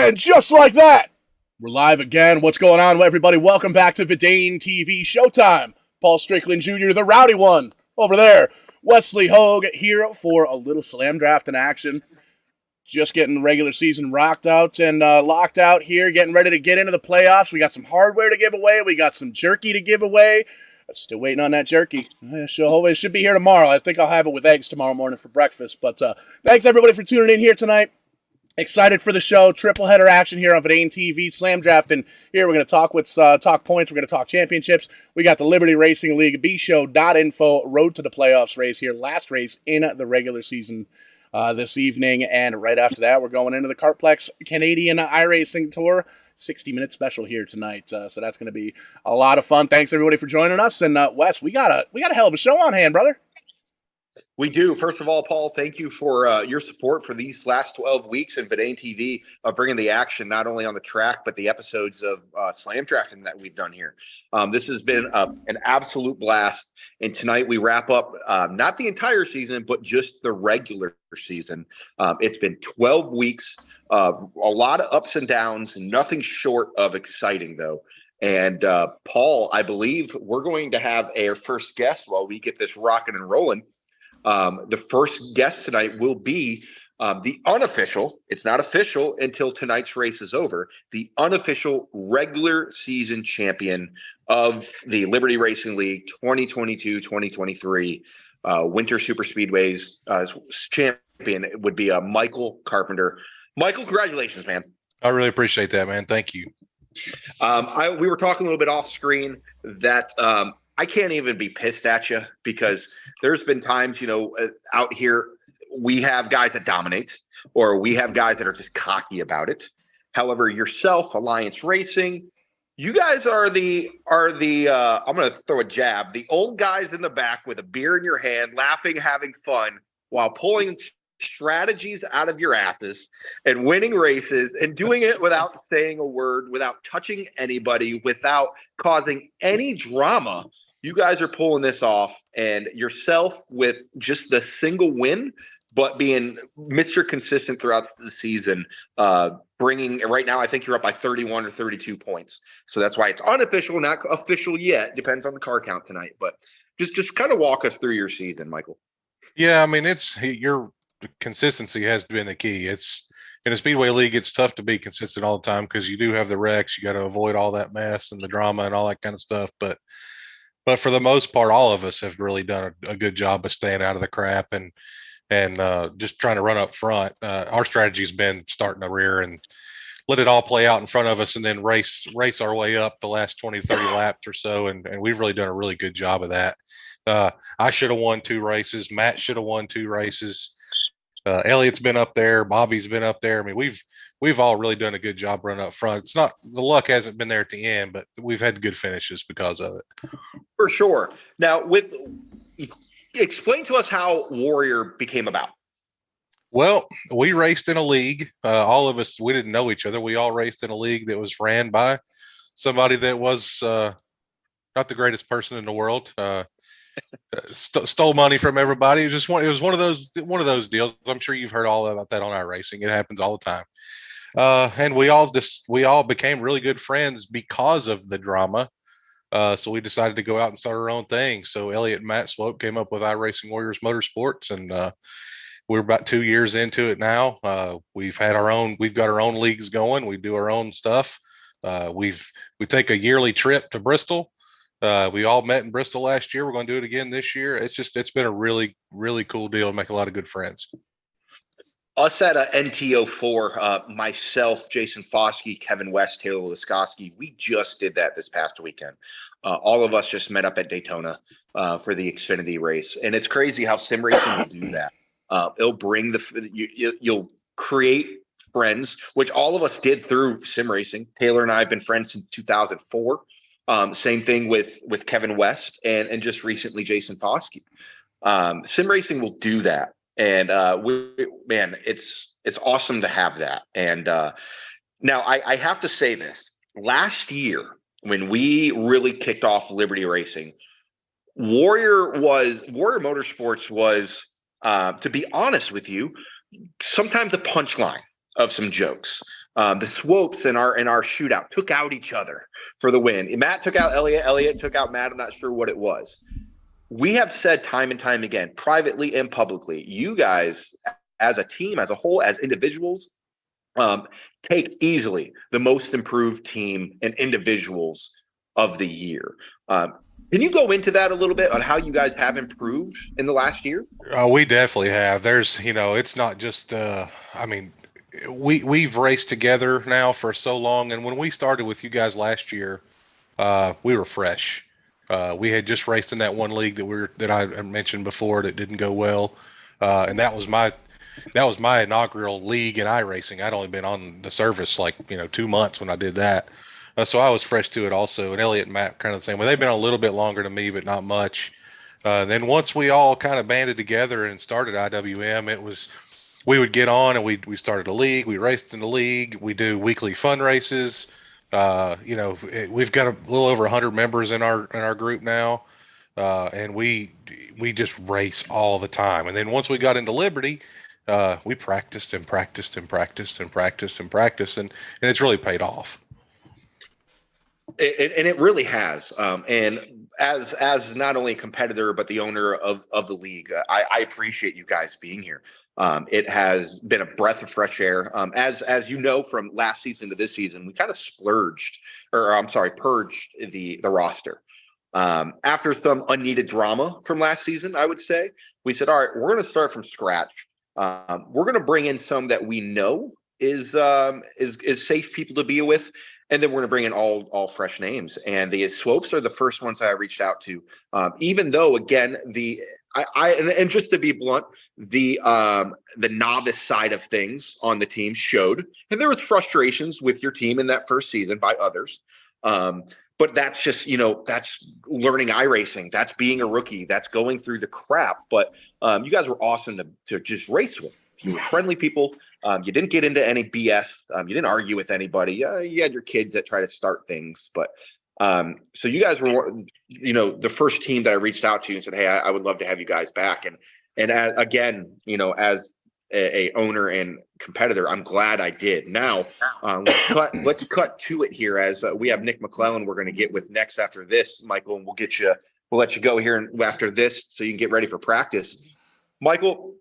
And just like that, we're live again. What's going on, everybody? Welcome back to Vidane TV Showtime. Paul Strickland Jr., the rowdy one, over there. Wesley Hogue here for a little SlamDraftin action. Just getting regular season rocked out and locked out here, getting ready to get into the playoffs. We got some hardware to give away. We got some jerky to give away. Still waiting on that jerky. It should be here tomorrow. I think I'll have it with eggs tomorrow morning for breakfast. But thanks, everybody, for tuning in here tonight. Excited for the show. Triple header action here on Vidane TV. SlamDraftin here. We're going to talk talk points. We're going to talk championships. We got the Liberty Racing League bshow.info road to the playoffs race here. Last race in the regular season this evening. And right after that, we're going into the Kartplex Canadian iRacing Tour. 60-minute special here tonight. So that's going to be a lot of fun. Thanks, everybody, for joining us. And Wes, we got a hell of a show on hand, brother. We do. First of all, Paul, thank you for your support for these last 12 weeks in Vidane TV, bringing the action not only on the track, but the episodes of SlamDraftin that we've done here. This has been an absolute blast. And tonight we wrap up not the entire season, but just the regular season. It's been 12 weeks of a lot of ups and downs, nothing short of exciting, though. And Paul, I believe we're going to have our first guest while we get this rocking and rolling. The first guest tonight will be the unofficial, it's not official until tonight's race is over, the unofficial regular season champion of the Liberty Racing League 2022-2023 Winter Super Speedways champion. It would be Michael Carpenter. Michael, congratulations, man. I really appreciate that, man. Thank you. We were talking a little bit off screen that I can't even be pissed at you because there's been times, out here we have guys that dominate or we have guys that are just cocky about it. However, yourself, Alliance Racing, you guys are the I'm going to throw a jab, the old guys in the back with a beer in your hand, laughing, having fun while pulling strategies out of your asses and winning races and doing it without saying a word, without touching anybody, without causing any drama. You guys are pulling this off, and yourself with just the single win, but being Mr. Consistent throughout the season, bringing right now, I think you're up by 31 or 32 points. So that's why it's unofficial, not official yet. Depends on the car count tonight, but just kind of walk us through your season, Michael. Yeah, I mean, your consistency has been the key. It's in a Speedway League, it's tough to be consistent all the time because you do have the wrecks. You got to avoid all that mess and the drama and all that kind of stuff. But for the most part, all of us have really done a good job of staying out of the crap and just trying to run up front. Our strategy has been starting the rear and let it all play out in front of us and then race our way up the last 20, 30 laps or so. And we've really done a really good job of that. I should have won 2 races. Matt should have won 2 races. Elliot's been up there. Bobby's been up there. I mean, we've all really done a good job running up front. It's not, the luck hasn't been there at the end, but we've had good finishes because of it. For sure. Now, explain to us how Warrior became about. Well, we raced in a league. All of us, we didn't know each other. We all raced in a league that was ran by somebody that was not the greatest person in the world. Stole money from everybody. It was one of those deals. I'm sure you've heard all about that on iRacing. It happens all the time. And we all became really good friends because of the drama. So we decided to go out and start our own thing. So Elliot and Matt Slope came up with iRacing Warriors Motorsports, and we're about 2 years into it now. We've got our own leagues going. We do our own stuff. We take a yearly trip to Bristol. We all met in Bristol last year. We're going to do it again this year. It's been a really, really cool deal and make a lot of good friends. Us at NTO4, myself, Jason Foskey, Kevin West, Taylor Liskowski, we just did that this past weekend. All of us just met up at Daytona for the Xfinity race. And it's crazy how sim racing will do that. It'll bring you'll create friends, which all of us did through sim racing. Taylor and I have been friends since 2004. Same thing with Kevin West and just recently Jason Foskey. Sim racing will do that. And it's awesome to have that. And now I have to say this. Last year, when we really kicked off Liberty Racing, Warrior Motorsports was, to be honest with you, sometimes the punchline. of some jokes. The Swopes in our shootout took out each other for the win. Matt took out Elliot. Elliot took out Matt. I'm not sure what it was. We have said time and time again, privately and publicly, you guys as a team, as a whole, as individuals, take easily the most improved team and individuals of the year. Can you go into that a little bit on how you guys have improved in the last year? We definitely have. There's, it's not just, we've raced together now for so long. And when we started with you guys last year, we were fresh. We had just raced in that one league that I mentioned before that didn't go well. And that was my inaugural league in iRacing. I'd only been on the service 2 months when I did that. So I was fresh to it also. And Elliot and Matt kind of the same way. They've been a little bit longer than me, but not much. Then once we all kind of banded together and started IWM, we would get on and we started a league. We raced in the league. We do weekly fun races. We've got a little over 100 members in our group now. And we just race all the time. And then once we got into Liberty, we practiced and practiced and practiced and practiced and practiced, and it's really paid off. It really has. And as not only a competitor but the owner of the league, I appreciate you guys being here. It has been a breath of fresh air. As you know, from last season to this season, we kind of purged the roster. After some unneeded drama from last season, I would say, we said, all right, we're going to start from scratch. We're going to bring in some that we know is safe people to be with. And then we're going to bring in all fresh names. And the Swopes are the first ones I reached out to. Even though, again, and just to be blunt, the novice side of things on the team showed, and there was frustrations with your team in that first season by others. But that's just, that's learning iRacing. That's being a rookie. That's going through the crap. But you guys were awesome to just race with. You were friendly people. You didn't get into any BS. You didn't argue with anybody. You had your kids that try to start things. But so you guys were, the first team that I reached out to and said, hey, I would love to have you guys back. And as a owner and competitor, I'm glad I did. Now, let's cut to it here as we have Nick McClellan we're going to get with next after this, Michael, and we'll let you go here after this so you can get ready for practice. Michael,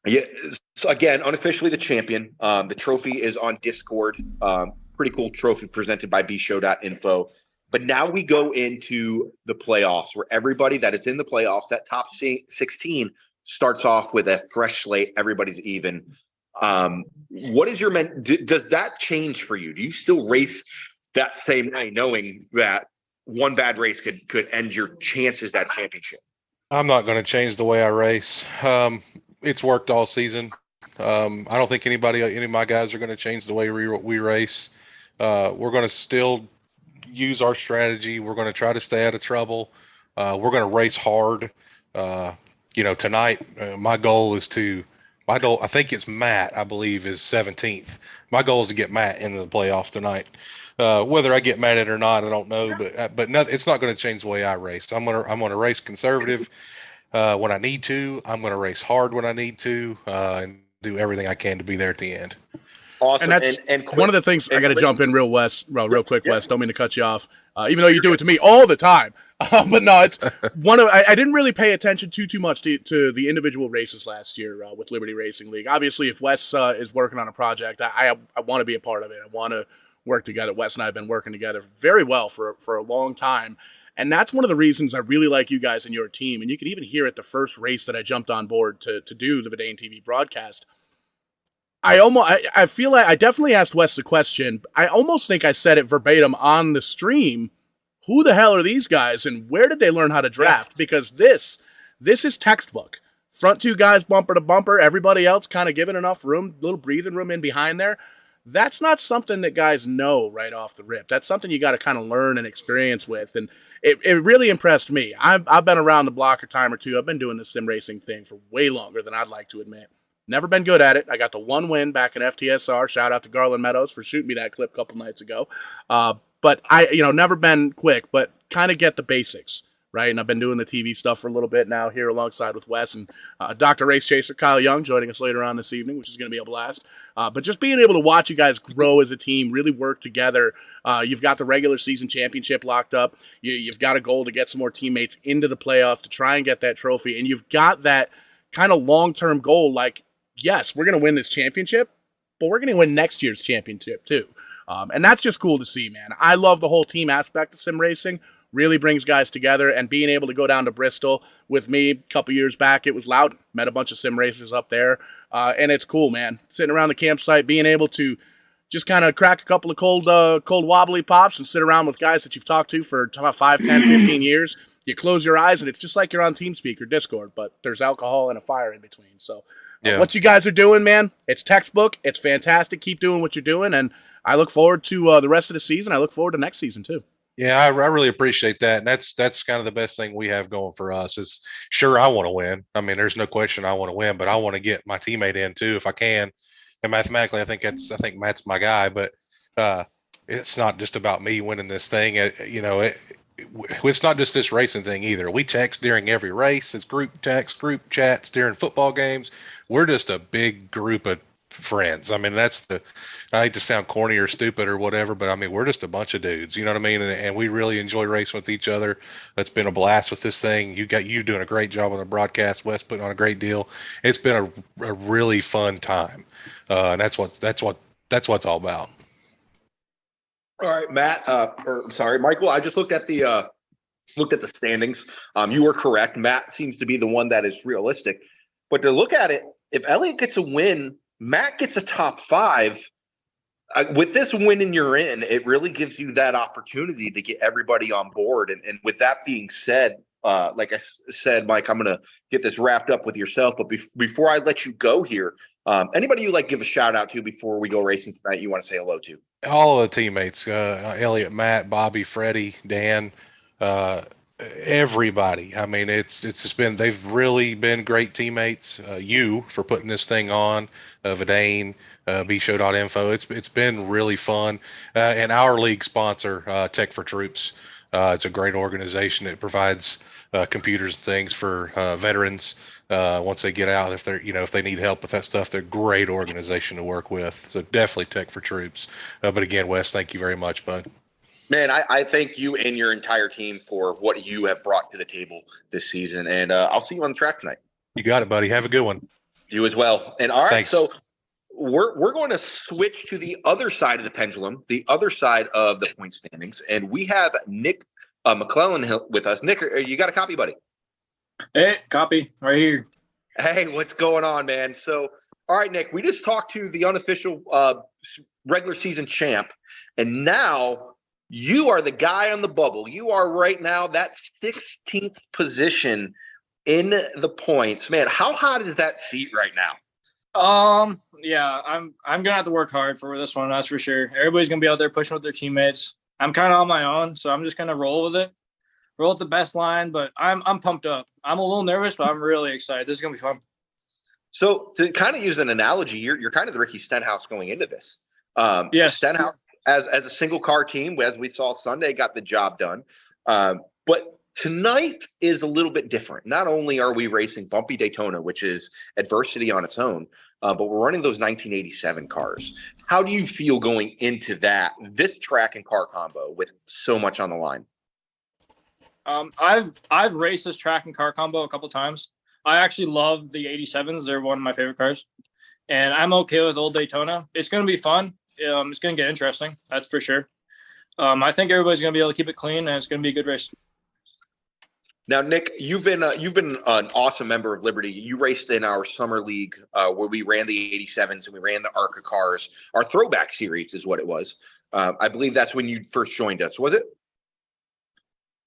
yeah, so again, unofficially the champion. The trophy is on Discord. Pretty cool trophy presented by bshow.info. But now we go into the playoffs where everybody that is in the playoffs, that top 16, starts off with a fresh slate. Everybody's even. What is your does that change for you? Do you still race that same night knowing that one bad race could end your chances at championship? I'm not going to change the way I race. It's worked all season. I don't think any of my guys are going to change the way we race. We're going to still use our strategy. We're going to try to stay out of trouble. We're going to race hard. Tonight, my goal, I think it's Matt, I believe, is 17th. My goal is to get Matt into the playoffs tonight. Whether I get Matt in or not, I don't know, but it's not going to change the way I race. I'm going to race conservative when I need to. I'm going to race hard when I need to, and do everything I can to be there at the end. Awesome. And that's one of the things I got to jump in real quick, Wes. Don't mean to cut you off, even though you do it to me all the time. But no, it's one of I didn't really pay attention too much to the individual races last year with Liberty Racing League. Obviously, if Wes is working on a project, I want to be a part of it. I want to work together. Wes and I have been working together very well for a long time. And that's one of the reasons I really like you guys and your team. And you can even hear it the first race that I jumped on board to do the Vidane TV broadcast. I feel like I definitely asked Wes the question. I almost think I said it verbatim on the stream. Who the hell are these guys and where did they learn how to draft? Because this is textbook. Front two guys bumper to bumper, everybody else kind of given enough room, little breathing room in behind there. That's not something that guys know right off the rip. That's something you got to kind of learn and experience with. And it really impressed me. I've been around the block a time or two. I've been doing the sim racing thing for way longer than I'd like to admit. Never been good at it. I got the one win back in FTSR. Shout out to Garland Meadows for shooting me that clip a couple nights ago. But I, never been quick, but kind of get the basics. right? And I've been doing the TV stuff for a little bit now here alongside with Wes and Dr. Race Chaser Kyle Young joining us later on this evening, which is going to be a blast. But just being able to watch you guys grow as a team, really work together. You've got the regular season championship locked up. You've got a goal to get some more teammates into the playoff to try and get that trophy. And you've got that kind of long-term goal, like, yes, we're going to win this championship, but we're going to win next year's championship too. And that's just cool to see, man. I love the whole team aspect of sim racing. Really brings guys together, and being able to go down to Bristol with me a couple years back, it was Loudon. Met a bunch of sim racers up there, and it's cool, man. Sitting around the campsite, being able to just kind of crack a couple of cold wobbly pops and sit around with guys that you've talked to for 5, 10, 15 years. You close your eyes, and it's just like you're on TeamSpeak or Discord, but there's alcohol and a fire in between. So what you guys are doing, man, it's textbook. It's fantastic. Keep doing what you're doing, and I look forward to the rest of the season. I look forward to next season, too. Yeah, I really appreciate that. And that's kind of the best thing we have going for us is sure, I want to win. I mean, there's no question I want to win, but I want to get my teammate in too if I can. And mathematically, I think Matt's my guy, but it's not just about me winning this thing. It's not just this racing thing either. We text during every race. It's group text, group chats during football games. We're just a big group of friends. I mean, I hate to sound corny or stupid or whatever, but I mean, we're just a bunch of dudes, you know what I mean? And we really enjoy racing with each other. It's been a blast with this thing. You doing a great job on the broadcast. Wes putting on a great deal. It's been a really fun time. And that's what it's all about. All right, Matt, Michael, I just looked at the standings. You were correct. Matt seems to be the one that is realistic, but to look at it, if Elliott gets a win, Matt gets a top 5. With this win and you're in, it really gives you that opportunity to get everybody on board. And with that being said, like I said, Mike, I'm going to get this wrapped up with yourself. But before I let you go here, anybody you give a shout out to before we go racing tonight you want to say hello to? All of the teammates, Elliot, Matt, Bobby, Freddie, Dan, everybody. I mean, they've really been great teammates. You for putting this thing on, Vidane, bshow.info. It's been really fun. And our league sponsor, Tech for Troops. It's a great organization. It provides computers and things for veterans once they get out. If they need help with that stuff, they're a great organization to work with. So definitely Tech for Troops. But again, Wes, thank you very much, bud. Man, I thank you and your entire team for what you have brought to the table this season. And I'll see you on the track tonight. You got it, buddy. Have a good one. You as well. And all right, Thanks. So we're going to switch to the other side of the pendulum, the other side of the point standings. And we have Nick McClellan with us. Nick, you got a copy, buddy? Hey, copy right here. Hey, what's going on, man? So, all right, Nick, we just talked to the unofficial regular season champ, and now you are the guy on the bubble. You are right now that 16th position in the points. Man, how hot is that seat right now? Yeah, I'm gonna have to work hard for this one, that's for sure. Everybody's gonna be out there pushing with their teammates. I'm kind of on my own, so I'm just gonna roll with it. Roll with the best line, but I'm pumped up. I'm a little nervous, but I'm really excited. This is gonna be fun. So to kind of use an analogy, you're kind of the Ricky Stenhouse going into this. Yes. Stenhouse as a single car team, as we saw Sunday, got the job done. But tonight is a little bit different. Not only are we racing bumpy Daytona, which is adversity on its own, but we're running those 1987 cars. How do you feel going into this track and car combo with so much on the line? I've raced this track and car combo a couple times. I actually love the 87s. They're one of my favorite cars. And I'm okay with old Daytona. It's going to be fun. It's going to get interesting. That's for sure. I think everybody's going to be able to keep it clean, and it's going to be a good race. Now, Nick, you've been an awesome member of Liberty. You raced in our summer league where we ran the 87s and we ran the ARCA cars. Our throwback series is what it was. I believe that's when you first joined us, was it?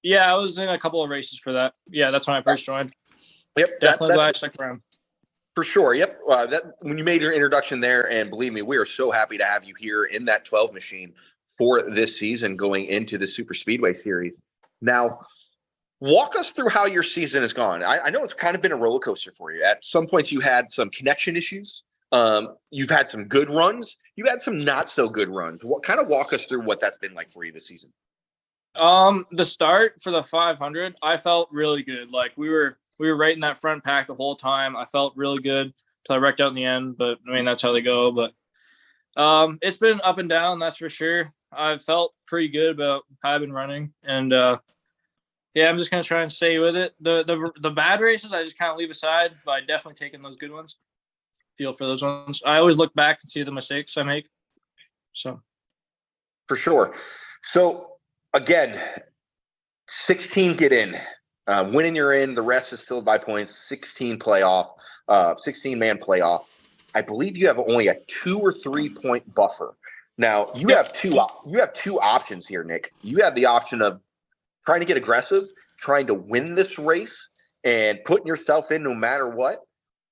Yeah, I was in a couple of races for that. Yeah, that's when I first joined. Yep, definitely glad I stuck around. For sure. Yep. When you made your introduction there, and believe me, we are so happy to have you here in that 12 machine for this season going into the Super Speedway Series. Now, walk us through how your season has gone. I know it's kind of been a roller coaster for you. At some points, you had some connection issues. You've had some good runs. You had some not so good runs. Walk us through what that's been like for you this season. The start for the 500, I felt really good. Like we were right in that front pack the whole time. I felt really good till I wrecked out in the end. But I mean, that's how they go. But it's been up and down, that's for sure. I've felt pretty good about how I've been running, and yeah, I'm just gonna try and stay with it. The bad races I just kind of leave aside, but I definitely taking those good ones. Feel for those ones. I always look back and see the mistakes I make. So For sure. So again, 16 get in. Winning, you're in. The rest is filled by points. 16 playoff, 16-man playoff. I believe you have only a 2 or 3 point buffer. Now you have two options here, Nick. You have the option of trying to get aggressive, trying to win this race, and putting yourself in no matter what,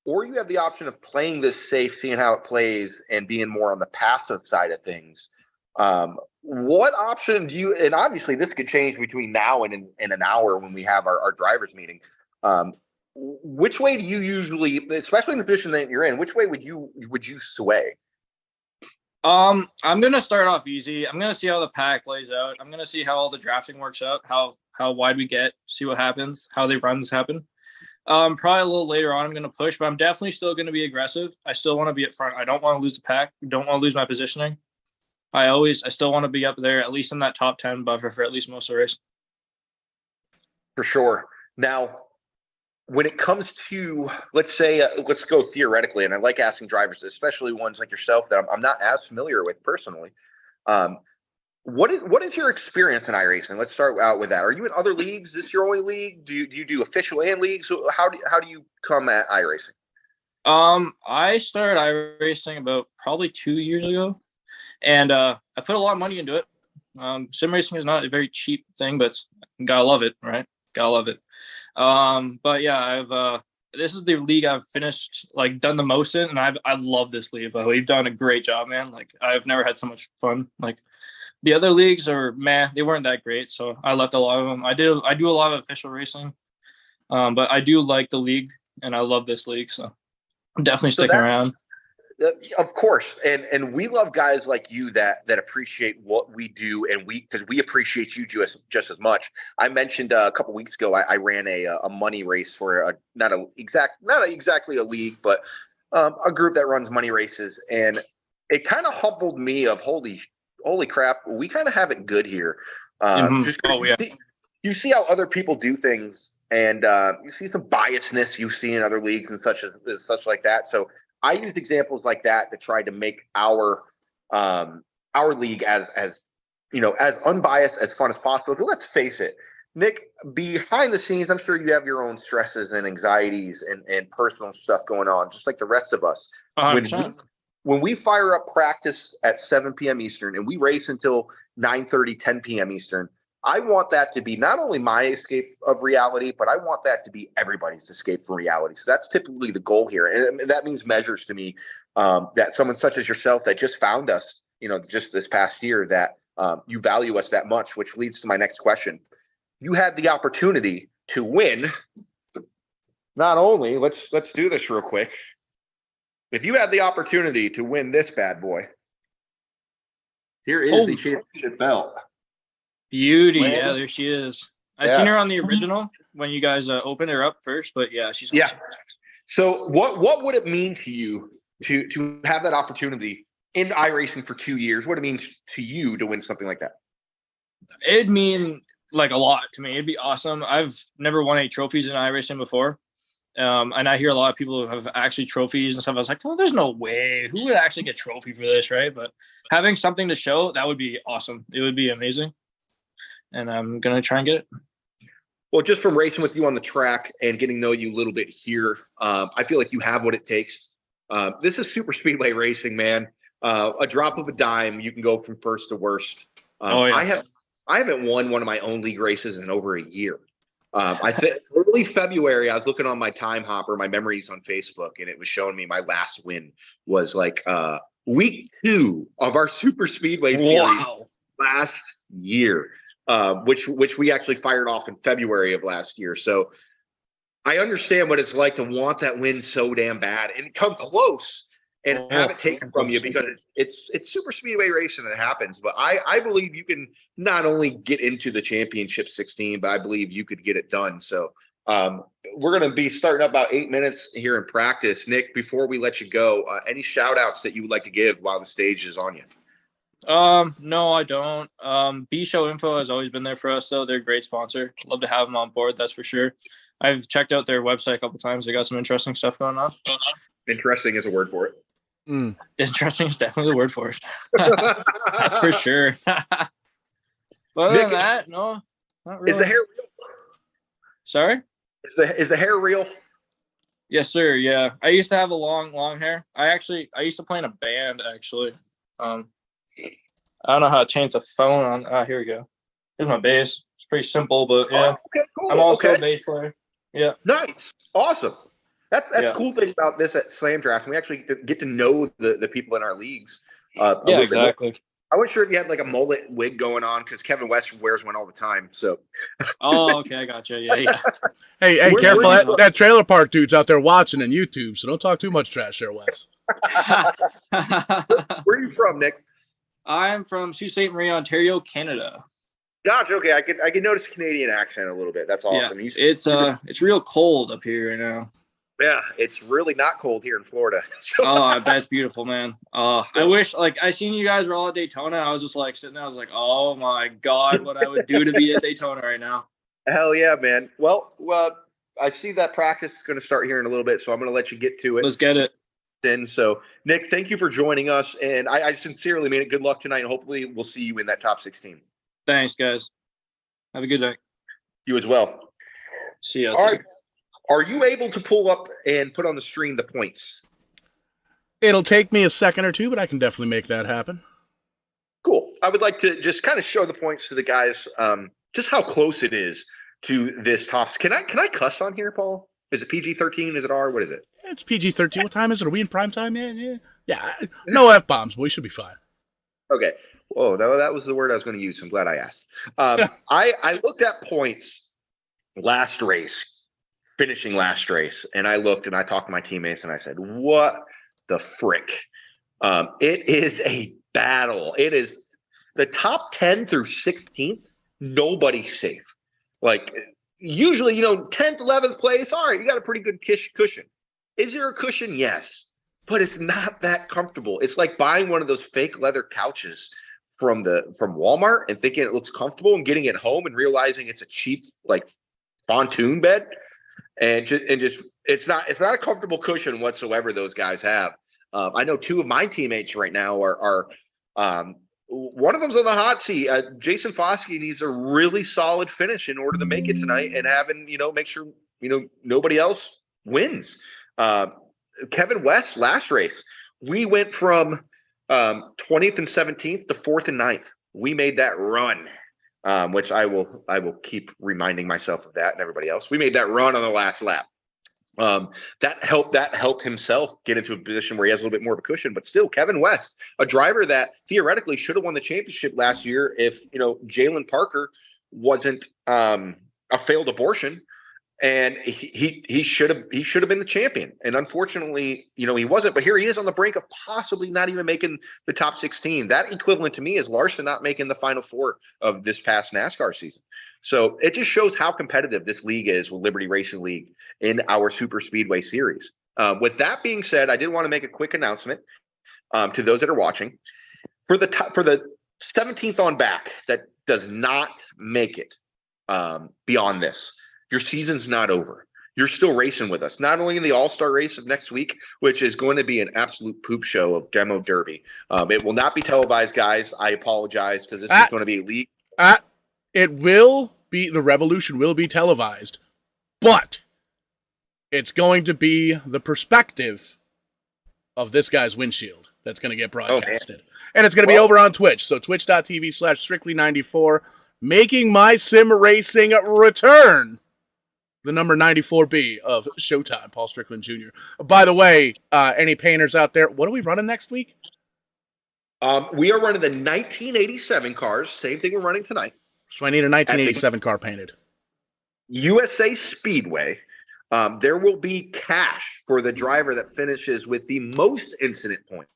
or you have the option of playing this safe, seeing how it plays, and being more on the passive side of things. What option do you, and obviously this could change between now and in an hour when we have our drivers meeting. Which way do you usually, especially in the position that you're in, which way would you sway? I'm gonna start off easy. I'm gonna see how the pack lays out. I'm gonna see how all the drafting works out, how wide we get, see what happens, how the runs happen. Probably a little later on I'm gonna push, but I'm definitely still gonna be aggressive. I still want to be up front. I don't want to lose the pack. Don't want to lose my positioning. I still want to be up there, at least in that top 10 buffer for at least most of the race. For sure. Now, when it comes to, let's say, let's go theoretically, and I like asking drivers, especially ones like yourself that I'm not as familiar with personally. What is your experience in iRacing? Let's start out with that. Are you in other leagues? Is this your only league? Do you do official and leagues? How do you come at iRacing? I started iRacing about probably 2 years ago, and I put a lot of money into it. Sim racing is not a very cheap thing, but gotta love it, right? Gotta love it. But yeah, this is the league I've finished, like, done the most in, and I love this league. But we've done a great job, man. Like, I've never had so much fun. Like, the other leagues are they weren't that great, so I left a lot of them. I do a lot of official racing, but I do like the league, and I love this league, so I'm definitely sticking around. Of course, and we love guys like you that appreciate what we do, and because we appreciate you just as much. I mentioned a couple weeks ago I ran a money race for not exactly a league, but a group that runs money races, and it kind of humbled me of holy crap, we kind of have it good here. You see how other people do things, and you see some biasness you see in other leagues and such like that. So I used examples like that to try to make our league as unbiased, as fun as possible. But let's face it, Nick, behind the scenes, I'm sure you have your own stresses and anxieties and personal stuff going on, just like the rest of us. When we fire up practice at 7 p.m. Eastern and we race until 9:30, 10 p.m. Eastern, I want that to be not only my escape of reality, but I want that to be everybody's escape from reality. So that's typically the goal here. And that means measures to me that someone such as yourself that just found us, just this past year, that you value us that much, which leads to my next question. You had the opportunity to win. Not only, let's do this real quick. If you had the opportunity to win this bad boy, here is the championship belt. Beauty. Yeah, there she is. I seen her on the original when you guys opened her up first, but yeah, she's awesome. Yeah. So what would it mean to you to have that opportunity in iRacing for 2 years? What it means to you to win something like that? It'd mean like a lot to me. It'd be awesome. I've never won any trophies in iRacing before. And I hear a lot of people who have actually trophies and stuff. I was like, oh, there's no way. Who would actually get a trophy for this, right? But having something to show, that would be awesome. It would be amazing. And I'm going to try and get it. Well, just from racing with you on the track and getting to know you a little bit here, I feel like you have what it takes. This is super speedway racing, man. A drop of a dime, you can go from first to worst. I haven't won one of my own league races in over a year. I think early February, I was looking on my time hopper, my memories on Facebook, and it was showing me my last win was like week 2 of our super speedway series last year. Which we actually fired off in February of last year. So I understand what it's like to want that win so damn bad and come close and have it taken from you because it's super speedway racing that happens. But I believe you can not only get into the championship 16, but I believe you could get it done. So we're going to be starting up about 8 minutes here in practice. Nick, before we let you go, any shout outs that you would like to give while the stage is on you? No, I don't. bshow.info has always been there for us, though. They're a great sponsor. Love to have them on board, that's for sure. I've checked out their website a couple times. They got some interesting stuff going on. Interesting is a word for it. Interesting is definitely the word for it. That's for sure. But other than that, no, not really. Is the hair real? Sorry? Is the hair real? Yes, sir. Yeah. I used to have a long hair. I used to play in a band, actually. I don't know how to change the phone on. Here we go. Here's my bass. It's pretty simple, but yeah. Oh, okay, cool. I'm also a bass player. Yeah. Nice. Awesome. That's the cool thing about this at SlamDraftin. We actually get to know the people in our leagues. Yeah, exactly. I wasn't sure if you had like a mullet wig going on because Kevin West wears one all the time. So. Oh, okay. I gotcha. Yeah. Hey, careful. That trailer park dude's out there watching on YouTube, so don't talk too much trash there, Wes. Where are you from, Nick? I'm from Sault Ste. Marie, Ontario, Canada. Gotcha. Okay, I can notice a Canadian accent a little bit. That's awesome. Yeah, it's real cold up here right now. Yeah, it's really not cold here in Florida. Oh, I bet it's beautiful, man. I wish, I seen you guys were all at Daytona. I was just sitting there. I was like, oh my God, what I would do to be at Daytona right now. Hell yeah, man. Well, I see that practice is going to start here in a little bit, so I'm going to let you get to it. Let's get it. And so, Nick, thank you for joining us, and I sincerely mean it. Good luck tonight, and hopefully we'll see you in that top 16. Thanks, guys. Have a good night. You as well. See you. All right. Are you able to pull up and put on the screen the points? It'll take me a second or two, but I can definitely make that happen. Cool. I would like to just kind of show the points to the guys, just how close it is to this tops. Can I cuss on here, Paul? Is it PG-13? Is it R? What is it? It's PG-13. What time is it? Are we in prime time? Yeah. No F-bombs, but we should be fine. Okay. Whoa, that was the word I was going to use. So I'm glad I asked. I looked at points last race. Finishing last race, and I looked and I talked to my teammates and I said, what the frick? It is a battle. It is the top 10 through 16th, nobody's safe. Usually, 10th, 11th place, all right, you got a pretty good cushion. Is there a cushion? Yes, but it's not that comfortable. It's like buying one of those fake leather couches from Walmart and thinking it looks comfortable and getting it home and realizing it's a cheap pontoon bed. And just it's not a comfortable cushion whatsoever those guys have. I know two of my teammates right now are one of them's on the hot seat. Jason Foskey needs a really solid finish in order to make it tonight and make sure nobody else wins. Kevin West last race, we went from 20th and 17th to 4th and 9th. We made that run. Which I will keep reminding myself of that and everybody else. We made that run on the last lap. That helped himself get into a position where he has a little bit more of a cushion. But still, Kevin West, a driver that theoretically should have won the championship last year if Jalen Parker wasn't a failed abortion, and he should have been the champion. And unfortunately, he wasn't. But here he is on the brink of possibly not even making the top 16. That equivalent to me is Larson not making the final four of this past NASCAR season. So it just shows how competitive this league is with Liberty Racing League in our Super Speedway series. With that being said, I did want to make a quick announcement to those that are watching for the 17th on back that does not make it beyond this. Your season's not over. You're still racing with us, not only in the All-Star race of next week, which is going to be an absolute poop show of demo derby. It will not be televised, guys. I apologize because this is going to be a league. It will be, the Revolution will be televised, but it's going to be the perspective of this guy's windshield that's going to get broadcasted. And it's going to be over on Twitch. So twitch.tv/strictly94, making my sim racing return. The number 94B of Showtime, Paul Strickland Jr. By the way, any painters out there, what are we running next week? We are running the 1987 cars. Same thing we're running tonight. So I need a 1987 car painted. USA Speedway. There will be cash for the driver that finishes with the most incident points.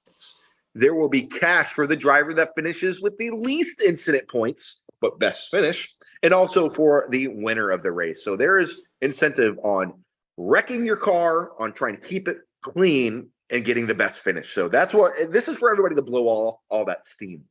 There will be cash for the driver that finishes with the least incident points, but best finish, and also for the winner of the race. So there is incentive on wrecking your car, on trying to keep it clean, and getting the best finish. So that's what this is for everybody to blow all that steam.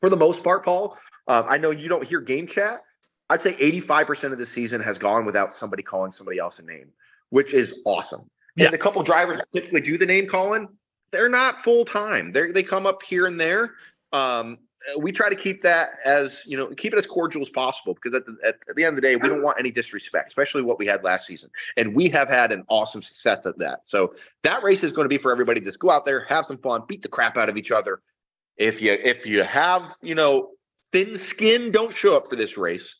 For the most part, Paul, I know you don't hear game chat. I'd say 85% of the season has gone without somebody calling somebody else a name, which is awesome. Yeah. And the couple drivers that typically do the name calling, they're not full time. They come up here and there. We try to keep that as keep it as cordial as possible, because at the end of the day, we don't want any disrespect, especially what we had last season. And we have had an awesome success at that. So that race is going to be for everybody. Just go out there, have some fun, beat the crap out of each other. If you have thin skin, don't show up for this race.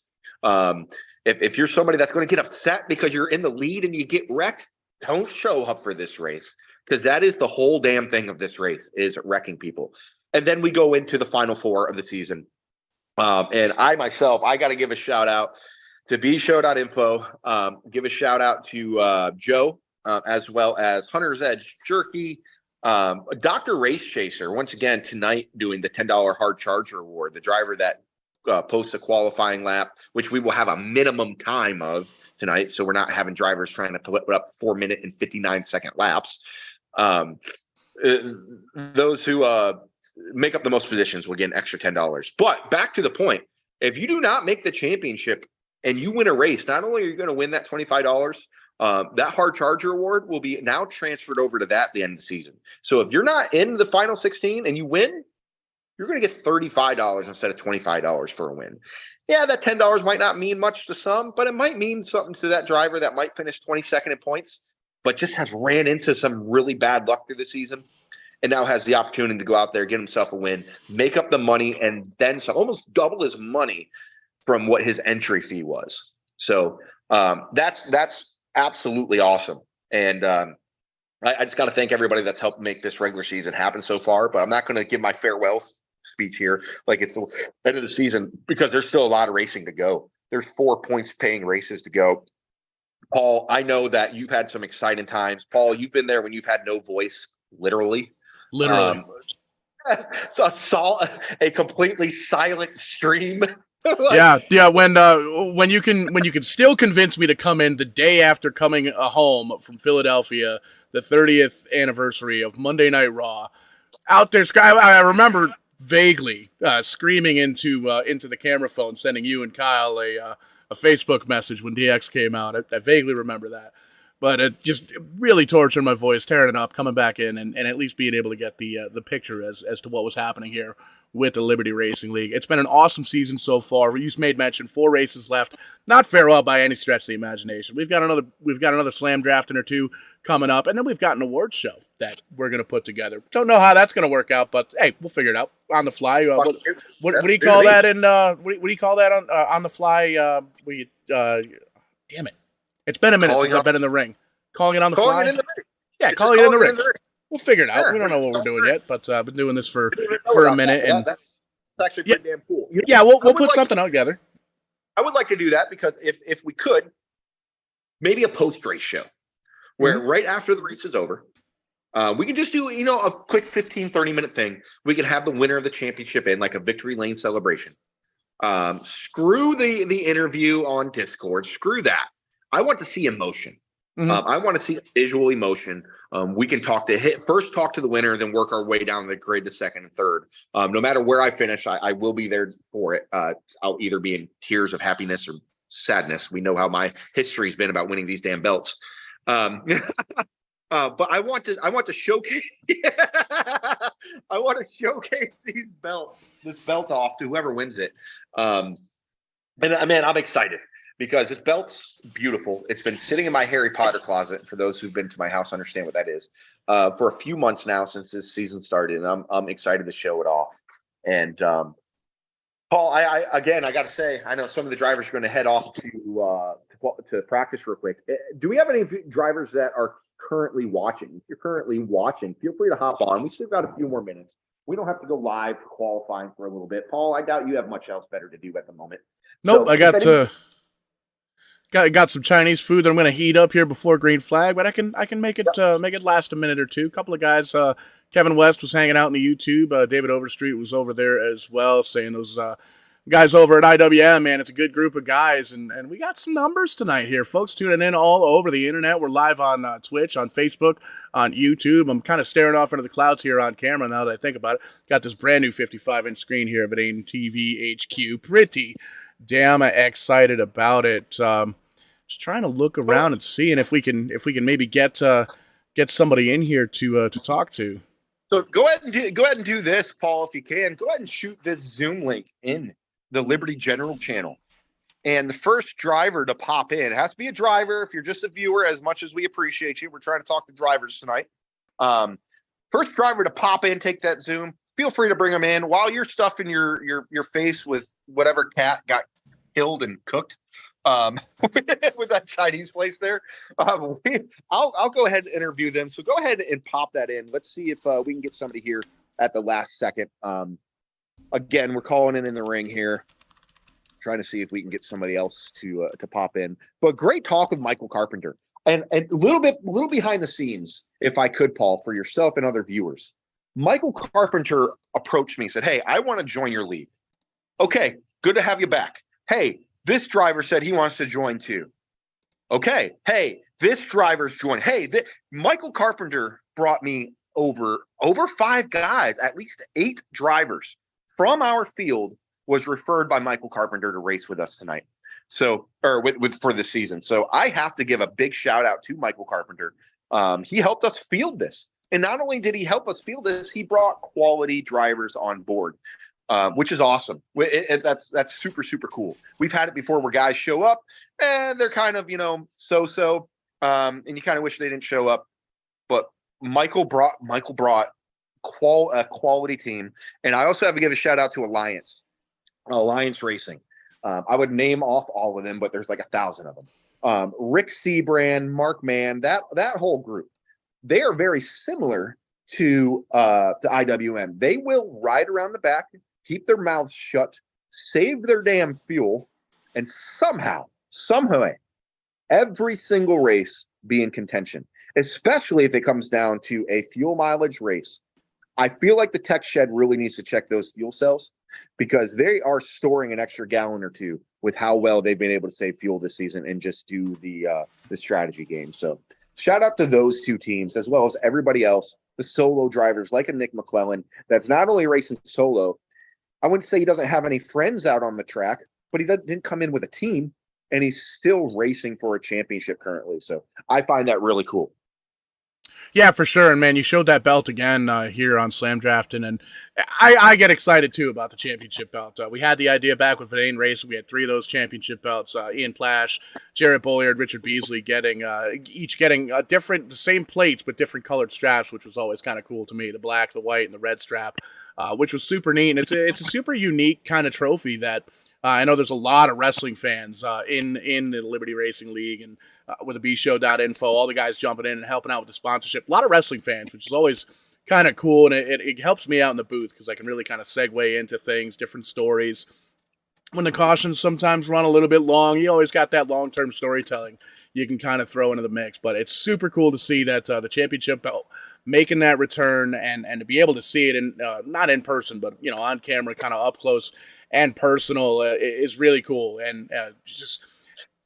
If you're somebody that's going to get upset because you're in the lead and you get wrecked, don't show up for this race, because that is the whole damn thing of this race, is wrecking people. And then we go into the final four of the season. And I got to give a shout out to bshow.info, give a shout out to Joe, as well as Hunter's Edge Jerky, Dr. Race Chaser, once again tonight doing the $10 hard charger award, the driver that posts a qualifying lap, which we will have a minimum time of tonight. So we're not having drivers trying to put up 4 minute and 59-second laps. Those who make up the most positions will get an extra $10. But back to the point, if you do not make the championship and you win a race, not only are you going to win that $25, that hard charger award will be now transferred over to that at the end of the season. So if you're not in the final 16 and you win, you're going to get $35 instead of $25 for a win. Yeah, that $10 might not mean much to some, but it might mean something to that driver that might finish 22nd in points, but just has ran into some really bad luck through the season, and now has the opportunity to go out there, get himself a win, make up the money, and then some, almost double his money from what his entry fee was. So that's absolutely awesome. And I just got to thank everybody that's helped make this regular season happen so far, but I'm not going to give my farewell speech here like it's the end of the season, because there's still a lot of racing to go. There's 4 points paying races to go. Paul, I know that you've had some exciting times. Paul, you've been there when you've had no voice, literally. So saw a completely silent stream. Yeah. When you can still convince me to come in the day after coming home from Philadelphia, the 30th anniversary of Monday Night Raw, out there, I remember vaguely screaming into the camera phone, sending you and Kyle a Facebook message when DX came out. I vaguely remember that. But it just really tortured my voice, tearing it up, coming back in, and at least being able to get the picture as to what was happening here with the Liberty Racing League. It's been an awesome season so far. You made mention 4 races left. Not farewell by any stretch of the imagination. We've got another slam drafting or 2 coming up, and then we've got an awards show that we're going to put together. Don't know how that's going to work out, but hey, we'll figure it out on the fly. What do you call that in what do you call that on the fly? Damn it. It's been a minute since I've been in the ring. Calling it on the fly? It in the ring. Yeah, calling it in the ring. We'll figure it out. We don't know what we're doing yet, but I've been doing this for a minute. And that's actually pretty damn cool. We'll put something out together. I would like to do that, because if we could, maybe a post-race show where right after the race is over, we can just do, a quick 15, 30-minute thing. We can have the winner of the championship in, like a victory lane celebration. Screw the interview on Discord. Screw that. I want to see emotion. I want to see visual emotion. We can talk to the winner, then work our way down the grid to second and third. No matter where I finish, I will be there for it. I'll either be in tears of happiness or sadness. We know how my history has been about winning these damn belts. But I want to showcase. I want to showcase this belt off to whoever wins it. And man, I'm excited, because this belt's beautiful. It's been sitting in my Harry Potter closet. For those who've been to my house, understand what that is. For a few months now since this season started, and I'm excited to show it off. And Paul, I got to say, I know some of the drivers are going to head off to practice real quick. Do we have any drivers that are currently watching? If you're currently watching, feel free to hop on. We still got a few more minutes. We don't have to go live for qualifying for a little bit. Paul, I doubt you have much else better to do at the moment. Nope, so, I got got some Chinese food that I'm going to heat up here before green flag, but I can make it last a minute or two. A couple of guys, Kevin West was hanging out in the YouTube. David Overstreet was over there as well, saying those guys over at IWM, man, it's a good group of guys, and we got some numbers tonight here. Folks tuning in all over the internet. We're live on Twitch, on Facebook, on YouTube. I'm kind of staring off into the clouds here on camera now that I think about it. Got this brand new 55-inch screen here at Vidane TV HQ. Pretty damn excited about it. Just trying to look around and seeing if we can maybe get somebody in here to talk to. So go ahead and do this, Paul, if you can. Go ahead and shoot this Zoom link in the Liberty General channel. And the first driver to pop in, it has to be a driver. If you're just a viewer, as much as we appreciate you, we're trying to talk to drivers tonight. First driver to pop in, take that Zoom. Feel free to bring them in while you're stuffing your face with whatever cat got killed and cooked with that Chinese place there. I'll go ahead and interview them. So go ahead and pop that in. Let's see if we can get somebody here at the last second. Again, we're calling in the ring here, trying to see if we can get somebody else to pop in. But great talk with Michael Carpenter, and a little behind the scenes, if I could, Paul, for yourself and other viewers. Michael Carpenter approached me and said, "Hey, I want to join your league." Okay, good to have you back. Hey, this driver said he wants to join too. Okay, hey, this driver's joined. Hey, Michael Carpenter brought me over 5 guys, at least 8 drivers from our field was referred by Michael Carpenter to race with us tonight. So, or for the season. So I have to give a big shout out to Michael Carpenter. He helped us field this. And not only did he help us field this, he brought quality drivers on board, which is awesome. That's super, super cool. We've had it before where guys show up and they're kind of, so-so, and you kind of wish they didn't show up. But Michael brought a quality team. And I also have to give a shout out to Alliance Racing. I would name off all of them, but there's like 1,000 of them. Rick Seabrand, Mark Mann, that whole group. They are very similar to IWM. They will ride around the back, keep their mouths shut, save their damn fuel, and somehow, every single race be in contention, especially if it comes down to a fuel mileage race. I feel like the tech shed really needs to check those fuel cells because they are storing an extra gallon or two with how well they've been able to save fuel this season and just do the strategy game. So shout out to those 2 teams, as well as everybody else, the solo drivers like a Nick McClellan that's not only racing solo. I wouldn't say he doesn't have any friends out on the track, but he didn't come in with a team, and he's still racing for a championship currently. So I find that really cool. Yeah, for sure. And, man, you showed that belt again here on SlamDraftin, and I get excited, too, about the championship belt. We had the idea back with Vidane Racing. We had 3 of those championship belts. Ian Plash, Jarrett Bolliard, Richard Beasley each getting the same plates but different colored straps, which was always kind of cool to me, the black, the white, and the red strap, which was super neat. And it's a super unique kind of trophy that I know there's a lot of wrestling fans in the Liberty Racing League and with the bshow.info, all the guys jumping in and helping out with the sponsorship. A lot of wrestling fans, which is always kind of cool, and it helps me out in the booth because I can really kind of segue into things, different stories. When the cautions sometimes run a little bit long, you always got that long-term storytelling you can kind of throw into the mix. But it's super cool to see that the championship belt making that return and to be able to see it in not in person, but on camera, kind of up close and personal is really cool. And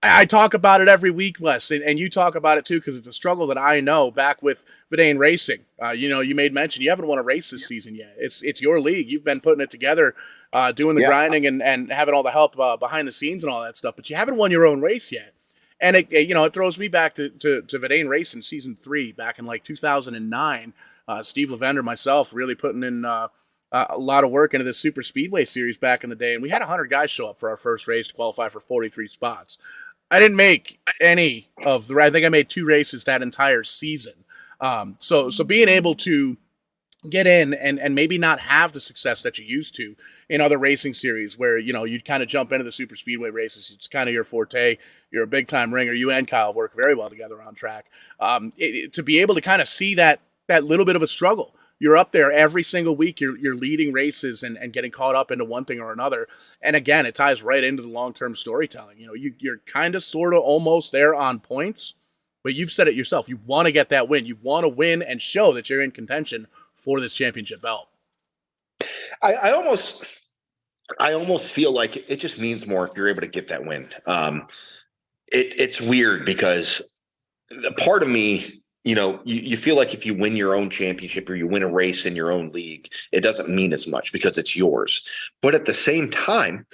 I talk about it every week, Wes, and you talk about it too, because it's a struggle that I know back with Vidane Racing. You made mention you haven't won a race this season yet. It's your league. You've been putting it together, doing the grinding and having all the help behind the scenes and all that stuff, but you haven't won your own race yet. And it throws me back to Vidane Racing season 3 back in like 2009. Steve Lavender, myself, really putting in a lot of work into this super speedway series back in the day, and we had 100 guys show up for our first race to qualify for 43 spots. I didn't make any of I think I made 2 races that entire season. So being able to get in and maybe not have the success that you used to in other racing series where, you'd kind of jump into the super speedway races. It's kind of your forte. You're a big time ringer. You and Kyle work very well together on track. To be able to kind of see that little bit of a struggle you're up there every single week. You're leading races and getting caught up into one thing or another. And again, it ties right into the long-term storytelling. You're kind of sort of almost there on points, but you've said it yourself. You want to get that win. You want to win and show that you're in contention for this championship belt. I almost feel like it just means more if you're able to get that win. It's weird because the part of me, you feel like if you win your own championship or you win a race in your own league, it doesn't mean as much because it's yours. But at the same time,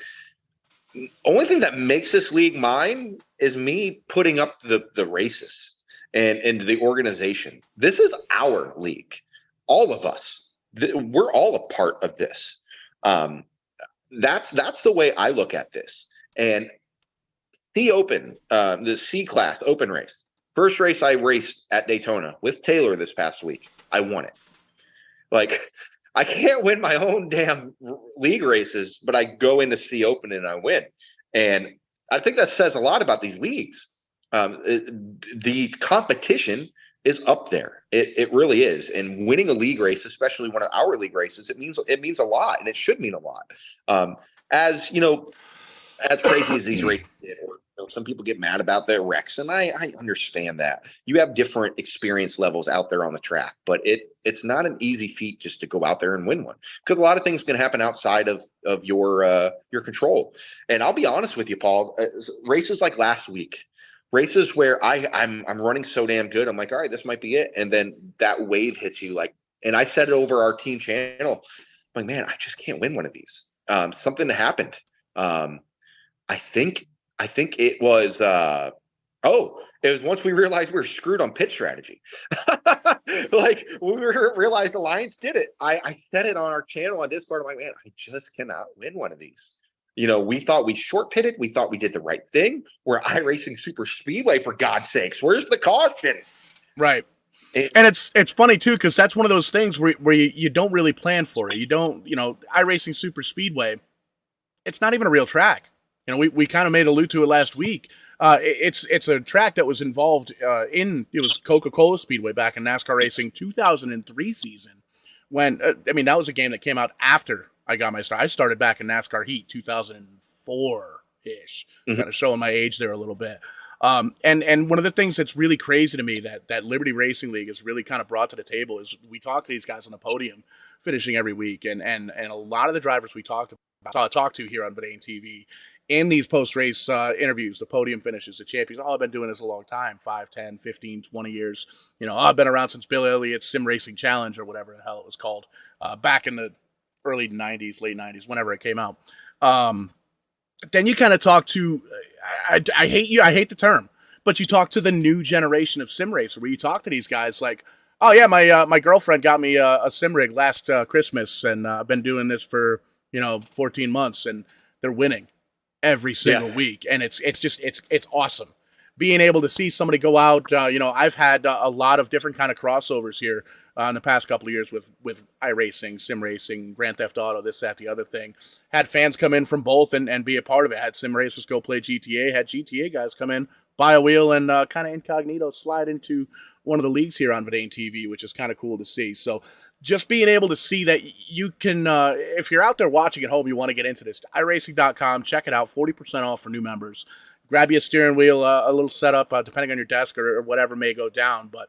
only thing that makes this league mine is me putting up the races and the organization. This is our league. All of us. We're all a part of this. That's the way I look at this. And the Open, the C class open race, first race I raced at Daytona with Taylor this past week, I won it. Like, I can't win my own damn league races, but I go into C Open and I win. And I think that says a lot about these leagues. The competition is up there. It really is. And winning a league race, especially one of our league races, it means a lot, and it should mean a lot. As crazy as these races did, some people get mad about their wrecks, and I understand that. You have different experience levels out there on the track, but it's not an easy feat just to go out there and win one, because a lot of things can happen outside of your control. And I'll be honest with you, Paul, races like last week, races where I'm running so damn good, I'm like, all right, this might be it. And then that wave hits you, and I said it over our team channel, I'm like, man, I just can't win one of these. Something happened. I think it was it was once we realized we were screwed on pit strategy. Like, when we realized Alliance did it, I said it on our channel on Discord. I'm like, man, I just cannot win one of these. We thought we short pitted. We thought we did the right thing. We're iRacing Super Speedway, for God's sakes. Where's the caution? Right. And it's funny too, because that's one of those things where you don't really plan for it. You don't, iRacing Super Speedway, it's not even a real track. We kind of made allude to it last week. It's a track that was involved it was Coca-Cola Speedway back in NASCAR Racing 2003 season. When that was a game that came out after I got my start. I started back in NASCAR Heat 2004-ish. Mm-hmm. Kind of showing my age there a little bit. And one of the things that's really crazy to me that Liberty Racing League has really kind of brought to the table is we talk to these guys on the podium finishing every week, and a lot of the drivers we talk to here on Verdane TV in these post-race interviews, the podium finishes, the champions, I've been doing this a long time, 5, 10, 15, 20 years. I've been around since Bill Elliott's Sim Racing Challenge, or whatever the hell it was called, back in the early 90s, late 90s, whenever it came out. Then you kind of talk to, I hate the term, but you talk to the new generation of sim racer, where you talk to these guys like, oh yeah, my girlfriend got me a sim rig last Christmas, and I've been doing this for 14 months, and they're winning every single week, and it's awesome being able to see somebody go out. I've had a lot of different kind of crossovers here in the past couple of years with iRacing, sim racing, Grand Theft Auto, this, that, the other thing. Had fans come in from both and be a part of it. Had sim racers go play GTA. Had GTA guys come in, buy a wheel, and kind of incognito slide into one of the leagues here on Verdane TV, which is kind of cool to see. So just being able to see that you can, if you're out there watching at home, you want to get into this, iRacing.com, check it out, 40% off for new members. Grab you a steering wheel, a little setup, depending on your desk or whatever may go down. But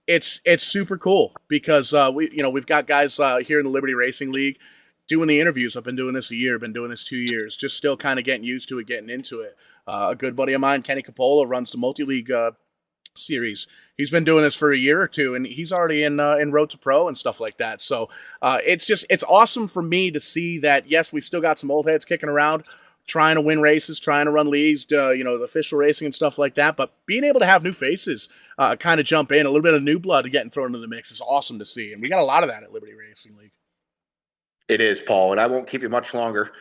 it's super cool because we've got guys here in the Liberty Racing League doing the interviews. I've been doing this a year, been doing this 2 years, just still kind of getting used to it, getting into it. A good buddy of mine, Kenny Capola, runs the multi-league series. He's been doing this for a year or two, and he's already in Road to Pro and stuff like that. So it's awesome for me to see that, yes, we've still got some old heads kicking around, trying to win races, trying to run leagues, the official racing and stuff like that. But being able to have new faces kind of jump in, a little bit of new blood getting thrown into the mix is awesome to see. And we got a lot of that at Liberty Racing League. It is, Paul, and I won't keep you much longer.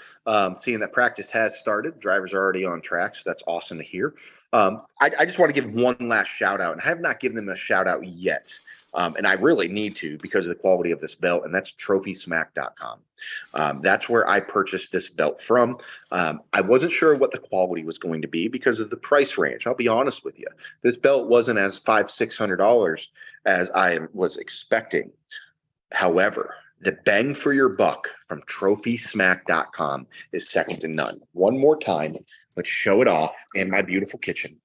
Seeing that practice has started, drivers are already on track, so that's awesome to hear. I just want to give one last shout out, and I have not given them a shout out yet. And I really need to because of the quality of this belt, and that's TrophySmack.com. That's where I purchased this belt from. I wasn't sure what the quality was going to be because of the price range. I'll be honest with you. This belt wasn't as $500-600 as I was expecting. However, the bang for your buck from TrophySmack.com is second to none. One more time, let's show it off in my beautiful kitchen.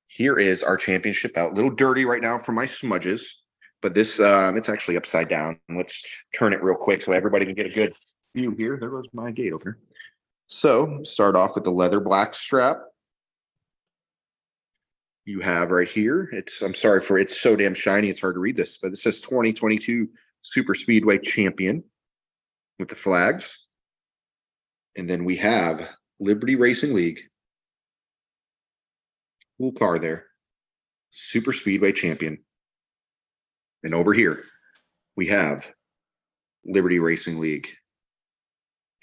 Here is our championship belt. A little dirty right now for my smudges, but this it's actually upside down. Let's turn it real quick so everybody can get a good view here. There goes my gate opener. So start off with the leather black strap. You have right here. I'm sorry for it's so damn shiny. It's hard to read this, but it says 2022 Super Speedway Champion with the flags. And then we have Liberty Racing League. Cool car there. Super Speedway Champion. And over here, we have Liberty Racing League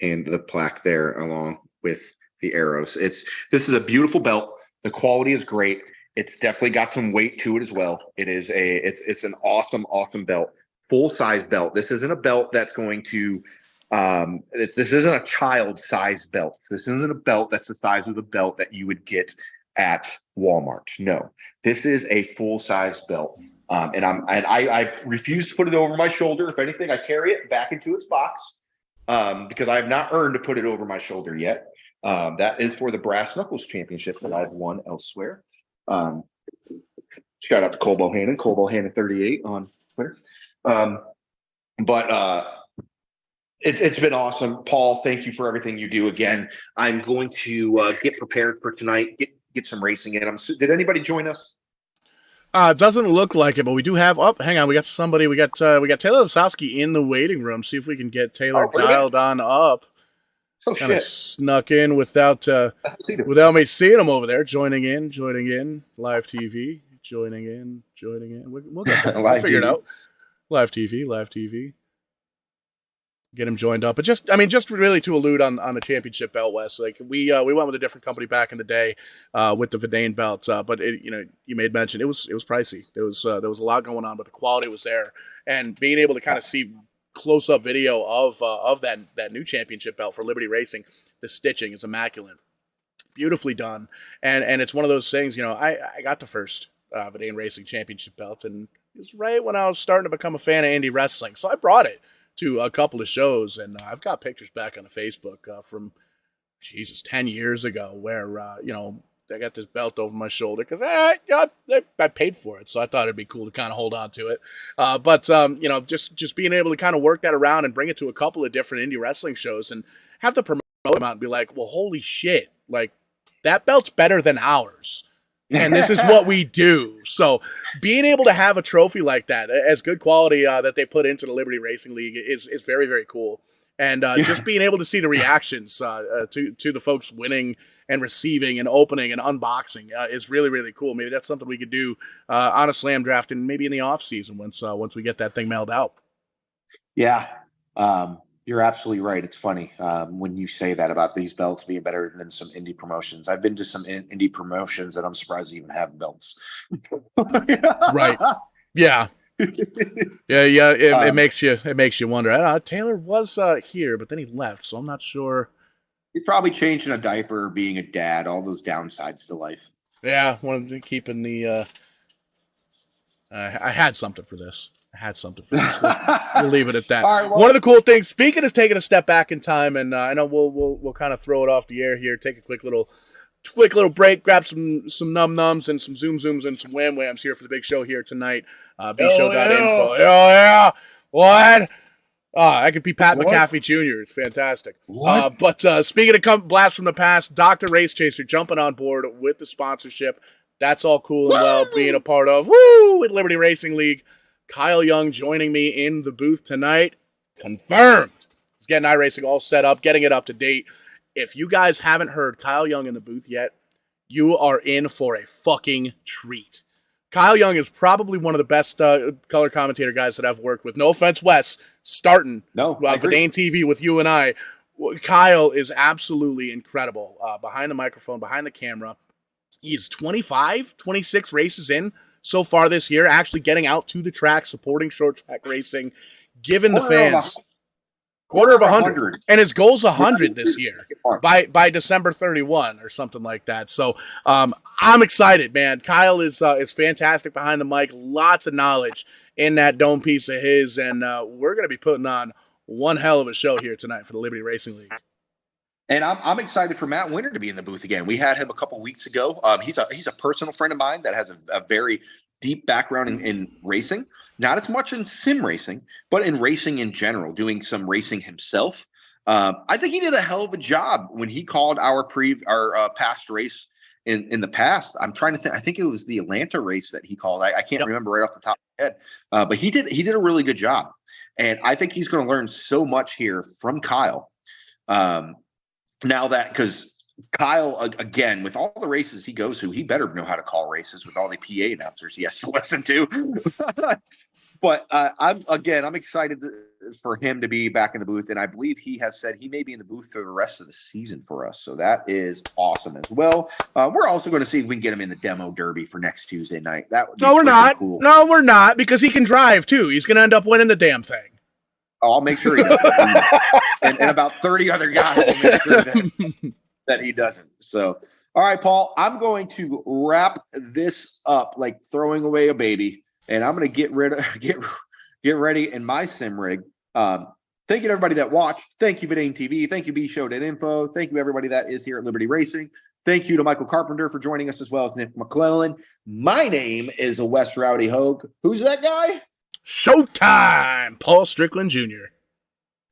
and the plaque there along with the arrows. This is a beautiful belt. The quality is great. It's definitely got some weight to it as well. It's an awesome belt. Full size belt. This isn't a belt that's going to this isn't a child size belt. This isn't a belt that's the size of the belt that you would get at Walmart. No, this is a full size belt. And I refuse to put it over my shoulder. If anything, I carry it back into its box because I have not earned to put it over my shoulder yet. That is for the Brass Knuckles Championship that I've won elsewhere. Shout out to Cole Bohannon, Cole Bohannon 38 on Twitter. It's been awesome. Paul, thank you for everything you do. Again, I'm going to get prepared for tonight, get some racing in. Did anybody join us? It doesn't look like it, but we do have. Oh, hang on, we got somebody. We got Taylor Lasowski in the waiting room. See if we can get Taylor dialed on up. Kind of snuck in without me seeing him over there. Joining in, live TV. Joining in. We'll get that. We'll figure it out. Live TV. Get him joined up, but just really to allude on the championship belt, Wes. Like we went with a different company back in the day with the Verdane belt, but you made mention it was pricey. There was a lot going on, but the quality was there, and being able to kind of see close up video of that new championship belt for Liberty Racing, the stitching is immaculate, beautifully done, and it's one of those things. I got the first Verdane Racing championship belt, and it was right when I was starting to become a fan of indie wrestling, so I brought it to a couple of shows, and I've got pictures back on the Facebook from 10 years ago where I got this belt over my shoulder because I paid for it, so I thought it'd be cool to kind of hold on to it. But just being able to kind of work that around and bring it to a couple of different indie wrestling shows and have the promoter come out and be like, well, holy shit, like that belt's better than ours. And this is what we do. So being able to have a trophy like that, as good quality that they put into the Liberty Racing League is very, very cool. And just being able to see the reactions to the folks winning and receiving and opening and unboxing is really, really cool. Maybe that's something we could do on a SlamDraftin, maybe in the off season once we get that thing mailed out. Yeah. You're absolutely right. It's funny when you say that about these belts being better than some indie promotions. I've been to some indie promotions and I'm surprised they even have belts. Right. Yeah. Yeah. It makes you wonder. Taylor was here, but then he left, so I'm not sure. He's probably changing a diaper, being a dad, all those downsides to life. Yeah, wanted to keep in the. I had something for this. We'll leave it at that. Right, well, one of the cool things, speaking is taking a step back in time, and I know we'll kind of throw it off the air here, take a quick little break, grab some num-nums and some zoom-zooms and some wham-whams here for the big show here tonight. bshow.info. Oh, yeah. What? I could be Pat McAfee Jr. It's fantastic. But speaking of blast from the past, Dr. Race Chaser jumping on board with the sponsorship. That's all cool and well, being a part of with Liberty Racing League. Kyle Young joining me in the booth tonight. Confirmed. He's getting iRacing all set up, getting it up to date. If you guys haven't heard Kyle Young in the booth yet, you are in for a fucking treat. Kyle Young is probably one of the best color commentator guys that I've worked with. No offense, Wes, starting Verdane TV with you and I. Kyle is absolutely incredible. Behind the microphone, behind the camera. He's 26 races in so far this year, actually getting out to the track, supporting short track racing, giving the fans quarter of 100. And his goal's 100 this year by December 31 or something like that. So I'm excited, man. Kyle is fantastic behind the mic, lots of knowledge in that dome piece of his, and we're going to be putting on one hell of a show here tonight for the Liberty Racing League. And I'm excited for Matt Winter to be in the booth again. We had him a couple weeks ago. He's a personal friend of mine that has a very deep background in racing, not as much in sim racing, but in racing in general, doing some racing himself. I think he did a hell of a job when he called our past race in the past. I'm trying to think. I think it was the Atlanta race that he called. I can't remember right off the top of my head, but he did a really good job. And I think he's going to learn so much here from Kyle. Now that, because Kyle, again, with all the races he goes to, he better know how to call races with all the PA announcers he has to listen to. But I'm excited for him to be back in the booth. And I believe he has said he may be in the booth for the rest of the season for us. So that is awesome as well. We're also going to see if we can get him in the demo derby for next Tuesday night. That would be we're not. Cool. No, we're not, because he can drive too. He's going to end up winning the damn thing. Oh, I'll make sure he does. and about 30 other guys will make sure that he doesn't. So, all right, Paul, I'm going to wrap this up like throwing away a baby, and I'm going to get ready in my sim rig. Thank you to everybody that watched. Thank you, Vidane TV. Thank you, bshow.info. Thank you, everybody that is here at Liberty Racing. Thank you to Michael Carpenter for joining us, as well as Nick McClellan. My name is Wes Rowdy Hogue. Who's that guy? Showtime, Paul Strickland Jr.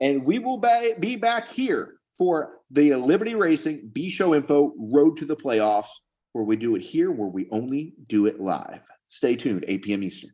And we will be back here for the Liberty Racing B-Show Info Road to the Playoffs, where we do it here, where we only do it live. Stay tuned, 8 p.m. Eastern.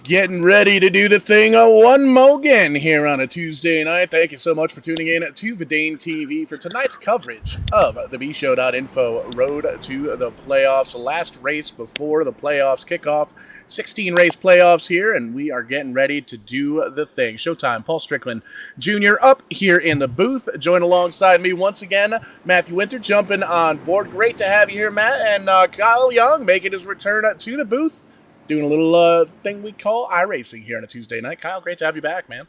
Getting ready to do the thing one mo again here on a Tuesday night. Thank you so much for tuning in to Vidane TV for tonight's coverage of the bshow.info Road to the Playoffs. The last race before the playoffs kickoff. 16 race playoffs here, and we are getting ready to do the thing. Showtime, Paul Strickland Jr. up here in the booth. Join alongside me once again, Matthew Winter jumping on board. Great to have you here, Matt. And Kyle Young making his return to the booth. Doing a little thing we call iRacing here on a Tuesday night. Kyle, great to have you back, man.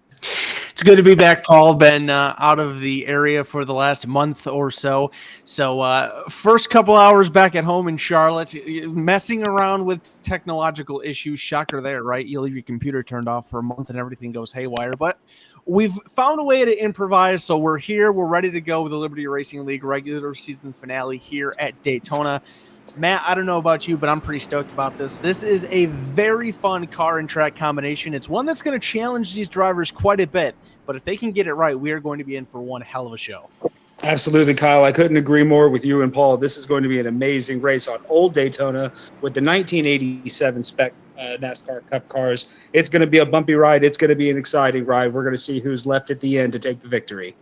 It's good to be back, Paul. Been out of the area for the last month or so. So first couple hours back at home in Charlotte, messing around with technological issues. Shocker there, right? You leave your computer turned off for a month and everything goes haywire. But we've found a way to improvise, so we're here. We're ready to go with the Liberty Racing League regular season finale here at Daytona. Matt, I don't know about you, but I'm pretty stoked about this. This is a very fun car and track combination. It's one that's going to challenge these drivers quite a bit, but if they can get it right, we are going to be in for one hell of a show. Absolutely, Kyle. I couldn't agree more with you and Paul. This is going to be an amazing race on Old Daytona with the 1987 spec NASCAR Cup cars. It's going to be a bumpy ride. It's going to be an exciting ride. We're going to see who's left at the end to take the victory.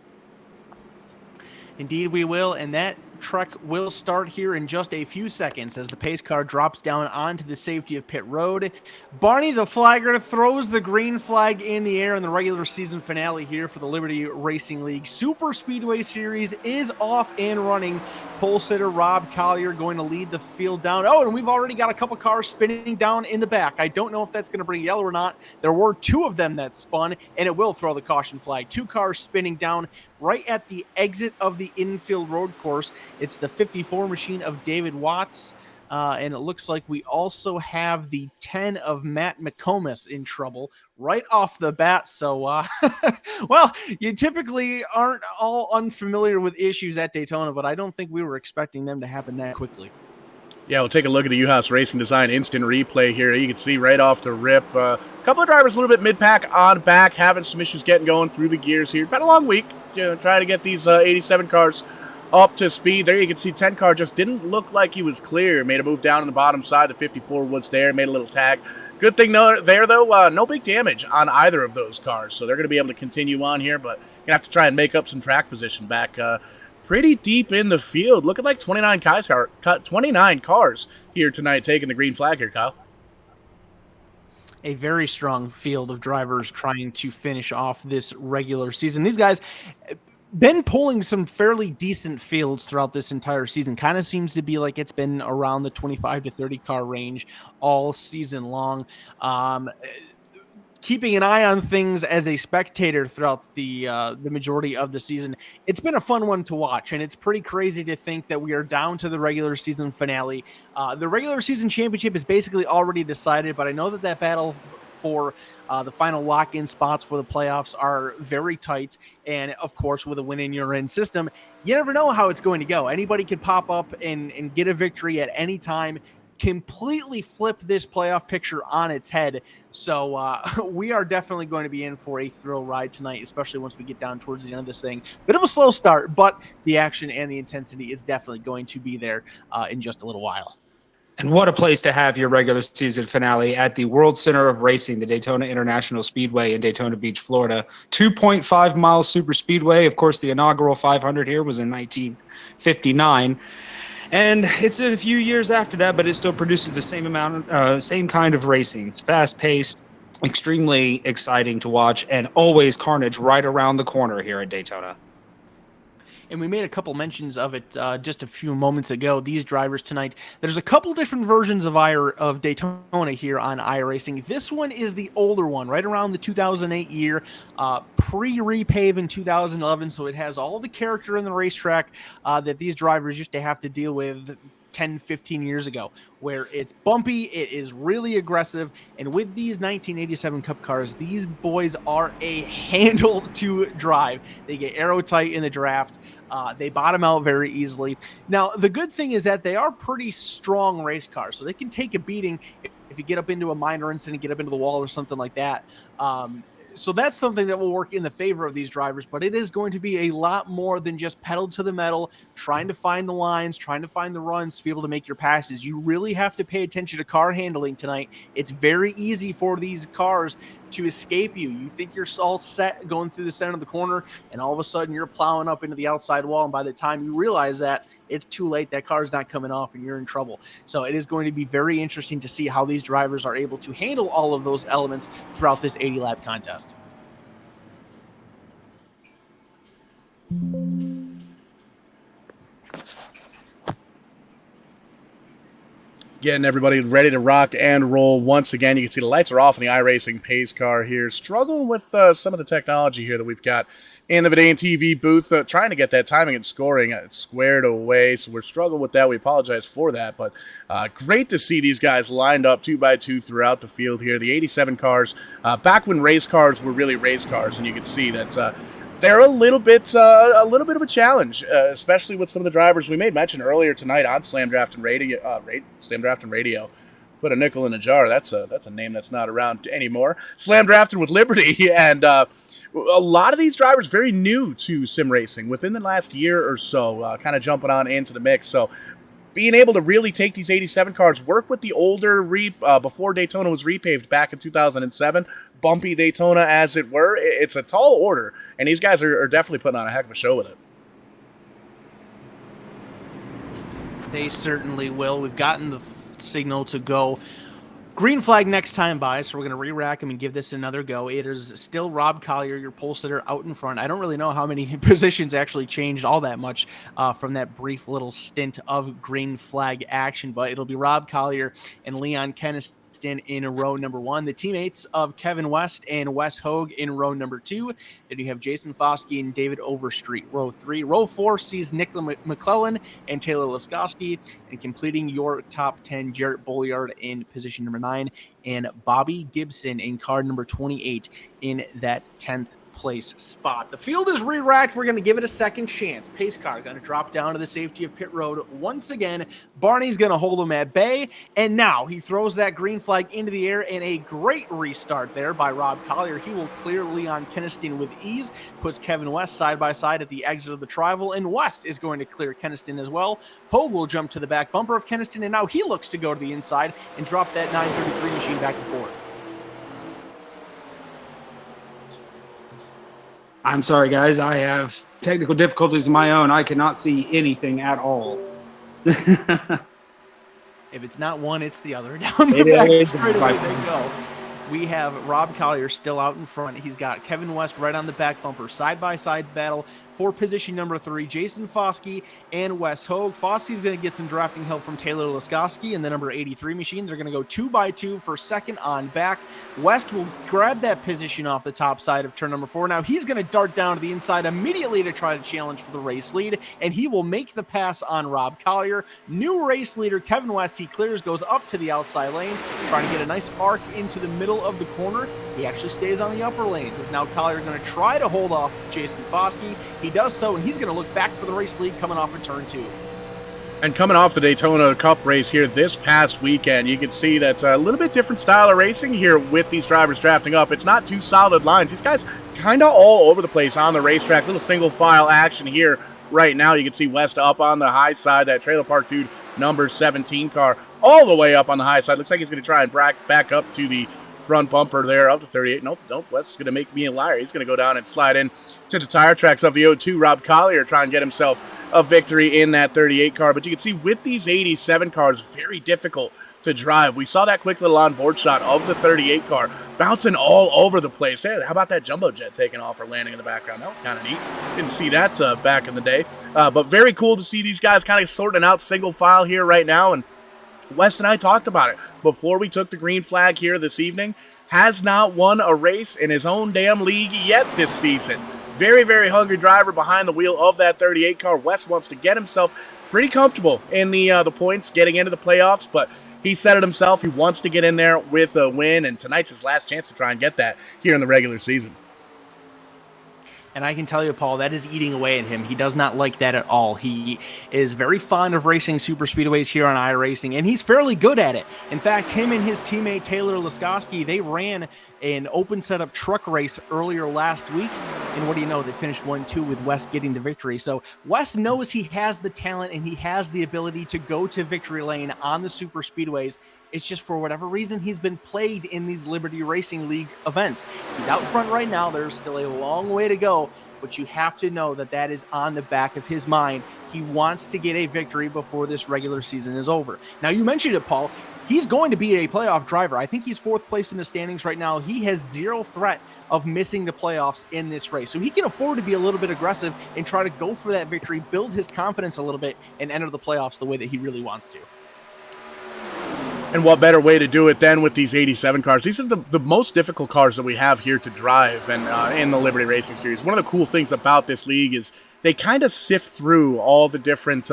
Indeed, we will, and that truck will start here in just a few seconds as the pace car drops down onto the safety of pit road. Barney the flagger throws the green flag in the air in the regular season finale here for the Liberty Racing League Super Speedway Series is off and running. Pole sitter Rob Collier going to lead the field down. Oh, and we've already got a couple cars spinning down in the back. I don't know if that's going to bring yellow or not. There were two of them that spun, and it will throw the caution flag. Two cars spinning down right at the exit of the infield road course. It's the 54 machine of David Watts, and it looks like we also have the 10 of Matt McComas in trouble right off the bat. So, well, you typically aren't all unfamiliar with issues at Daytona, but I don't think we were expecting them to happen that quickly. Yeah, we'll take a look at the U-House Racing Design instant replay here. You can see right off the rip, a couple of drivers a little bit mid-pack on back, having some issues getting going through the gears here. Been a long week, trying to get these 87 cars up to speed. There you can see 10 car just didn't look like he was clear. Made a move down on the bottom side. The 54 was there, made a little tag. Good thing there, though, no big damage on either of those cars. So they're going to be able to continue on here, but going to have to try and make up some track position back pretty deep in the field. Looking like 29 cars here tonight taking the green flag here, Kyle. A very strong field of drivers trying to finish off this regular season. These guys been pulling some fairly decent fields throughout this entire season. Kind of seems to be like it's been around the 25 to 30 car range all season long. Keeping an eye on things as a spectator throughout the majority of the season, it's been a fun one to watch, and it's pretty crazy to think that we are down to the regular season finale. The regular season championship is basically already decided, but I know that battle for the final lock-in spots for the playoffs are very tight, and of course with a win-in-your-in system, you never know how it's going to go. Anybody could pop up and get a victory at any time, completely flip this playoff picture on its head. So we are definitely going to be in for a thrill ride tonight, especially once we get down towards the end of this thing. Bit of a slow start, but the action and the intensity is definitely going to be there in just a little while. And what a place to have your regular season finale at the World Center of Racing, the Daytona International Speedway in Daytona Beach, Florida. 2.5 mile super speedway. Of course, the inaugural 500 here was in 1959. And it's a few years after that, but it still produces the same kind of racing. It's fast-paced, extremely exciting to watch, and always carnage right around the corner here at Daytona. And we made a couple mentions of it just a few moments ago. These drivers tonight, there's a couple different versions of Daytona here on iRacing. This one is the older one, right around the 2008 year, pre-repave in 2011. So it has all the character in the racetrack that these drivers used to have to deal with 10, 15 years ago, where it's bumpy, it is really aggressive, and with these 1987 Cup cars, these boys are a handle to drive. They get aerotight in the draft. They bottom out very easily. Now, the good thing is that they are pretty strong race cars, so they can take a beating if you get up into a minor incident, get up into the wall or something like that. So that's something that will work in the favor of these drivers, but it is going to be a lot more than just pedal to the metal, trying to find the lines, trying to find the runs to be able to make your passes. You really have to pay attention to car handling tonight. It's very easy for these cars to escape you. You think you're all set going through the center of the corner, and all of a sudden you're plowing up into the outside wall, and by the time you realize that, it's too late. That car's not coming off and you're in trouble. So it is going to be very interesting to see how these drivers are able to handle all of those elements throughout this 80 lap contest. Getting everybody ready to rock and roll once again. You can see the lights are off in the iRacing pace car here. Struggling with some of the technology here that we've got in the Vidane TV booth. Trying to get that timing and scoring squared away. So we're struggling with that. We apologize for that. But great to see these guys lined up 2 by 2 throughout the field here. The 87 cars, back when race cars were really race cars. And you can see that they're a little bit of a challenge, especially with some of the drivers we made mention earlier tonight on SlamDraftin Radio. Put a nickel in a jar. That's a name that's not around anymore. SlamDraftin with Liberty, and a lot of these drivers very new to sim racing within the last year or so, kind of jumping on into the mix. So being able to really take these 87 cars, work with the older before Daytona was repaved back in 2007, bumpy Daytona as it were, it's a tall order, and these guys are definitely putting on a heck of a show with it. They certainly will. We've gotten the signal to go green flag next time by, so we're going to re-rack them and give this another go. It is still Rob Collier, your pole sitter, out in front. I don't really know how many positions actually changed all that much from that brief little stint of green flag action, but it'll be Rob Collier and Leon Keniston in row number 1. The teammates of Kevin West and Wes Hogue in row number 2. Then you have Jason Foskey and David Overstreet, row 3. Row 4 sees Nicola McClellan and Taylor Laskowski, and completing your top 10, Jarrett Bolliard in position number 9, and Bobby Gibson in car number 28 in that 10th place spot. The field is re-racked. We're going to give it a second chance. Pace car going to drop down to the safety of pit road once again. Barney's going to hold him at bay, and now he throws that green flag into the air, and a great restart there by Rob Collier. He will clear Leon Keniston with ease, puts Kevin West side by side at the exit of the Trival, and West is going to clear Keniston as well. Hogue will jump to the back bumper of Keniston, and now he looks to go to the inside and drop that 933 machine back and forth. I'm sorry, guys. I have technical difficulties of my own. I cannot see anything at all. If it's not one, it's the other. Down the back straight away they go. We have Rob Collier still out in front. He's got Kevin West right on the back bumper. Side-by-side battle for position number 3. Jason Foskey and Wes Hogue. Foskey's going to get some drafting help from Taylor Laskowski in the number 83 machine. They're going to go 2 by 2 for second on back. West will grab that position off the top side of turn number 4. Now he's going to dart down to the inside immediately to try to challenge for the race lead, and he will make the pass on Rob Collier. New race leader Kevin West, he clears, goes up to the outside lane, trying to get a nice arc into the middle of the corner. He actually stays on the upper lanes. Is now Collier going to try to hold off Jason Foskey. He does so, and he's going to look back for the race lead coming off of turn 2. And coming off the Daytona Cup race here this past weekend, you can see that's a little bit different style of racing here with these drivers drafting up. It's not 2 solid lines. These guys kind of all over the place on the racetrack. Little single file action here right now. You can see West up on the high side. That Trailer Park Dude number 17 car all the way up on the high side. Looks like he's going to try and back up to the front bumper there up to 38. Nope. West's going to make me a liar. He's going to go down and slide in to the tire tracks of the 02. Rob Collier trying to get himself a victory in that 38 car. But you can see with these 87 cars, very difficult to drive. We saw that quick little onboard shot of the 38 car bouncing all over the place. Hey, how about that jumbo jet taking off or landing in the background? That was kind of neat. Didn't see that back in the day. But very cool to see these guys kind of sorting out single file here right now. And Wes and I talked about it before we took the green flag here this evening. Has not won a race in his own damn league yet this season. Very, very hungry driver behind the wheel of that 38 car. Wes wants to get himself pretty comfortable in the points, getting into the playoffs, but he said it himself. He wants to get in there with a win, and tonight's his last chance to try and get that here in the regular season. And I can tell you, Paul, that is eating away at him. He does not like that at all. He is very fond of racing super speedways here on iRacing, and he's fairly good at it. In fact, him and his teammate Taylor Laskowski, they ran an open setup truck race earlier last week. And what do you know? They finished 1-2 with Wes getting the victory. So Wes knows he has the talent and he has the ability to go to victory lane on the super speedways. It's just for whatever reason, he's been plagued in these Liberty Racing League events. He's out front right now. There's still a long way to go, but you have to know that that is on the back of his mind. He wants to get a victory before this regular season is over. Now, you mentioned it, Paul. He's going to be a playoff driver. I think he's 4th place in the standings right now. He has zero threat of missing the playoffs in this race. So he can afford to be a little bit aggressive and try to go for that victory, build his confidence a little bit, and enter the playoffs the way that he really wants to. And what better way to do it than with these 87 cars? These are the most difficult cars that we have here to drive and in the Liberty Racing Series. One of the cool things about this league is they kind of sift through all the different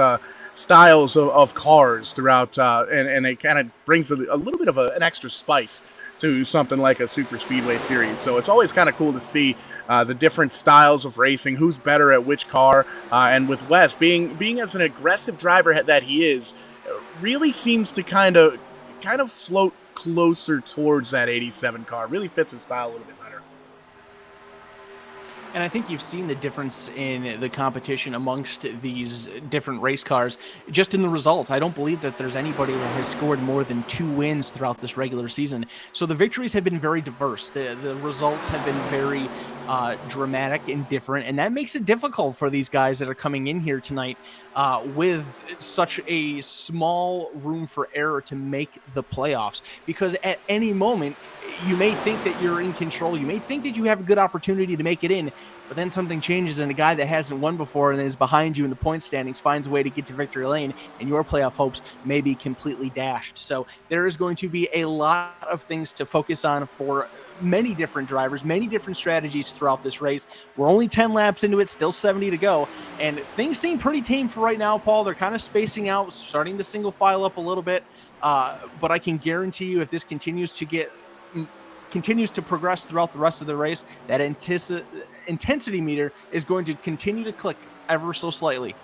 styles of cars throughout, and it kind of brings a little bit of an extra spice to something like a super speedway series. So it's always kind of cool to see the different styles of racing, who's better at which car, and with Wes being as an aggressive driver that he is, really seems to kind of float closer towards that 87 car. Really fits his style a little bit better. And I think you've seen the difference in the competition amongst these different race cars just in the results. I don't believe that there's anybody that has scored more than 2 wins throughout this regular season. So the victories have been very diverse. The results have been very dramatic and different, and that makes it difficult for these guys that are coming in here tonight with such a small room for error to make the playoffs, because at any moment you may think that you're in control, you may think that you have a good opportunity to make it in, but then something changes and a guy that hasn't won before and is behind you in the point standings finds a way to get to victory lane, and your playoff hopes may be completely dashed. So there is going to be a lot of things to focus on for many different drivers, many different strategies throughout this race. We're only 10 laps into it, still 70 to go, and things seem pretty tame for right now, Paul. They're kind of spacing out, starting to single file up a little bit, but I can guarantee you if this continues to progress throughout the rest of the race, that intensity meter is going to continue to click ever so slightly.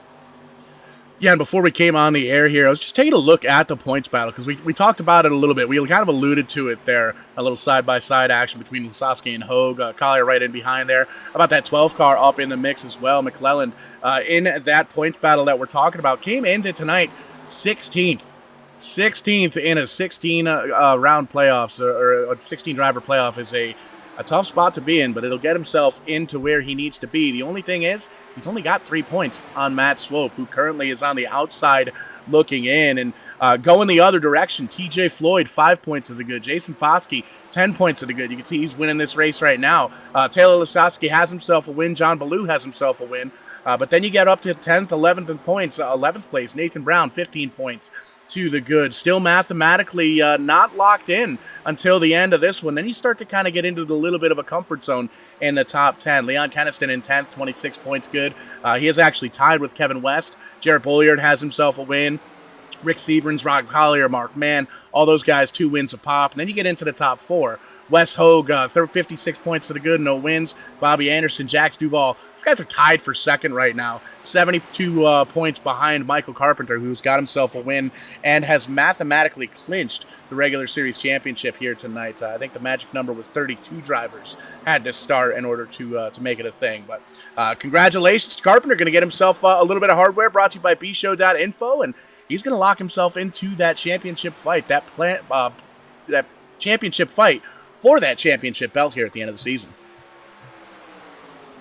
Yeah, and before we came on the air here, I was just taking a look at the points battle, because we talked about it a little bit. We kind of alluded to it there, a little side-by-side action between Laskowski and Hogue. Collier right in behind there. About that 12 car up in the mix as well. McClelland in that points battle that we're talking about came into tonight 16th. 16th in a 16 round playoffs, or a 16 driver playoff is a tough spot to be in, but it'll get himself into where he needs to be. The only thing is, he's only got 3 points on Matt Swope, who currently is on the outside looking in. And going the other direction, TJ Floyd, 5 points of the good. Jason Foskey, 10 points of the good. You can see he's winning this race right now. Taylor Laskowski has himself a win. John Ballou has himself a win. But then you get up to 10th, 11th points. 11th place, Nathan Brown, 15 points to the good. Still mathematically not locked in until the end of this one. Then you start to kind of get into the little bit of a comfort zone in the top 10. Leon Keniston in 10th, 26 points good. He is actually tied with Kevin West. Jarrett Bolliard has himself a win. Rick Seabrans, Rob Collier, Mark Mann, all those guys 2 wins a pop. And then you get into the top 4. Wes Hogue, 56 points to the good, no wins. Bobby Anderson, Jax Duval. These guys are tied for second right now. 72 points behind Michael Carpenter, who's got himself a win and has mathematically clinched the regular series championship here tonight. I think the magic number was 32 drivers had to start in order to make it a thing. But congratulations to Carpenter. Going to get himself a little bit of hardware brought to you by bshow.info, and he's going to lock himself into that championship fight, that championship fight for that championship belt here at the end of the season.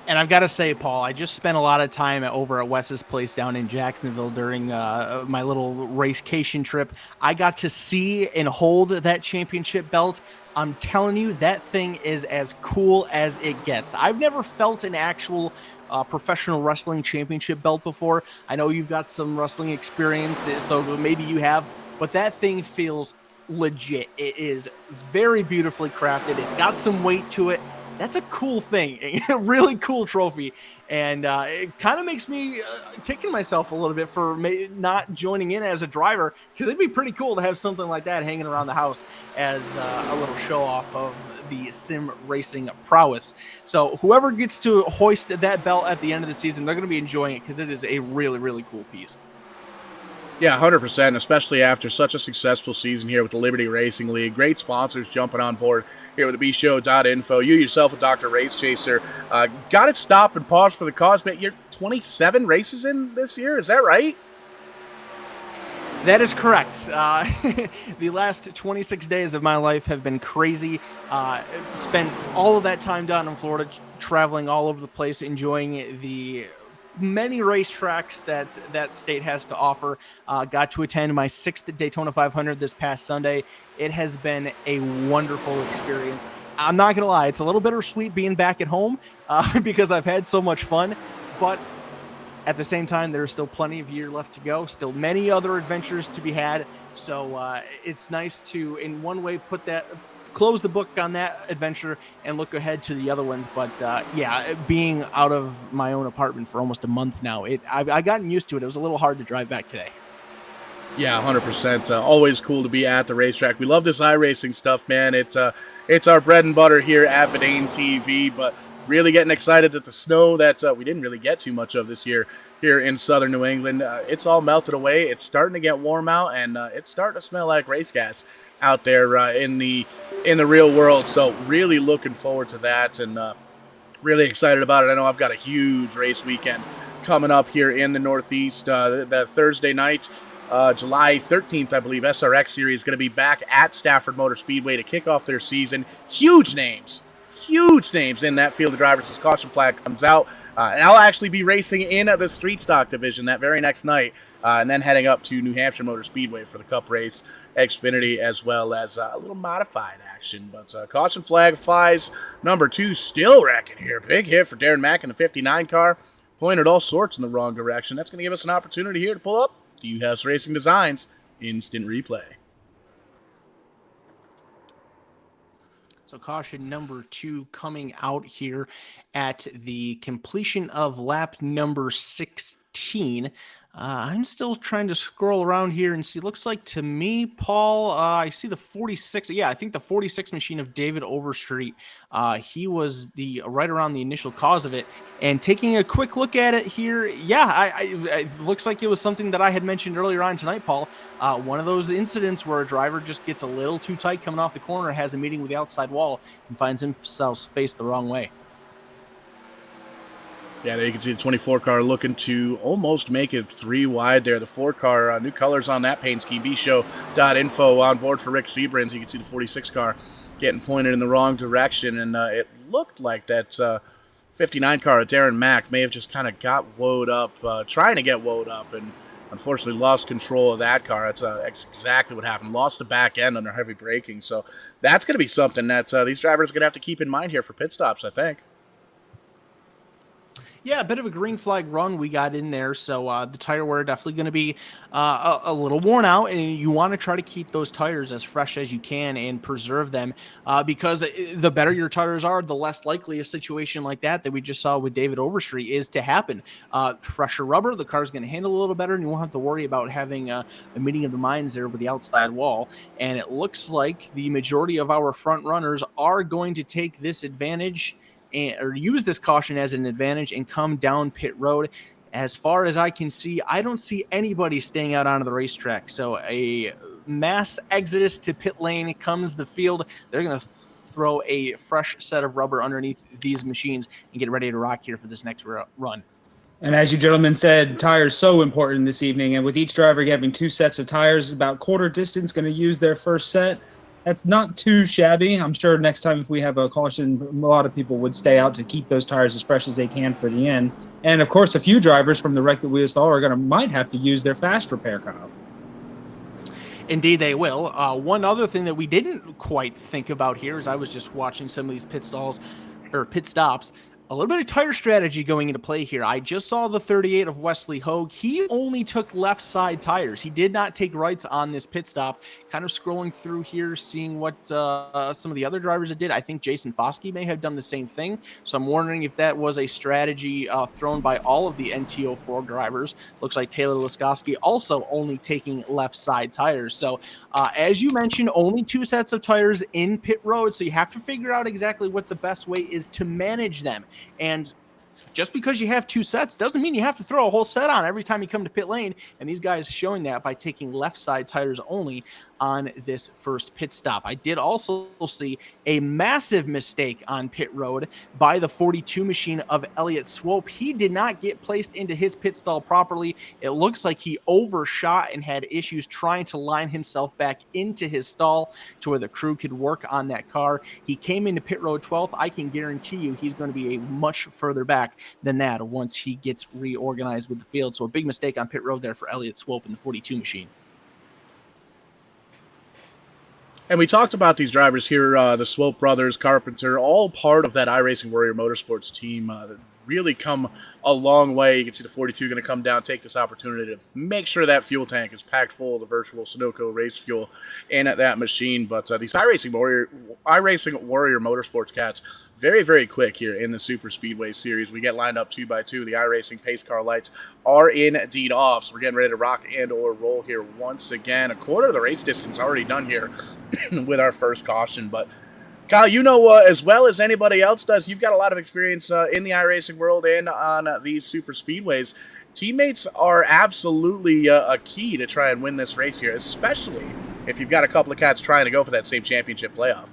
And I've got to say, Paul, I just spent a lot of time over at Wes's place down in Jacksonville during my little racecation trip. I got to see and hold that championship belt. I'm telling you, that thing is as cool as it gets. I've never felt an actual professional wrestling championship belt before. I know you've got some wrestling experience, so maybe you have, but that thing feels legit. It is very beautifully crafted. It's got some weight to it. That's a cool thing, a really cool trophy, and it kind of makes me kicking myself a little bit for not joining in as a driver, because it'd be pretty cool to have something like that hanging around the house as a little show off of the sim racing prowess. So whoever gets to hoist that belt at the end of the season, they're going to be enjoying it, because it is a really, really cool piece. Yeah, 100%, especially after such a successful season here with the Liberty Racing League. Great sponsors jumping on board here with the bshow.info. You yourself with Dr. Race Chaser. Got to stop and pause for the cause, man. You're 27 races in this year, is that right? That is correct. The last 26 days of my life have been crazy. Spent all of that time down in Florida, traveling all over the place, enjoying the many racetracks that state has to offer. Got to attend my 6th Daytona 500 this past Sunday. It has been a wonderful experience. I'm not going to lie, it's a little bittersweet being back at home because I've had so much fun, but at the same time, there's still plenty of year left to go, still many other adventures to be had. So it's nice to, in one way, close the book on that adventure and look ahead to the other ones. But yeah, being out of my own apartment for almost a month now, I've gotten used to it. It was a little hard to drive back today. Yeah, 100%. Always cool to be at the racetrack. We love this iRacing stuff, man. It's our bread and butter here at Vidane TV, but really getting excited that the snow that we didn't really get too much of this year here in southern New England, it's all melted away. It's starting to get warm out, and it's starting to smell like race gas out there in the real world. So really looking forward to that, and really excited about it. I know I've got a huge race weekend coming up here in the Northeast. That Thursday night, July 13th, I believe, SRX Series is going to be back at Stafford Motor Speedway to kick off their season. Huge names in that field of drivers as caution flag comes out. And I'll actually be racing in the street stock division that very next night, and then heading up to New Hampshire Motor Speedway for the Cup race, Xfinity, as well as a little modified action. But caution flag flies number 2 still wrecking here. Big hit for Darren Mack in the 59 car. Pointed all sorts in the wrong direction. That's going to give us an opportunity here to pull up to U-House Racing Designs Instant Replay. So caution number 2 coming out here at the completion of lap number 16. I'm still trying to scroll around here and see. Looks like to me, Paul, I see the 46. Yeah, I think the 46 machine of David Overstreet. He was right around the initial cause of it. And taking a quick look at it here, yeah, it looks like it was something that I had mentioned earlier on tonight, Paul. One of those incidents where a driver just gets a little too tight coming off the corner, has a meeting with the outside wall, and finds himself faced the wrong way. Yeah, there you can see the 24 car looking to almost make it 3 wide there. The 4 car, new colors on that paint scheme. bshow.info on board for Rick Seabrins. You can see the 46 car getting pointed in the wrong direction. And it looked like that 59 car, Darren Mack, may have just kind of got woed up, trying to get woed up, and unfortunately lost control of that car. That's exactly what happened. Lost the back end under heavy braking. So that's going to be something that these drivers are going to have to keep in mind here for pit stops, I think. Yeah, a bit of a green flag run we got in there, so the tire wear definitely going to be a little worn out, and you want to try to keep those tires as fresh as you can and preserve them because the better your tires are, the less likely a situation like that we just saw with David Overstreet is to happen. Fresher rubber, the car's going to handle a little better, and you won't have to worry about having a meeting of the minds there with the outside wall. And it looks like the majority of our front runners are going to take this advantage or use this caution as an advantage and come down pit road. As far as I can see, I don't see anybody staying out onto the racetrack. So a mass exodus to pit lane comes the field. They're going to throw a fresh set of rubber underneath these machines and get ready to rock here for this next run. And as you gentlemen said, tires so important this evening. And with each driver having 2 sets of tires, about quarter distance going to use their first set. That's not too shabby. I'm sure next time if we have a caution, a lot of people would stay out to keep those tires as fresh as they can for the end. And, of course, a few drivers from the wreck that we saw might have to use their fast repair, Kyle. Indeed, they will. One other thing that we didn't quite think about here as I was just watching some of these pit stops. A little bit of tire strategy going into play here. I just saw the 38 of Wesley Hogue. He only took left side tires. He did not take rights on this pit stop. Kind of scrolling through here, seeing what some of the other drivers did. I think Jason Foskey may have done the same thing. So I'm wondering if that was a strategy thrown by all of the NTO4 drivers. Looks like Taylor Laskowski also only taking left side tires. So as you mentioned, only 2 sets of tires in pit road. So you have to figure out exactly what the best way is to manage them. And just because you have 2 sets doesn't mean you have to throw a whole set on every time you come to pit lane. And these guys showing that by taking left side tires only on this first pit stop. I did also see a massive mistake on pit road by the 42 machine of Elliott Swope. He did not get placed into his pit stall properly. It looks like he overshot and had issues trying to line himself back into his stall to where the crew could work on that car. He came into pit road 12th. I can guarantee you he's going to be a much further back than that once he gets reorganized with the field. So a big mistake on pit road there for Elliott Swope in the 42 machine. And we talked about these drivers here, the Swope brothers, Carpenter, all part of that iRacing Warrior Motorsports team that really come a long way. You can see the 42 going to come down, take this opportunity to make sure that fuel tank is packed full of the virtual Sunoco race fuel in at that machine. But these iRacing Warrior Motorsports cats, very, very quick here in the Super Speedway Series. We get lined up 2 by 2. The iRacing pace car lights are indeed off. So we're getting ready to rock and or roll here once again. A quarter of the race distance already done here with our first caution. But Kyle, you know as well as anybody else does, you've got a lot of experience in the iRacing world and on these super speedways. Teammates are absolutely a key to try and win this race here, especially if you've got a couple of cats trying to go for that same championship playoff.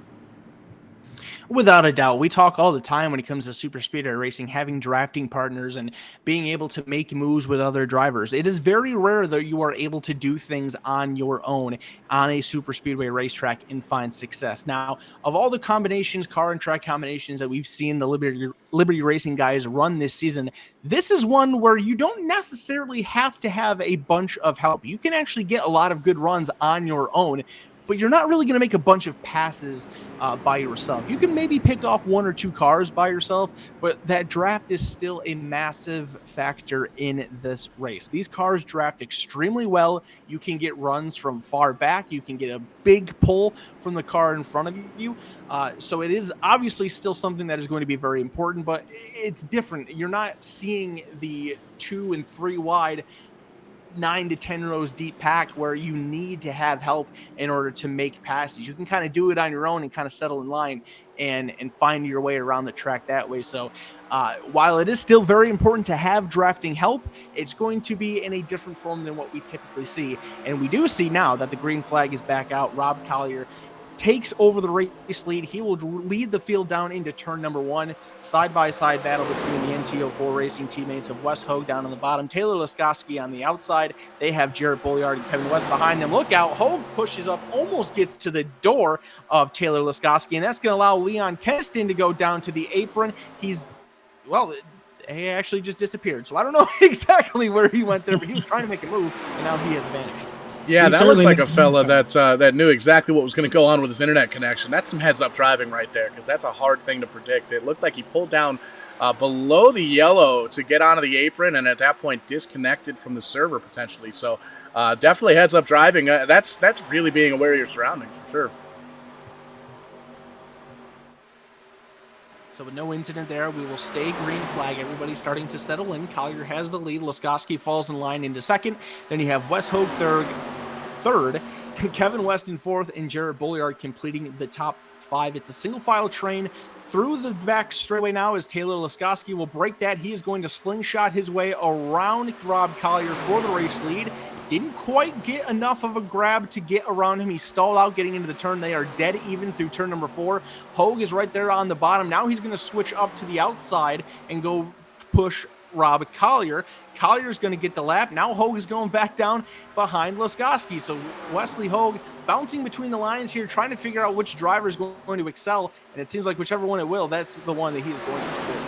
Without a doubt. We talk all the time when it comes to super speedway racing, having drafting partners and being able to make moves with other drivers. It is very rare that you are able to do things on your own on a super speedway racetrack and find success. Now, of all the combinations, car and track combinations that we've seen the Liberty Racing guys run this season, this is one where you don't necessarily have to have a bunch of help. You can actually get a lot of good runs on your own, but you're not really going to make a bunch of passes by yourself. You can maybe pick off 1 or 2 cars by yourself, but that draft is still a massive factor in this race. These cars draft extremely well. You can get runs from far back. You can get a big pull from the car in front of you. So it is obviously still something that is going to be very important, but it's different. You're not seeing the 2 and 3 wide 9 to 10 rows deep packed where you need to have help in order to make passes. You can kind of do it on your own and kind of settle in line and find your way around the track that way. So while it is still very important to have drafting help, it's going to be in a different form than what we typically see. And we do see now that the green flag is back out. Rob Collier takes over the race lead. He will lead the field down into turn number 1. Side-by-side battle between the NTO4 racing teammates of Wes Hogue down on the bottom, Taylor Laskowski on the outside. They have Jarrett Bolliard and Kevin West behind them. Look out, Hogue pushes up, almost gets to the door of Taylor Laskowski, and that's going to allow Leon Keniston to go down to the apron. He actually just disappeared, so I don't know exactly where he went there, but he was trying to make a move, and now he has vanished. Yeah, that looks like a fella that knew exactly what was going to go on with his internet connection. That's some heads-up driving right there, because that's a hard thing to predict. It looked like he pulled down below the yellow to get onto the apron, and at that point disconnected from the server potentially. So definitely heads-up driving. That's really being aware of your surroundings, for sure. So with no incident there, we will stay green flag. Everybody's starting to settle in. Collier has the lead. Laskowski falls in line into second. Then you have Wes Hogue third, Kevin West in fourth, and Jarrett Bolliard completing the top 5. It's a single file train through the back straightaway now as Taylor Laskowski will break that. He is going to slingshot his way around Rob Collier for the race lead. Didn't quite get enough of a grab to get around him. He stalled out getting into the turn. They are dead even through turn number 4. Hogue is right there on the bottom. Now he's going to switch up to the outside and go push Rob Collier. Collier's going to get the lap. Now Hogue is going back down behind Laskowski. So Wesley Hogue bouncing between the lines here, trying to figure out which driver is going to excel. And it seems like whichever one it will, that's the one that he's going to support.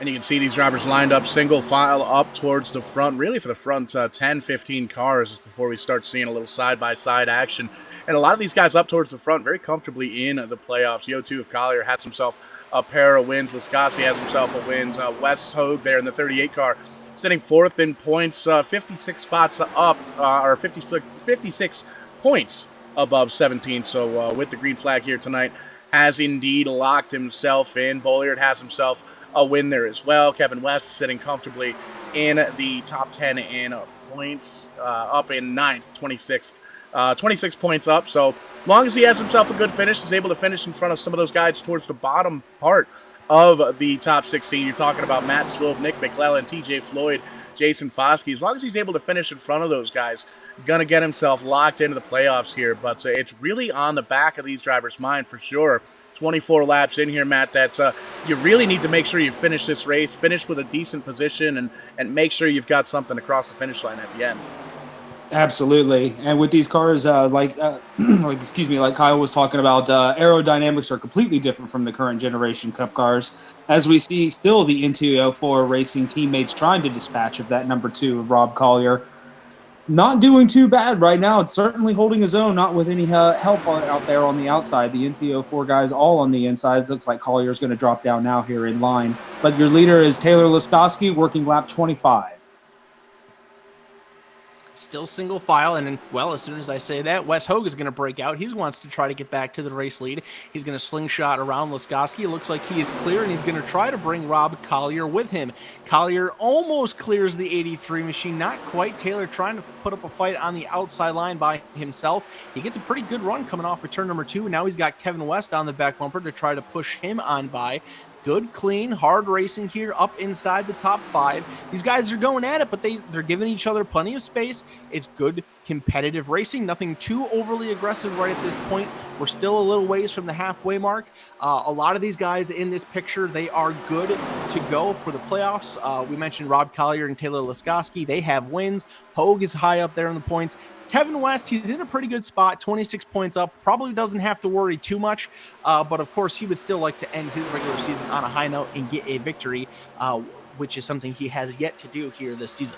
And you can see these drivers lined up single file up towards the front, really for the front 10, 15 cars before we start seeing a little side-by-side action And a lot of these guys up towards the front very comfortably in the playoffs. The 02 of Collier has himself a pair of wins. Lascasi has himself a wins. Wes Hogue there in the 38 car sitting fourth in points, 56 spots up, or 56 points above 17. So with the green flag here tonight, has indeed locked himself in. Bolliard has himself a win there as well. Kevin West sitting comfortably in the top 10 in points, up in ninth, 26 points up. So as long as he has himself a good finish, he's able to finish in front of some of those guys towards the bottom part of the top 16. You're talking about Matt Swope, Nick McClellan, TJ Floyd, Jason Foskey. As long as he's able to finish in front of those guys, gonna get himself locked into the playoffs here. But it's really on the back of these drivers' mind for sure. 24 laps in here, Matt, that you really need to make sure you finish this race, finish with a decent position, and make sure you've got something across the finish line at the end. Absolutely. And with these cars, like Kyle was talking about, aerodynamics are completely different from the current generation Cup cars. As we see still the NTO4 Racing teammates trying to dispatch of that number 2, Rob Collier. Not doing too bad right now. It's certainly holding his own, not with any help out there on the outside. The NTO4 guys all on the inside. It looks like Collier's going to drop down now here in line. But your leader is Taylor Lascasi, working lap 25. Still single file, and well, as soon as I say that, Wes Hogue is going to break out. He wants to try to get back to the race lead. He's going to slingshot around Lascasi. It looks like he is clear, and he's going to try to bring Rob Collier with him. Collier almost clears the 83 machine, not quite. Taylor trying to put up a fight on the outside line by himself. He gets a pretty good run coming off of turn number 2. Now he's got Kevin West on the back bumper to try to push him on by. Good, clean, hard racing here up inside the top 5. These guys are going at it, but they're giving each other plenty of space. It's good, competitive racing. Nothing too overly aggressive right at this point. We're still a little ways from the halfway mark. A lot of these guys in this picture, they are good to go for the playoffs. We mentioned Rob Collier and Taylor Lascasi. They have wins. Hogue is high up there in the points. Kevin West, he's in a pretty good spot, 26 points up, probably doesn't have to worry too much, but of course he would still like to end his regular season on a high note and get a victory, which is something he has yet to do here this season.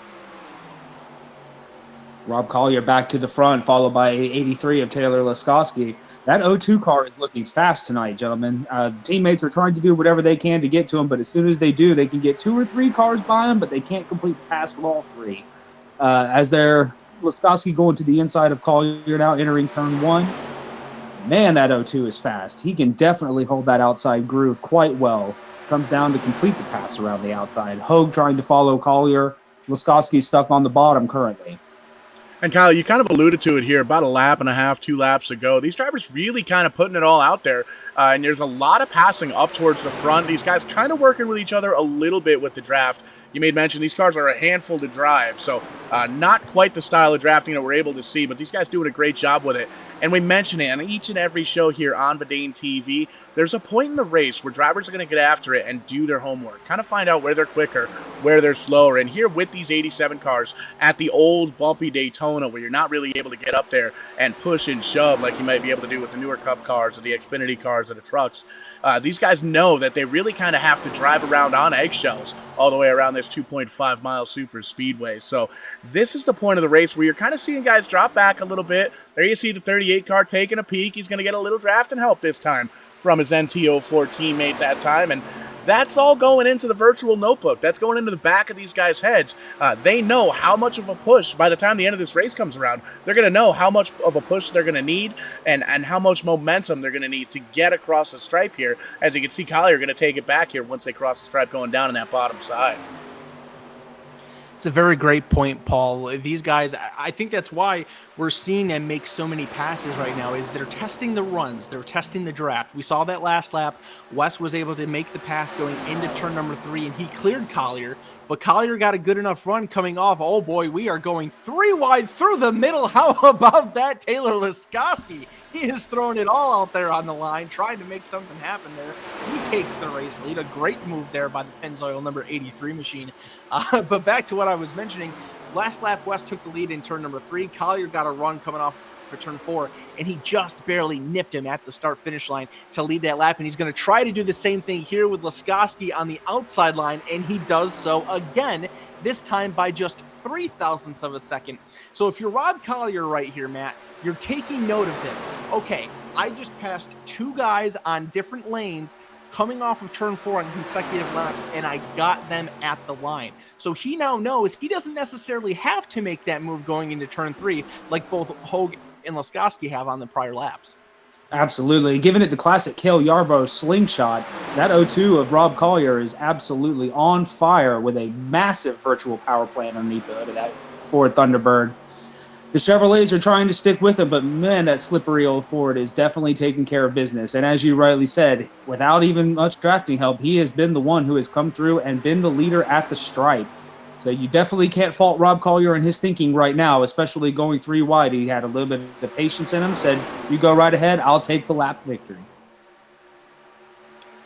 Rob Collier back to the front, followed by 83 of Taylor Lascasi. That 02 car is looking fast tonight, gentlemen. Teammates are trying to do whatever they can to get to him, but as soon as they do, they can get 2 or 3 cars by him, but they can't complete the pass with all 3. As they're Lascasi going to the inside of Collier now, entering turn 1. Man, that 02 is fast. He can definitely hold that outside groove quite well. Comes down to complete the pass around the outside. Hogue trying to follow Collier. Lascasi stuck on the bottom currently. And Kyle, you kind of alluded to it here about a lap and a half, 2 laps ago. These drivers really kind of putting it all out there. And there's a lot of passing up towards the front. These guys kind of working with each other a little bit with the draft. You made mention these cars are a handful to drive, so not quite the style of drafting that we're able to see, but these guys doing a great job with it. And we mention it on each and every show here on Vidane TV. There's a point in the race where drivers are going to get after it and do their homework, kind of find out where they're quicker, where they're slower. And here with these 87 cars at the old bumpy Daytona, where you're not really able to get up there and push and shove like you might be able to do with the newer Cup cars or the Xfinity cars or the trucks, these guys know that they really kind of have to drive around on eggshells all the way around this 2.5 mile super speedway. So this is the point of the race where you're kind of seeing guys drop back a little bit. There you see the 38 car taking a peek. He's going to get a little drafting help this time from his NTO4 teammate that time, and that's all going into the virtual notebook. That's going into the back of these guys' heads. They know how much of a push, by the time the end of this race comes around, they're going to know how much of a push they're going to need and how much momentum they're going to need to get across the stripe here. As you can see, Collier going to take it back here once they cross the stripe going down in that bottom side. It's a very great point, Paul. These guys, I think that's why we're seeing them make so many passes right now, is they're testing the runs, they're testing the draft. We saw that last lap. Wes was able to make the pass going into turn number 3, and he cleared Collier, but Collier got a good enough run coming off. Oh boy, we are going 3 wide through the middle. How about that, Taylor Lascasi? He is throwing it all out there on the line, trying to make something happen there. He takes the race lead. A great move there by the Pennzoil number 83 machine. But back to what I was mentioning, last lap, West took the lead in turn number 3. Collier got a run coming off for turn 4, and he just barely nipped him at the start-finish line to lead that lap, and he's going to try to do the same thing here with Laskowski on the outside line, and he does so again, this time by just 0.03 of a second. So if you're Rob Collier right here, Matt, you're taking note of this. Okay, I just passed 2 guys on different lanes coming off of turn 4 on consecutive laps, and I got them at the line. So he now knows he doesn't necessarily have to make that move going into turn 3 like both Hogue and Laskowski have on the prior laps. Absolutely. Giving it the classic Cale Yarborough slingshot, that 0-2 of Rob Collier is absolutely on fire with a massive virtual power plant underneath the hood of that Ford Thunderbird. The Chevrolets are trying to stick with him, but man, that slippery old Ford is definitely taking care of business. And as you rightly said, without even much drafting help, he has been the one who has come through and been the leader at the stripe. So you definitely can't fault Rob Collier and his thinking right now, especially going 3 wide. He had a little bit of patience in him, said, you go right ahead, I'll take the lap victory.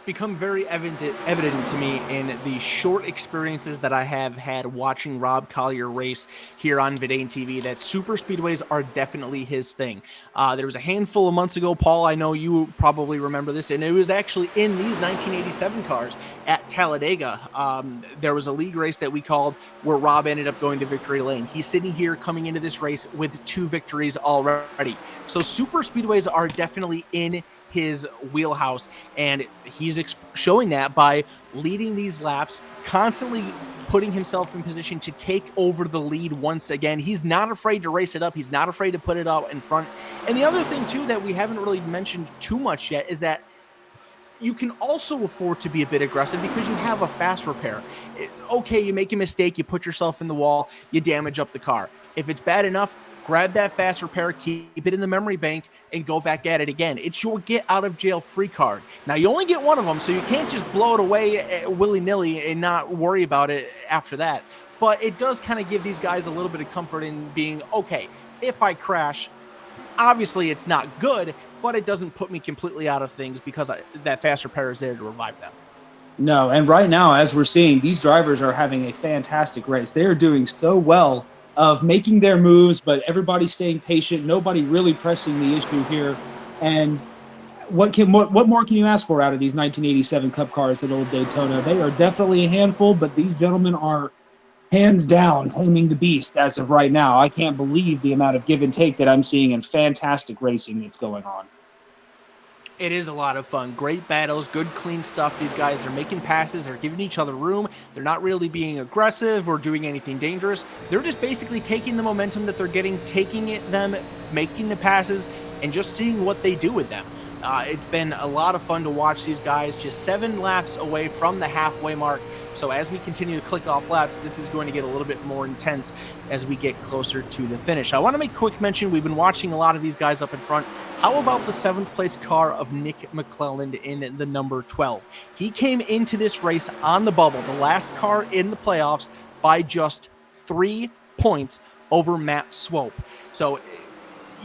Become very evident to me in the short experiences that I have had watching Rob Collier race here on Vidane TV that super speedways are definitely his thing. There was a handful of months ago, Paul, I know you probably remember this, and it was actually in these 1987 cars at Talladega. There was a league race that we called where Rob ended up going to victory lane. He's sitting here coming into this race with 2 victories already. So super speedways are definitely in his wheelhouse, and he's showing that by leading these laps, constantly putting himself in position to take over the lead once again. He's not afraid to race it up. He's not afraid to put it out in front. And the other thing too that we haven't really mentioned too much yet is that you can also afford to be a bit aggressive because you have a fast repair. Okay, you make a mistake, you put yourself in the wall, you damage up the car. If it's bad enough, grab that fast repair, keep it in the memory bank, and go back at it again. It's your get-out-of-jail-free card. Now, you only get one of them, so you can't just blow it away willy-nilly and not worry about it after that. But it does kind of give these guys a little bit of comfort in being, okay, if I crash, obviously it's not good, but it doesn't put me completely out of things because that fast repair is there to revive them. No, and right now, as we're seeing, these drivers are having a fantastic race. They are doing so well of making their moves, but everybody staying patient, nobody really pressing the issue here. And what more can you ask for out of these 1987 Cup cars at Old Daytona? They are definitely a handful, but these gentlemen are hands down taming the beast as of right now. I can't believe the amount of give and take that I'm seeing in fantastic racing that's going on. It is a lot of fun. Great battles, good clean stuff. These guys are making passes. They're giving each other room. They're not really being aggressive or doing anything dangerous. They're just basically taking the momentum that they're getting, them, making the passes, and just seeing what they do with them. It's been a lot of fun to watch these guys just 7 laps away from the halfway mark. So as we continue to click off laps, this is going to get a little bit more intense as we get closer to the finish. I want to make quick mention, we've been watching a lot of these guys up in front. How about the 7th place car of Nick McClelland in the number 12? He came into this race on the bubble, the last car in the playoffs, by just 3 points over Matt Swope. So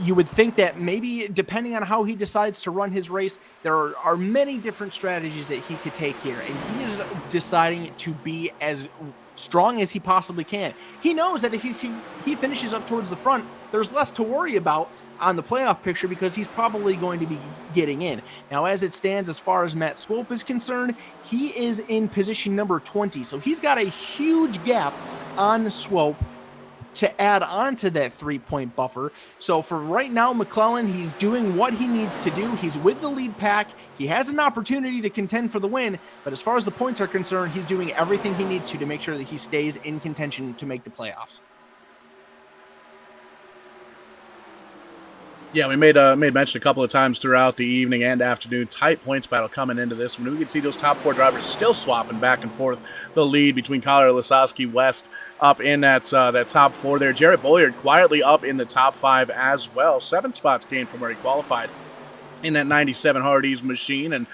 you would think that maybe depending on how he decides to run his race, there are many different strategies that he could take here, and he is deciding to be as strong as he possibly can. He knows that if he finishes up towards the front, there's less to worry about on the playoff picture because he's probably going to be getting in. Now, as it stands, as far as Matt Swope is concerned, he is in position number 20, so he's got a huge gap on Swope to add on to that 3-point buffer. So for right now, McClellan, he's doing what he needs to do. He's with the lead pack. He has an opportunity to contend for the win, but as far as the points are concerned, he's doing everything he needs to make sure that he stays in contention to make the playoffs. Yeah, we made mention a couple of times throughout the evening and afternoon. Tight points battle coming into this one. We can see those top 4 drivers still swapping back and forth the lead between Collier, Lasowski, West up in that top 4 there. Jarrett Bolyard quietly up in the top 5 as well. 7 spots gained from where he qualified in that 97 Hardee's machine, and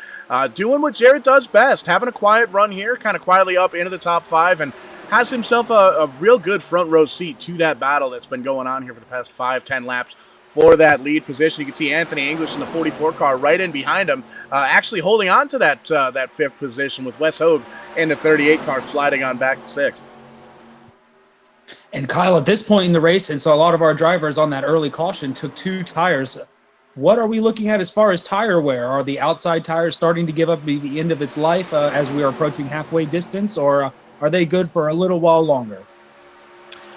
doing what Jarrett does best, having a quiet run here, kind of quietly up into the top 5, and has himself a real good front row seat to that battle that's been going on here for the past 5-10 laps for that lead position. You can see Anthony English in the 44 car right in behind him, actually holding on to that 5th position, with Wes Hogue in the 38 car sliding on back to 6th. And Kyle, at this point in the race, and so a lot of our drivers on that early caution took 2 tires. What are we looking at as far as tire wear? Are the outside tires starting to give up the end of its life as we are approaching halfway distance, or are they good for a little while longer?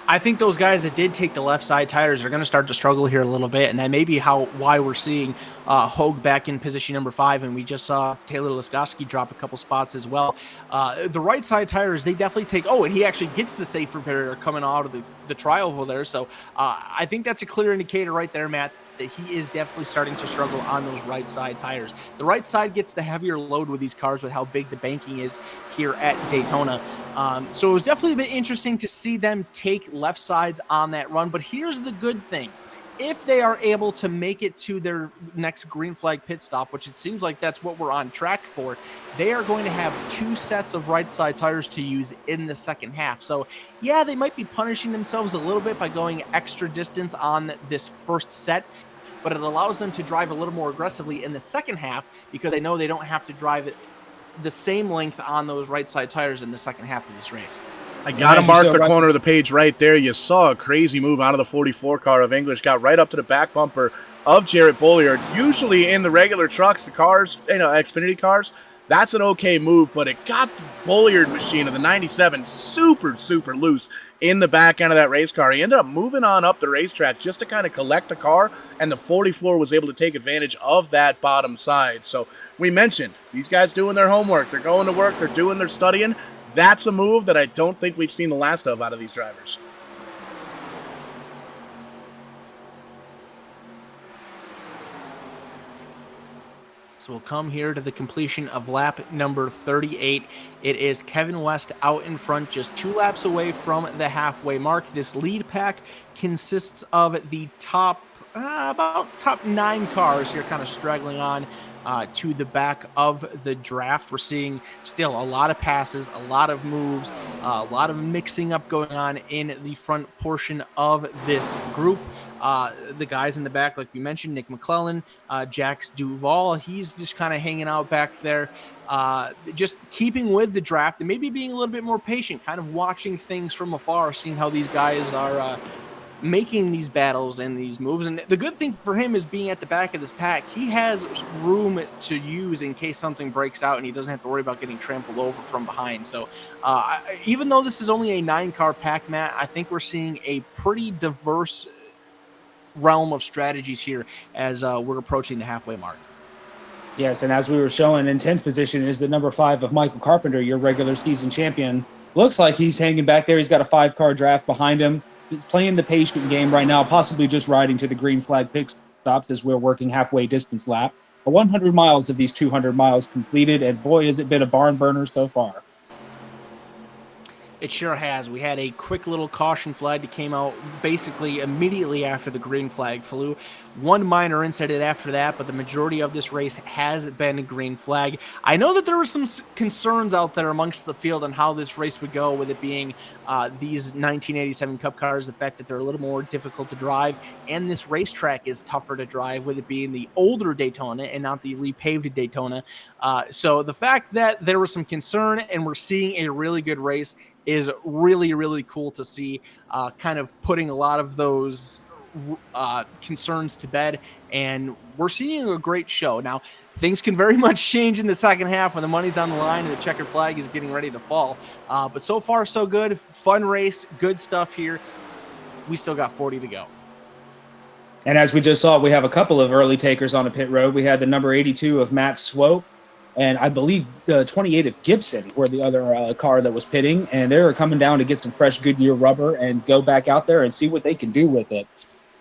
I think those guys that did take the left side tires are going to start to struggle here a little bit, and that may be why we're seeing Hogue back in position number 5, and we just saw Taylor Liskoski drop a couple spots as well. The right side tires, they definitely take. Oh, and he actually gets the safe repair coming out of the trial over there. So I think that's a clear indicator right there, Matt, that he is definitely starting to struggle on those right side tires. The right side gets the heavier load with these cars with how big the banking is here at Daytona. So it was definitely a bit interesting to see them take left sides on that run. But here's the good thing. If they are able to make it to their next green flag pit stop, which it seems like that's what we're on track for, they are going to have 2 sets of right side tires to use in the second half. So yeah, they might be punishing themselves a little bit by going extra distance on this first set, but it allows them to drive a little more aggressively in the second half because they know they don't have to drive it the same length on those right side tires in the second half of this race. I got to mark the corner of the page right there. You saw a crazy move out of the 44 car of English, got right up to the back bumper of Jarrett Bolliard. Usually in the regular trucks, the cars, Xfinity cars, that's an okay move, but it got the Bolliard machine of the 97 super, super loose in the back end of that race car. He ended up moving on up the racetrack just to kind of collect the car, and the 44 was able to take advantage of that bottom side. So we mentioned these guys doing their homework. They're going to work. They're doing their studying. That's a move that I don't think we've seen the last of out of these drivers. So we'll come here to the completion of lap number 38. It is Kevin West out in front, just 2 laps away from the halfway mark. This lead pack consists of the top 9 cars here, kind of straggling on to the back of the draft. We're seeing still a lot of passes, a lot of moves, a lot of mixing up going on in the front portion of this group. The guys in the back, like we mentioned, Nick McClellan, Jax Duvall, he's just kind of hanging out back there, just keeping with the draft and maybe being a little bit more patient, kind of watching things from afar, seeing how these guys are making these battles and these moves. And the good thing for him is being at the back of this pack, he has room to use in case something breaks out and he doesn't have to worry about getting trampled over from behind. So even though this is only a 9-car pack, Matt, I think we're seeing a pretty diverse realm of strategies here as we're approaching the halfway mark. Yes, and as we were showing, in 10th position is the number 5 of Michael Carpenter, your regular season champion. Looks like he's hanging back there. He's got a 5-car draft behind him. He's playing the patient game right now, possibly just riding to the green flag pit stops as we're working halfway distance lap. 100 miles of these 200 miles completed, and boy, has it been a barn burner so far. It sure has. We had a quick little caution flag that came out basically immediately after the green flag flew. One minor incident after that, but the majority of this race has been a green flag. I know that there were some concerns out there amongst the field on how this race would go, with it being these 1987 Cup cars, the fact that they're a little more difficult to drive, and this racetrack is tougher to drive, with it being the older Daytona and not the repaved Daytona. So the fact that there was some concern and we're seeing a really good race is really, really cool to see, kind of putting a lot of those concerns to bed, and we're seeing a great show. Now, things can very much change in the second half when the money's on the line and the checkered flag is getting ready to fall. But so far, so good. Fun race, good stuff here. We still got 40 to go. And as we just saw, we have a couple of early takers on the pit road. We had the number 82 of Matt Swope, and I believe the 28 of Gibson were the other car that was pitting, and they were coming down to get some fresh Goodyear rubber and go back out there and see what they can do with it.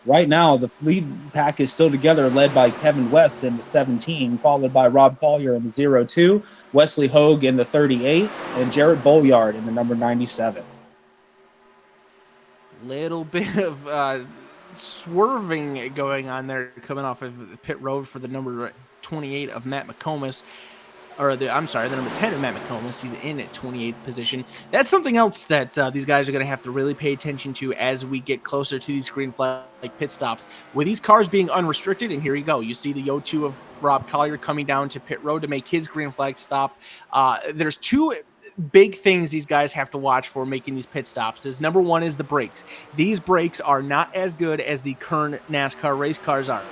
Right now, the lead pack is still together, led by Kevin West in the 17, followed by Rob Collier in the 02, Wesley Hogue in the 38, and Jarrett Bolliard in the number 97. Little bit of swerving going on there, coming off of the pit road for the number 28 of Matt McComas. The number 10 of Matt McComas. He's in at 28th position. That's something else that these guys are going to have to really pay attention to as we get closer to these green flag pit stops. With these cars being unrestricted, and here you go, you see the O2 of Rob Collier coming down to pit road to make his green flag stop. There's two big things these guys have to watch for making these pit stops is number one is the brakes. These brakes are not as good as the current NASCAR race cars are.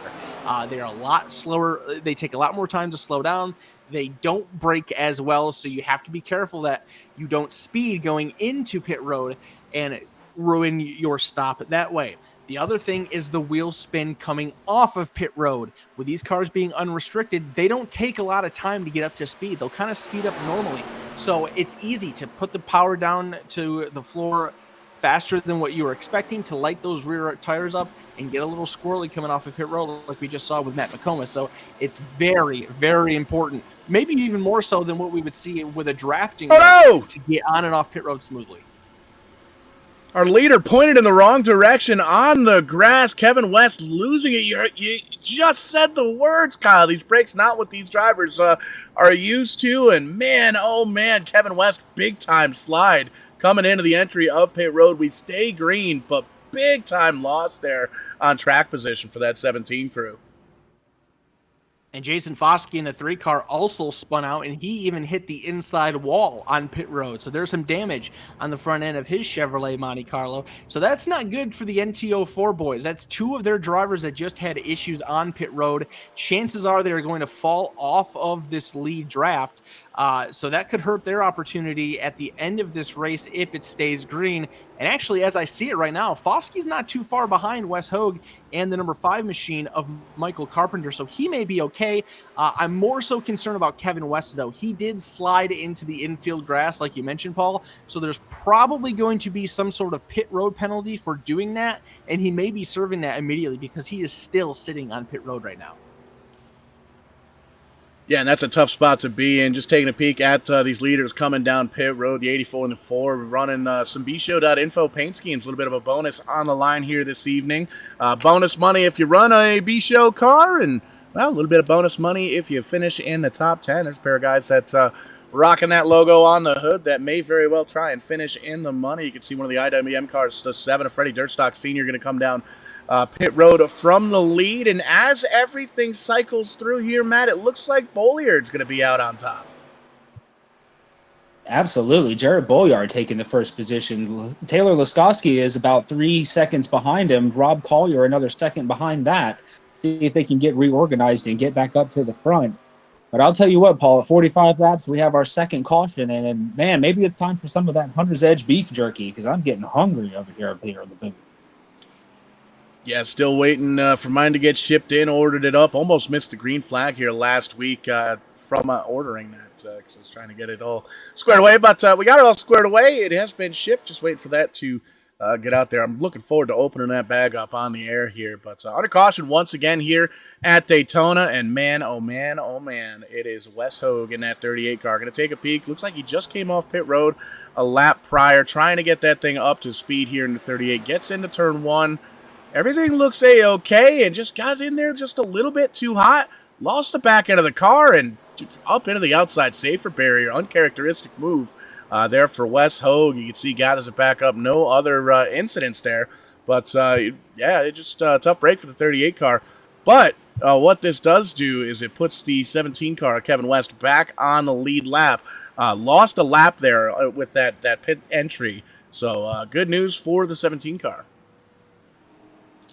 They're a lot slower. They take a lot more time to slow down. They don't brake as well, so you have to be careful that you don't speed going into pit road and ruin your stop that way. The other thing is the wheel spin coming off of pit road. With these cars being unrestricted, they don't take a lot of time to get up to speed. They'll kind of speed up normally. So it's easy to put the power down to the floor faster than what you were expecting, to light those rear tires up and get a little squirrely coming off of pit road like we just saw with Matt McComas. So it's very, very important, maybe even more so than what we would see with a drafting race, to get on and off pit road smoothly. Our leader pointed in the wrong direction on the grass. Kevin West losing it. You just said the words, Kyle. These brakes not what these drivers are used to. And man, oh man, Kevin West, big time slide coming into the entry of pit road. We stay green, but big time loss there on track position for that 17 crew. And Jason Foskey in the 3 car also spun out, and he even hit the inside wall on pit road. So there's some damage on the front end of his Chevrolet Monte Carlo. So that's not good for the NTO4 boys. That's 2 of their drivers that just had issues on pit road. Chances are they're going to fall off of this lead draft. So that could hurt their opportunity at the end of this race if it stays green. And actually, as I see it right now, Foskey's not too far behind Wes Hogue and the number 5 machine of Michael Carpenter, so he may be okay. I'm more so concerned about Kevin West, though. He did slide into the infield grass, like you mentioned, Paul, so there's probably going to be some sort of pit road penalty for doing that, and he may be serving that immediately because he is still sitting on pit road right now. Yeah, and that's a tough spot to be in. Just taking a peek at these leaders coming down pit road, the 84 and the 4, running some bshow.info paint schemes. A little bit of a bonus on the line here this evening. Bonus money if you run a bshow car, and well, a little bit of bonus money if you finish in the top 10. There's a pair of guys that's rocking that logo on the hood that may very well try and finish in the money. You can see one of the IWM cars, the 7 of Freddie Dirtstock Sr., going to come down pit road from the lead. And as everything cycles through here, Matt, it looks like Bolliard's going to be out on top. Absolutely. Jared Bolyard taking the first position. Taylor Laskowski is about 3 seconds behind him. Rob Collier another second behind that. See if they can get reorganized and get back up to the front. But I'll tell you what, Paul, at 45 laps, we have our second caution. And man, maybe it's time for some of that Hunter's Edge beef jerky because I'm getting hungry over here in the booth. Yeah, still waiting for mine to get shipped in. Ordered it up. Almost missed the green flag here last week from ordering that because I was trying to get it all squared away. But we got it all squared away. It has been shipped. Just waiting for that to get out there. I'm looking forward to opening that bag up on the air here. But under caution once again here at Daytona. And man, oh man, oh man, it is Wes Hogue in that 38 car. Going to take a peek. Looks like he just came off pit road a lap prior, trying to get that thing up to speed here in the 38. Gets into turn 1. Everything looks A-okay and just got in there just a little bit too hot. Lost the back end of the car and up into the outside safer barrier. Uncharacteristic move there for Wes Hogue. You can see got as a backup. No other incidents there. But, yeah, it just a tough break for the 38 car. But what this does do is it puts the 17 car, Kevin West, back on the lead lap. Lost a lap there with that pit entry. So good news for the 17 car.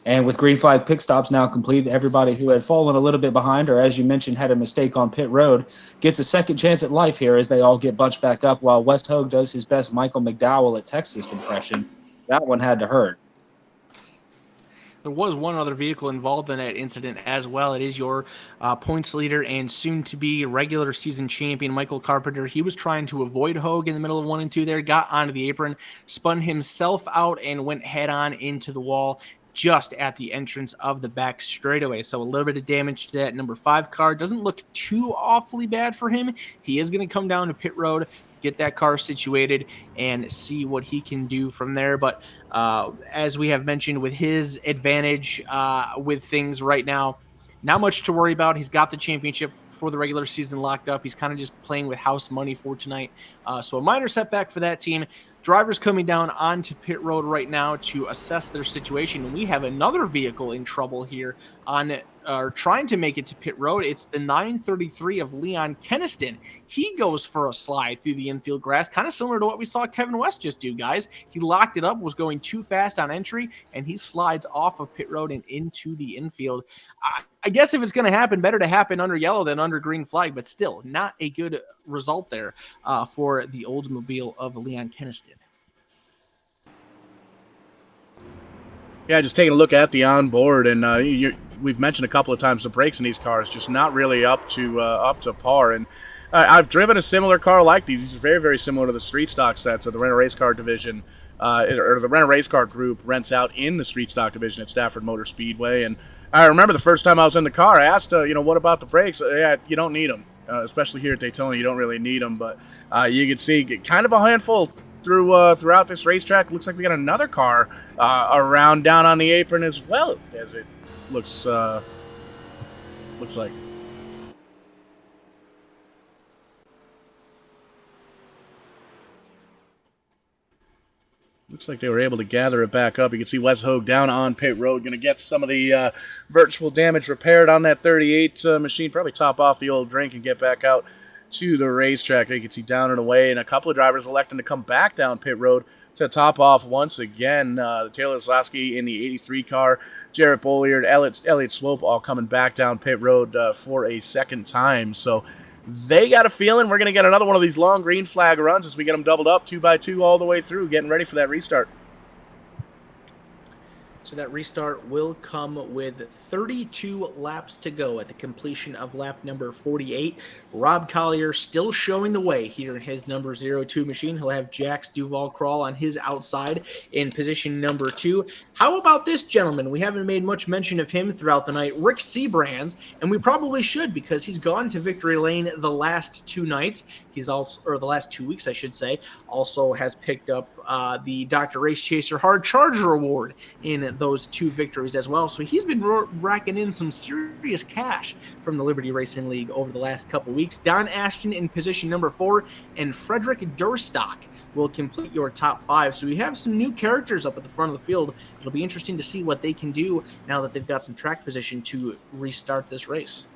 And with green flag pit stops now complete, everybody who had fallen a little bit behind or, as you mentioned, had a mistake on pit road gets a second chance at life here as they all get bunched back up while West Hogue does his best Michael McDowell at Texas impression. That one had to hurt. There was one other vehicle involved in that incident as well. It is your points leader and soon-to-be regular season champion, Michael Carpenter. He was trying to avoid Hogue in the middle of 1 and 2 there, got onto the apron, spun himself out, and went head-on into the wall just at the entrance of the back straightaway. So a little bit of damage to that number 5 car. Doesn't look too awfully bad for him. He is going to come down to pit road, get that car situated, and see what he can do from there. But as we have mentioned, with his advantage with things right now, not much to worry about. He's got the championship for the regular season locked up. He's kind of just playing with house money for tonight. So a minor setback for that team. drivers coming down onto pit road right now to assess their situation. And we have another vehicle in trouble here trying to make it to pit road. It's the 933 of Leon Keniston. He goes for a slide through the infield grass, kind of similar to what we saw Kevin West just do, guys. He locked it up, was going too fast on entry, and he slides off of pit road and into the infield. I guess if it's going to happen, better to happen under yellow than under green flag, but still not a good result there for the Oldsmobile of Leon Keniston. Yeah, just taking a look at the onboard, and we've mentioned a couple of times the brakes in these cars just not really up to par. And I've driven a similar car like these. These are very, very similar to the street stock sets of the Rental Race Car division, or the Rental Race Car group rents out in the street stock division at Stafford Motor Speedway. And I remember the first time I was in the car, I asked, what about the brakes? Yeah, you don't need them, especially here at Daytona. You don't really need them, but you can see kind of a handful throughout this racetrack. Looks like we got another car around down on the apron as well, as it looks like. Looks like they were able to gather it back up. You can see Wes Hogue down on pit road, going to get some of the virtual damage repaired on that 38 machine. Probably top off the old drink and get back out to the racetrack. You can see down and away, and a couple of drivers electing to come back down pit road to top off once again. Taylor Zlasky in the 83 car, Jarrett Bolliard, Elliott Swope all coming back down pit road for a second time. So they got a feeling we're going to get another one of these long green flag runs as we get them doubled up 2x2 all the way through, getting ready for that restart. So that restart will come with 32 laps to go at the completion of lap number 48. Rob Collier still showing the way here in his number 02 machine. He'll have Jax Duval crawl on his outside in position number 2. How about this gentleman? We haven't made much mention of him throughout the night, Rick Seabrands, and we probably should because he's gone to victory lane the last 2 nights. He's also, or the last 2 weeks, I should say, also has picked up the Dr. Race Chaser Hard Charger Award in those 2 victories as well. So he's been racking in some serious cash from the Liberty Racing League over the last couple weeks. Don Ashton in position number 4, and Frederick Durstock will complete your top 5. So we have some new characters up at the front of the field. It'll be interesting to see what they can do now that they've got some track position to restart this race.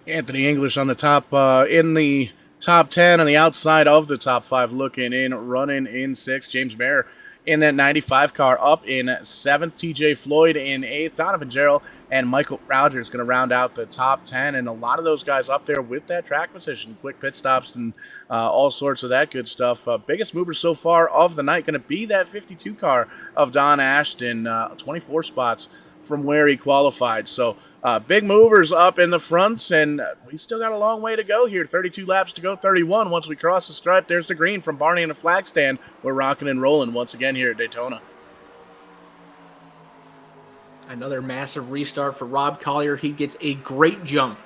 Anthony English on the top, in the top 10 on the outside of the top 5, looking in, running in 6th. James Mayer in that 95 car up in 7th. TJ Floyd in 8th. Donovan Jarrell and Michael Rogers going to round out the top 10. And a lot of those guys up there with that track position, quick pit stops and all sorts of that good stuff. Biggest mover so far of the night going to be that 52 car of Don Ashton, 24 spots from where he qualified. So big movers up in the fronts, and we still got a long way to go here. 32 laps to go, 31. Once we cross the stripe, there's the green from Barney and the flag stand. We're rocking and rolling once again here at Daytona. Another massive restart for Rob Collier. He gets a great jump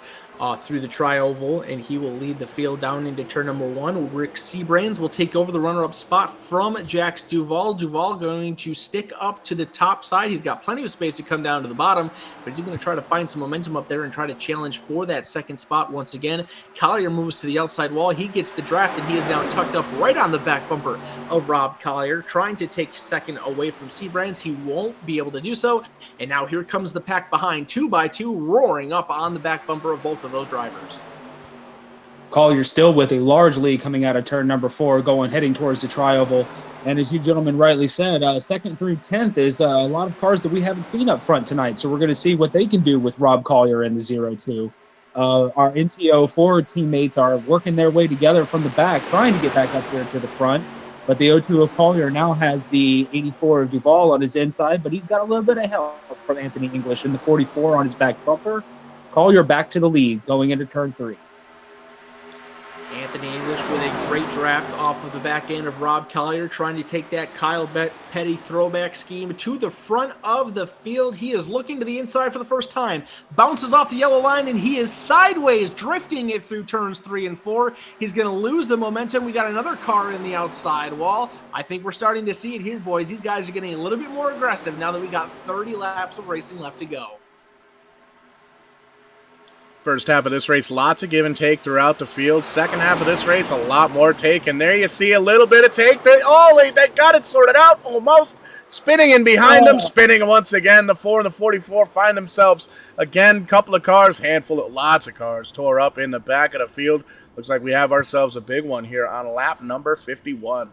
through the tri-oval, and he will lead the field down into turn number 1. Rick Seabrands will take over the runner-up spot from Jax Duval. Duval going to stick up to the top side. He's got plenty of space to come down to the bottom, but he's going to try to find some momentum up there and try to challenge for that second spot once again. Collier moves to the outside wall. He gets the draft, and he is now tucked up right on the back bumper of Rob Collier, trying to take second away from Seabrands. He won't be able to do so, and now here comes the pack behind, 2x2, roaring up on the back bumper of both of those drivers. Collier still with a large lead coming out of turn number 4, heading towards the tri-oval. And as you gentlemen rightly said, 2nd through 10th is a lot of cars that we haven't seen up front tonight. So we're going to see what they can do with Rob Collier in the 02. Our NTO Ford teammates are working their way together from the back, trying to get back up there to the front. But the 02 of Collier now has the 84 of Duval on his inside, but he's got a little bit of help from Anthony English in the 44 on his back bumper. Collier back to the lead going into turn 3. Anthony English with a great draft off of the back end of Rob Collier, trying to take that Kyle Petty throwback scheme to the front of the field. He is looking to the inside for the first time, bounces off the yellow line, and he is sideways, drifting it through turns 3 and 4. He's going to lose the momentum. We got another car in the outside wall. I think we're starting to see it here, boys. These guys are getting a little bit more aggressive now that we got 30 laps of racing left to go. First half of this race, lots of give and take throughout the field. Second half of this race, a lot more take. And there you see a little bit of take. They got it sorted out almost. Spinning in behind them, spinning once again. The 4 and the 44 find themselves again. Couple of cars, lots of cars tore up in the back of the field. Looks like we have ourselves a big one here on lap number 51.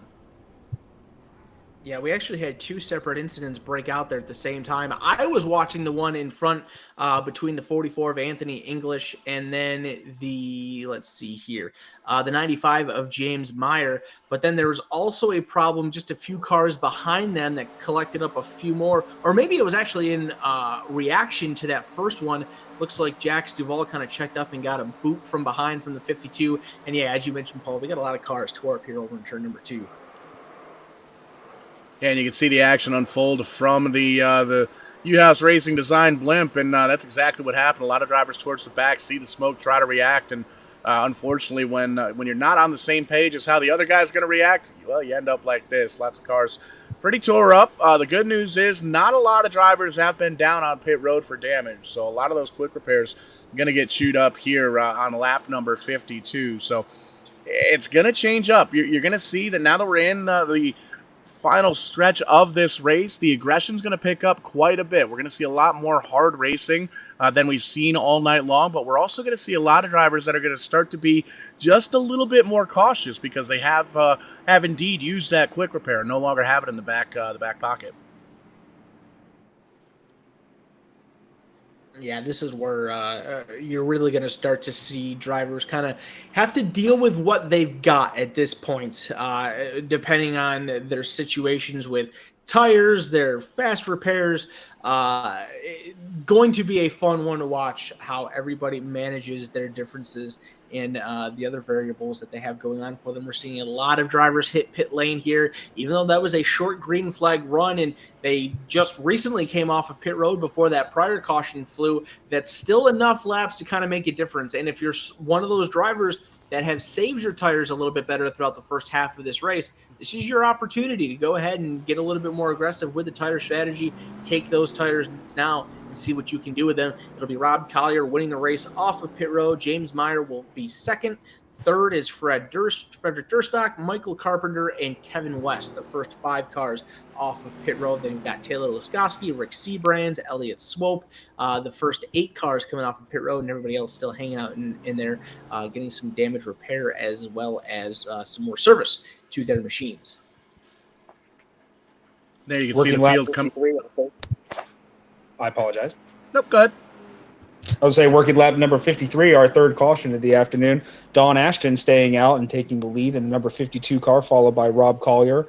Yeah, we actually had two separate incidents break out there at the same time. I was watching the one in front between the 44 of Anthony English and then the 95 of James Meyer. But then there was also a problem just a few cars behind them that collected up a few more. Or maybe it was actually in reaction to that first one. Looks like Jax Duvall kind of checked up and got a boot from behind from the 52. And yeah, as you mentioned, Paul, we got a lot of cars tore up here over in turn number 2. Yeah, and you can see the action unfold from the U-House Racing Design blimp, and that's exactly what happened. A lot of drivers towards the back see the smoke, try to react, and unfortunately, when you're not on the same page as how the other guy's going to react, well, you end up like this. Lots of cars pretty tore up. The good news is not a lot of drivers have been down on pit road for damage, so a lot of those quick repairs are going to get chewed up here on lap number 52. So it's going to change up. You're going to see that now that we're in the final stretch of this race, the aggression's going to pick up quite a bit. We're going to see a lot more hard racing than we've seen all night long, but we're also going to see a lot of drivers that are going to start to be just a little bit more cautious because they have indeed used that quick repair, no longer have it in the back pocket. Yeah, this is where you're really going to start to see drivers kind of have to deal with what they've got at this point, depending on their situations with tires, their fast repairs. Going to be a fun one to watch how everybody manages their differences in the other variables that they have going on for them. We're seeing a lot of drivers hit pit lane here, even though that was a short green flag run and they just recently came off of pit road before that prior caution flew. That's still enough laps to kind of make a difference. And if you're one of those drivers that have saved your tires a little bit better throughout the first half of this race, this is your opportunity to go ahead and get a little bit more aggressive with the tire strategy. Take those tires now and see what you can do with them. It'll be Rob Collier winning the race off of pit road. James Meyer will be second. Third is Frederick Durstock, Michael Carpenter, and Kevin West, the first 5 cars off of pit road. Then you've got Taylor Laskowski, Rick Seabrands, Elliott Swope, the first 8 cars coming off of pit road, and everybody else still hanging out in there, getting some damage repair as well as some more service to their machines. There you can see the field come. I apologize. Nope, go ahead. I would say working lap number 53, our third caution of the afternoon. Don Ashton staying out and taking the lead in the number 52 car, followed by Rob Collier.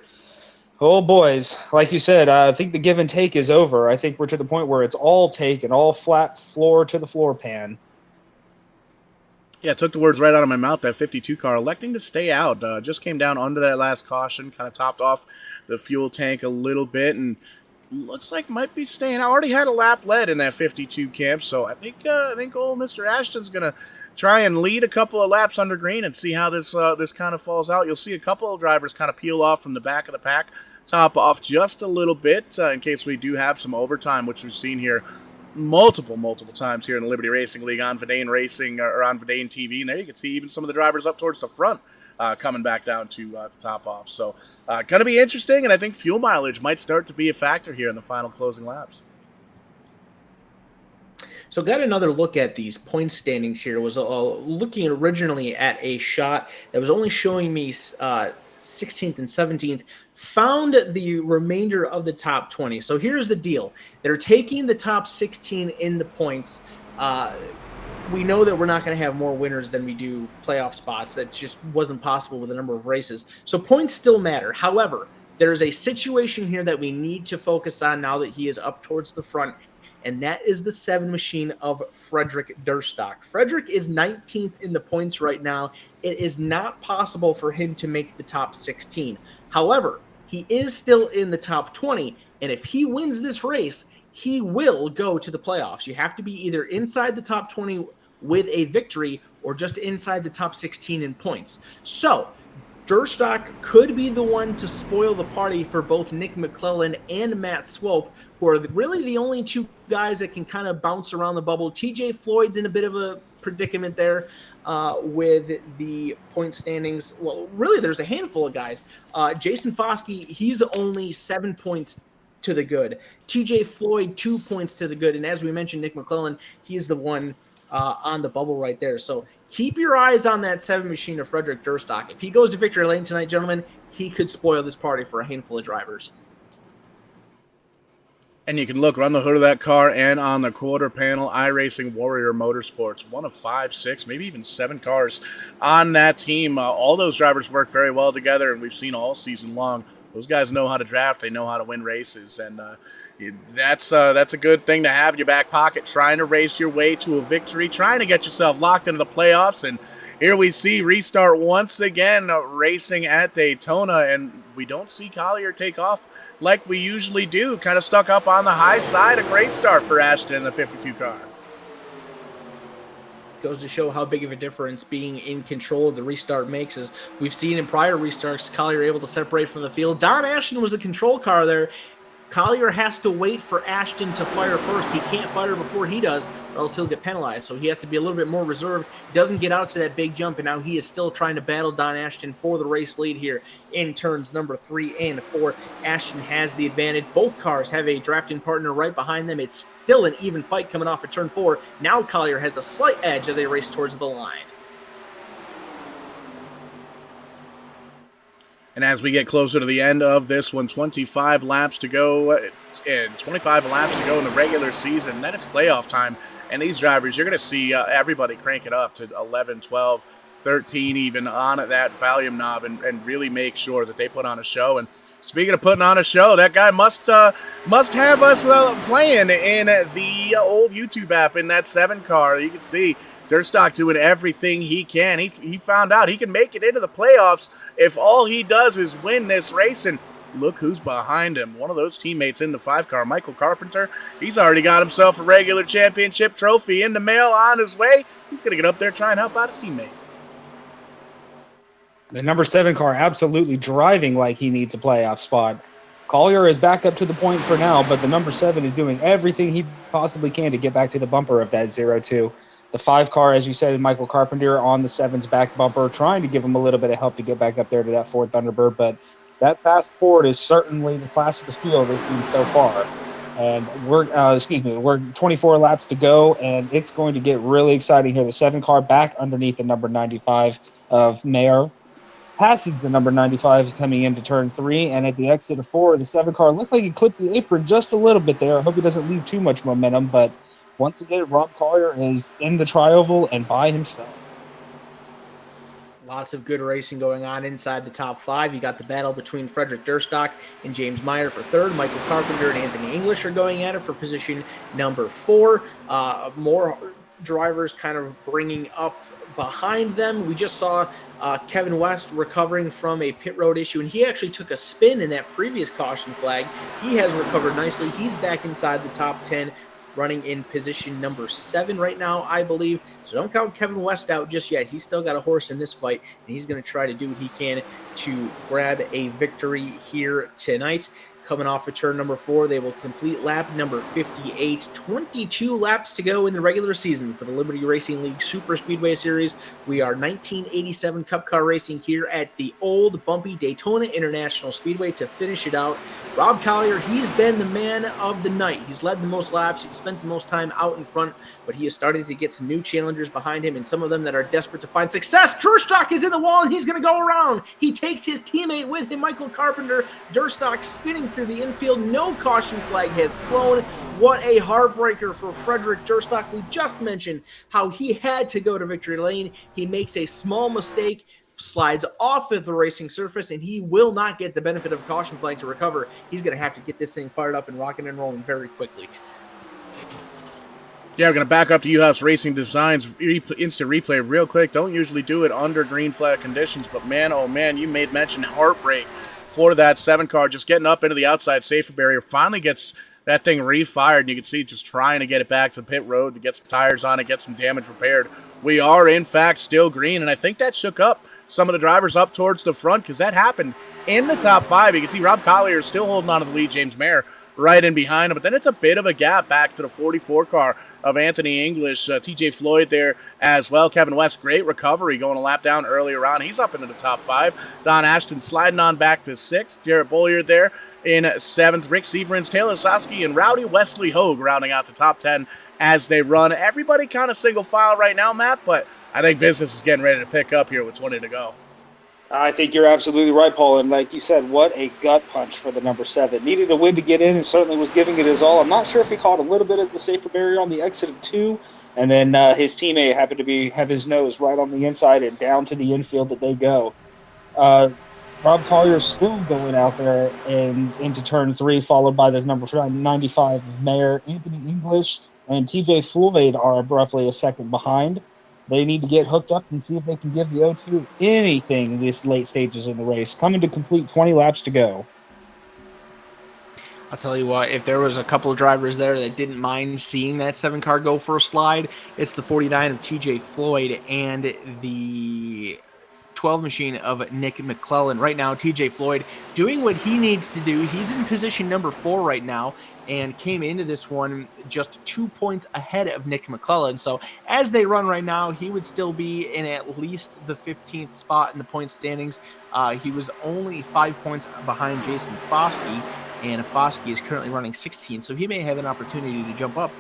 Oh, boys, like you said, I think the give and take is over. I think we're to the point where it's all take and all flat floor to the floor pan. Yeah, it took the words right out of my mouth. That 52 car electing to stay out. Just came down under that last caution, kind of topped off the fuel tank a little bit, and looks like might be staying. I already had a lap led in that 52 camp, so I think old Mr. Ashton's gonna try and lead a couple of laps under green and see how this kind of falls out. You'll see a couple of drivers kind of peel off from the back of the pack, top off just a little bit in case we do have some overtime, which we've seen here multiple times here in the Liberty Racing League on Verdane Racing or on Verdane TV. And there you can see even some of the drivers up towards the front coming back down to top off. So going to be interesting, and I think fuel mileage might start to be a factor here in the final closing laps. So got another look at these point standings here. Was looking originally at a shot that was only showing me 16th and 17th. Found the remainder of the top 20. So here's the deal. They're taking the top 16 in the points. We know that we're not going to have more winners than we do playoff spots. That just wasn't possible with the number of races. So points still matter. However, there's a situation here that we need to focus on now that he is up towards the front, and that is the 7 machine of Frederick Durstock. Frederick is 19th in the points right now. It is not possible for him to make the top 16. However, he is still in the top 20, and if he wins this race, he will go to the playoffs. You have to be either inside the top 20 with a victory or just inside the top 16 in points. So Durstock could be the one to spoil the party for both Nick McClellan and Matt Swope, who are really the only two guys that can kind of bounce around the bubble. TJ Floyd's in a bit of a predicament there with the point standings. Well, really, there's a handful of guys. Jason Foskey, he's only 7 points to the good. TJ Floyd, 2 points to the good. And as we mentioned, Nick McClellan, he's the one on the bubble right there. So keep your eyes on that 7 machine of Frederick Durstock. If he goes to victory lane tonight, gentlemen, he could spoil this party for a handful of drivers. And you can look on the hood of that car and on the quarter panel, iRacing Warrior Motorsports. 1 of 5, 6, maybe even 7 cars on that team. All those drivers work very well together, and we've seen all season long. Those guys know how to draft. They know how to win races, and that's a good thing to have in your back pocket, trying to race your way to a victory, trying to get yourself locked into the playoffs. And here we see Restart once again racing at Daytona, and we don't see Collier take off like we usually do. Kind of stuck up on the high side. A great start for Ashton in the 52 car. Goes to show how big of a difference being in control of the restart makes. As we've seen in prior restarts, Collier able to separate from the field. Don Ashton was a control car there. Collier has to wait for Ashton to fire first. He can't fire before he does, or else he'll get penalized. So he has to be a little bit more reserved. He doesn't get out to that big jump, and now he is still trying to battle Don Ashton for the race lead here in turns number 3 and 4. Ashton has the advantage. Both cars have a drafting partner right behind them. It's still an even fight coming off of turn 4. Now Collier has a slight edge as they race towards the line. And as we get closer to the end of this one, 25 laps to go, and 25 laps to go in the regular season. Then it's playoff time, and these drivers, you're going to see everybody crank it up to 11, 12, 13 even on that volume knob, and really make sure that they put on a show. And speaking of putting on a show, that guy must have us playing in the old YouTube app in that 7 car. You can see Durstock doing everything he can. He found out he can make it into the playoffs if all he does is win this race. And look who's behind him. One of those teammates in the 5 car, Michael Carpenter. He's already got himself a regular championship trophy in the mail on his way. He's going to get up there, try and help out his teammate. The number 7 car absolutely driving like he needs a playoff spot. Collier is back up to the point for now, but the number 7 is doing everything he possibly can to get back to the bumper of that 0-2. The 5 car, as you said, Michael Carpenter on the 7's back bumper, trying to give him a little bit of help to get back up there to that 4th Thunderbird. But that fast forward is certainly the class of the field as seen so far. And we're 24 laps to go, and it's going to get really exciting here. The 7 car back underneath the number 95 of Mayer. Passes the number 95 coming into turn 3, and at the exit of 4, the 7 car looked like he clipped the apron just a little bit there. I hope he doesn't leave too much momentum, but once again, Rob Collier is in the tri-oval and by himself. Lots of good racing going on inside the top 5. You got the battle between Frederick Durstock and James Meyer for 3rd. Michael Carpenter and Anthony English are going at it for position number 4. More drivers kind of bringing up behind them. We just saw Kevin West recovering from a pit road issue, and he actually took a spin in that previous caution flag. He has recovered nicely. He's back inside the top 10, running in position number 7 right now, I believe. So don't count Kevin West out just yet. He's still got a horse in this fight, and he's going to try to do what he can to grab a victory here tonight. Coming off of turn number 4, they will complete lap number 58. 22 laps to go in the regular season for the Liberty Racing League Super Speedway Series. We are 1987 Cup Car racing here at the old bumpy Daytona International Speedway to finish it out. Rob Collier, he's been the man of the night. He's led the most laps. He's spent the most time out in front, but he is starting to get some new challengers behind him, and some of them that are desperate to find success. Durstock is in the wall, and he's going to go around. He takes his teammate with him, Michael Carpenter. Durstock spinning through the infield. No caution flag has flown. What a heartbreaker for Frederick Durstock. We just mentioned how he had to go to victory lane. He makes a small mistake, slides off of the racing surface, and he will not get the benefit of a caution flag to recover. He's going to have to get this thing fired up and rocking and rolling very quickly. Yeah, we're going to back up to U-House Racing Designs instant replay real quick. Don't usually do it under green flag conditions, but man, oh man, you made mention heartbreak for that 7 car, just getting up into the outside safety barrier, finally gets that thing refired, and you can see just trying to get it back to the pit road to get some tires on it, get some damage repaired. We are, in fact, still green, and I think that shook up some of the drivers up towards the front, because that happened in the top 5. You can see Rob Collier is still holding on to the lead, James Mayer right in behind him, but then it's a bit of a gap back to the 44 car of Anthony English, TJ Floyd there as well. Kevin West, great recovery going a lap down earlier on. He's up into the top 5. Don Ashton sliding on back to 6th. Jarrett Bolliard there in 7th. Rick Severance, Taylor Sosky, and Rowdy Wesley Hogue rounding out the top 10 as they run. Everybody kind of single file right now, Matt, but I think business is getting ready to pick up here with 20 to go. I think you're absolutely right, Paul. And like you said, what a gut punch for the number 7. Needed a win to get in and certainly was giving it his all. I'm not sure if he caught a little bit of the safer barrier on the exit of 2. And then his teammate happened to have his nose right on the inside and down to the infield that they go. Rob Collier's still going out there and into turn 3, followed by this number 95 of Mayer. Anthony English and TJ Floyd are roughly a second behind. They need to get hooked up and see if they can give the O2 anything in these late stages in the race. Coming to complete 20 laps to go. I'll tell you what, if there was a couple of drivers there that didn't mind seeing that 7 car go for a slide, it's the 49 of TJ Floyd and the 12 machine of Nick McClellan. Right now, TJ Floyd doing what he needs to do. He's in position number 4 right now and came into this one just 2 points ahead of Nick McClellan. So as they run right now, he would still be in at least the 15th spot in the point standings. He was only 5 points behind Jason Foskey, and Foskey is currently running 16, so he may have an opportunity to jump up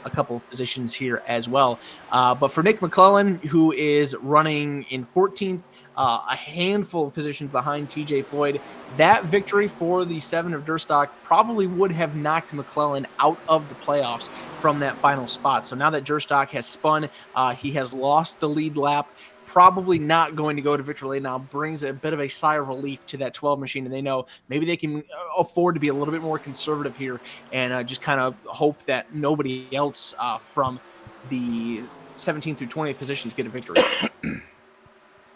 a couple of positions here as well. But for Nick McClellan, who is running in 14th, a handful of positions behind TJ Floyd, that victory for the 7 of Durstock probably would have knocked McClellan out of the playoffs from that final spot. So now that Durstock has spun, he has lost the lead lap, probably not going to go to victory lane now, brings a bit of a sigh of relief to that 12 machine, and they know maybe they can afford to be a little bit more conservative here and just kind of hope that nobody else from the 17th through 20th positions get a victory.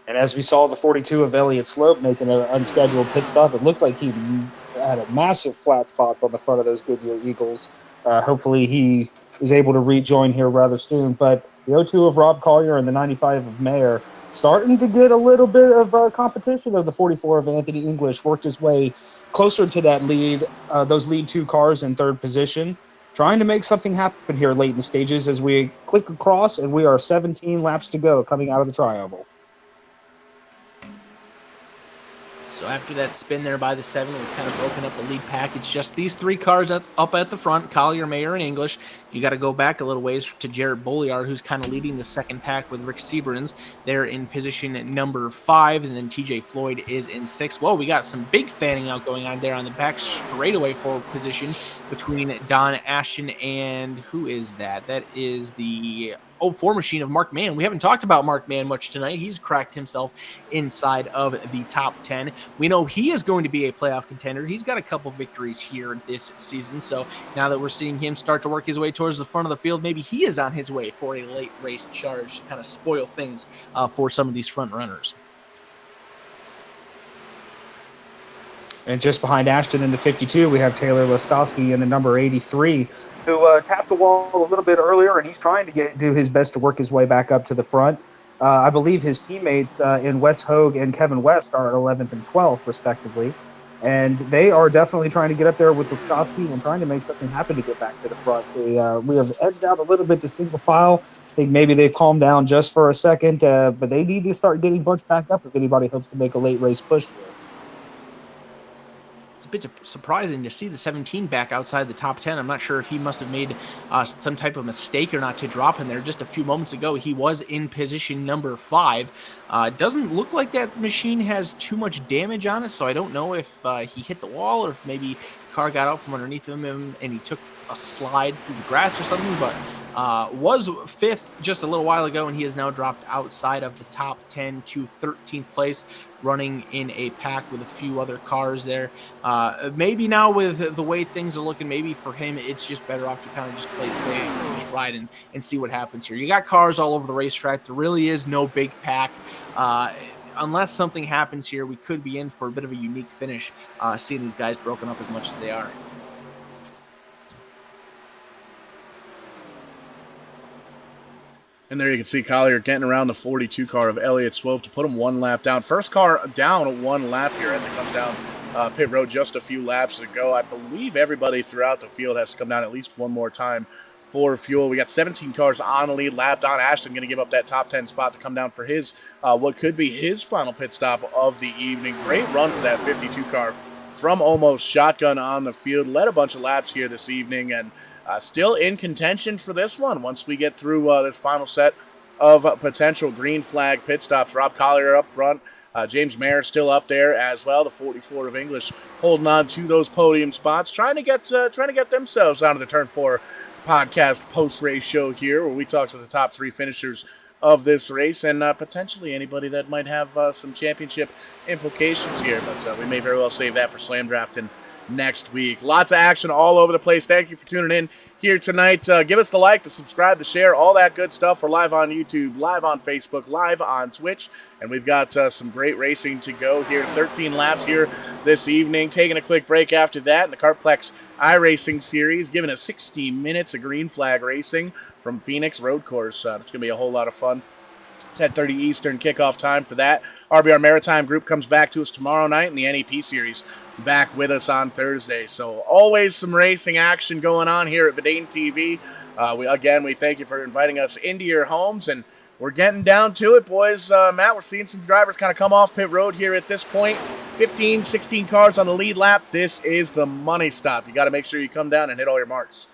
And as we saw the 42 of Elliott Slope making an unscheduled pit stop, it looked like he had a massive flat spots on the front of those Goodyear Eagles. Hopefully he is able to rejoin here rather soon. But the 02 of Rob Collier and the 95 of Mayer starting to get a little bit of competition of the 44 of Anthony English, worked his way closer to that lead, those lead 2 cars in 3rd position, trying to make something happen here late in the stages as we click across, and we are 17 laps to go coming out of the tri-oval. So after that spin there by the 7, we've kind of broken up the lead package. Just these 3 cars up at the front, Collier, Mayer, and English. You got to go back a little ways to Jarrett Bolliard, who's kind of leading the second pack with Rick Severance. They're in position number 5, and then TJ Floyd is in 6. Whoa, we got some big fanning out going on there on the back straightaway forward position between Don Ashton and who is that? That is the 04 machine of Mark Mann. We haven't talked about Mark Mann much tonight. He's cracked himself inside of the top 10. We know he is going to be a playoff contender. He's got a couple victories here this season. So now that we're seeing him start to work his way towards the front of the field, maybe he is on his way for a late race charge to kind of spoil things for some of these front runners. And just behind Ashton in the 52, we have Taylor Laskowski in the number 83, who tapped the wall a little bit earlier, and he's trying to do his best to work his way back up to the front. I believe his teammates in Wes Hogue and Kevin West are at 11th and 12th, respectively. And they are definitely trying to get up there with Laskowski and trying to make something happen to get back to the front. We have edged out a little bit to single file. I think maybe they've calmed down just for a second, but they need to start getting bunched back up if anybody hopes to make a late race push here. It's a bit surprising to see the 17 back outside the top 10. I'm not sure if he must have made some type of mistake or not to drop him there. Just a few moments ago, he was in position number 5. Doesn't look like that machine has too much damage on it, so I don't know if he hit the wall or if maybe the car got out from underneath him and he took a slide through the grass or something, but was 5th just a little while ago, and he has now dropped outside of the top 10 to 13th place, running in a pack with a few other cars there. Maybe now with the way things are looking, maybe for him it's just better off to kind of just play it safe and just ride and see what happens here. You got cars all over the racetrack. There really is no big pack. Unless something happens here, we could be in for a bit of a unique finish, seeing these guys broken up as much as they are. And there you can see Collier getting around the 42 car of Elliott Swope to put him one lap down. First car down one lap here as it comes down pit road just a few laps ago. I believe everybody throughout the field has to come down at least one more time for fuel. We got 17 cars on the lead lap. Don Ashton going to give up that top 10 spot to come down for his what could be his final pit stop of the evening. Great run for that 52 car from almost shotgun on the field. Led a bunch of laps here this evening and still in contention for this one once we get through this final set of potential green flag pit stops. Rob Collier up front. James Mayer still up there as well. The 44 of English holding on to those podium spots, trying to get themselves onto the Turn 4 podcast post-race show here, where we talk to the top 3 finishers of this race and potentially anybody that might have some championship implications here. But we may very well save that for SlamDraftin next week. Lots of action all over the place. Thank you for tuning in here tonight. Give us the like, the subscribe, the share, all that good stuff. We're live on YouTube, live on Facebook, live on Twitch, and we've got some great racing to go here. 13 laps here this evening. Taking a quick break after that in the Cartplex iRacing series, giving us 60 minutes of green flag racing from Phoenix Road Course. It's going to be a whole lot of fun. 10:30 Eastern kickoff time for that. RBR Maritime Group comes back to us tomorrow night, and the NEP Series back with us on Thursday. So always some racing action going on here at Vidane TV. We thank you for inviting us into your homes, and we're getting down to it, boys. Matt, we're seeing some drivers kind of come off pit road here at this point. 15, 16 cars on the lead lap. This is the money stop. You got to make sure you come down and hit all your marks.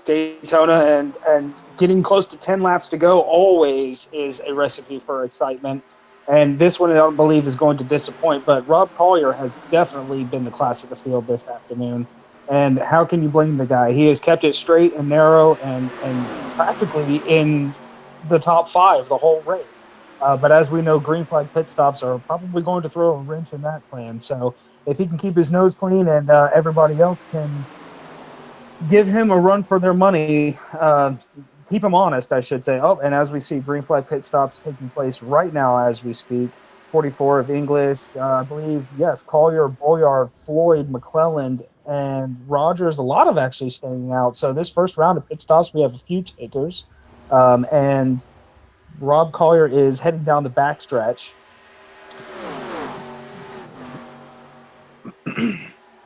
Daytona and getting close to 10 laps to go always is a recipe for excitement. And this one I don't believe is going to disappoint, but Rob Collier has definitely been the class of the field this afternoon. And how can you blame the guy? He has kept it straight and narrow and practically in the top 5 the whole race. But as we know, green flag pit stops are probably going to throw a wrench in that plan. So if he can keep his nose clean and everybody else can give him a run for their money, keep him honest, I should say. Oh, and as we see, green flag pit stops taking place right now as we speak. 44 of English, I believe, yes, Collier, Boyard, Floyd, McClelland, and Rogers, a lot of actually staying out. So this first round of pit stops, we have a few takers. And Rob Collier is heading down the backstretch.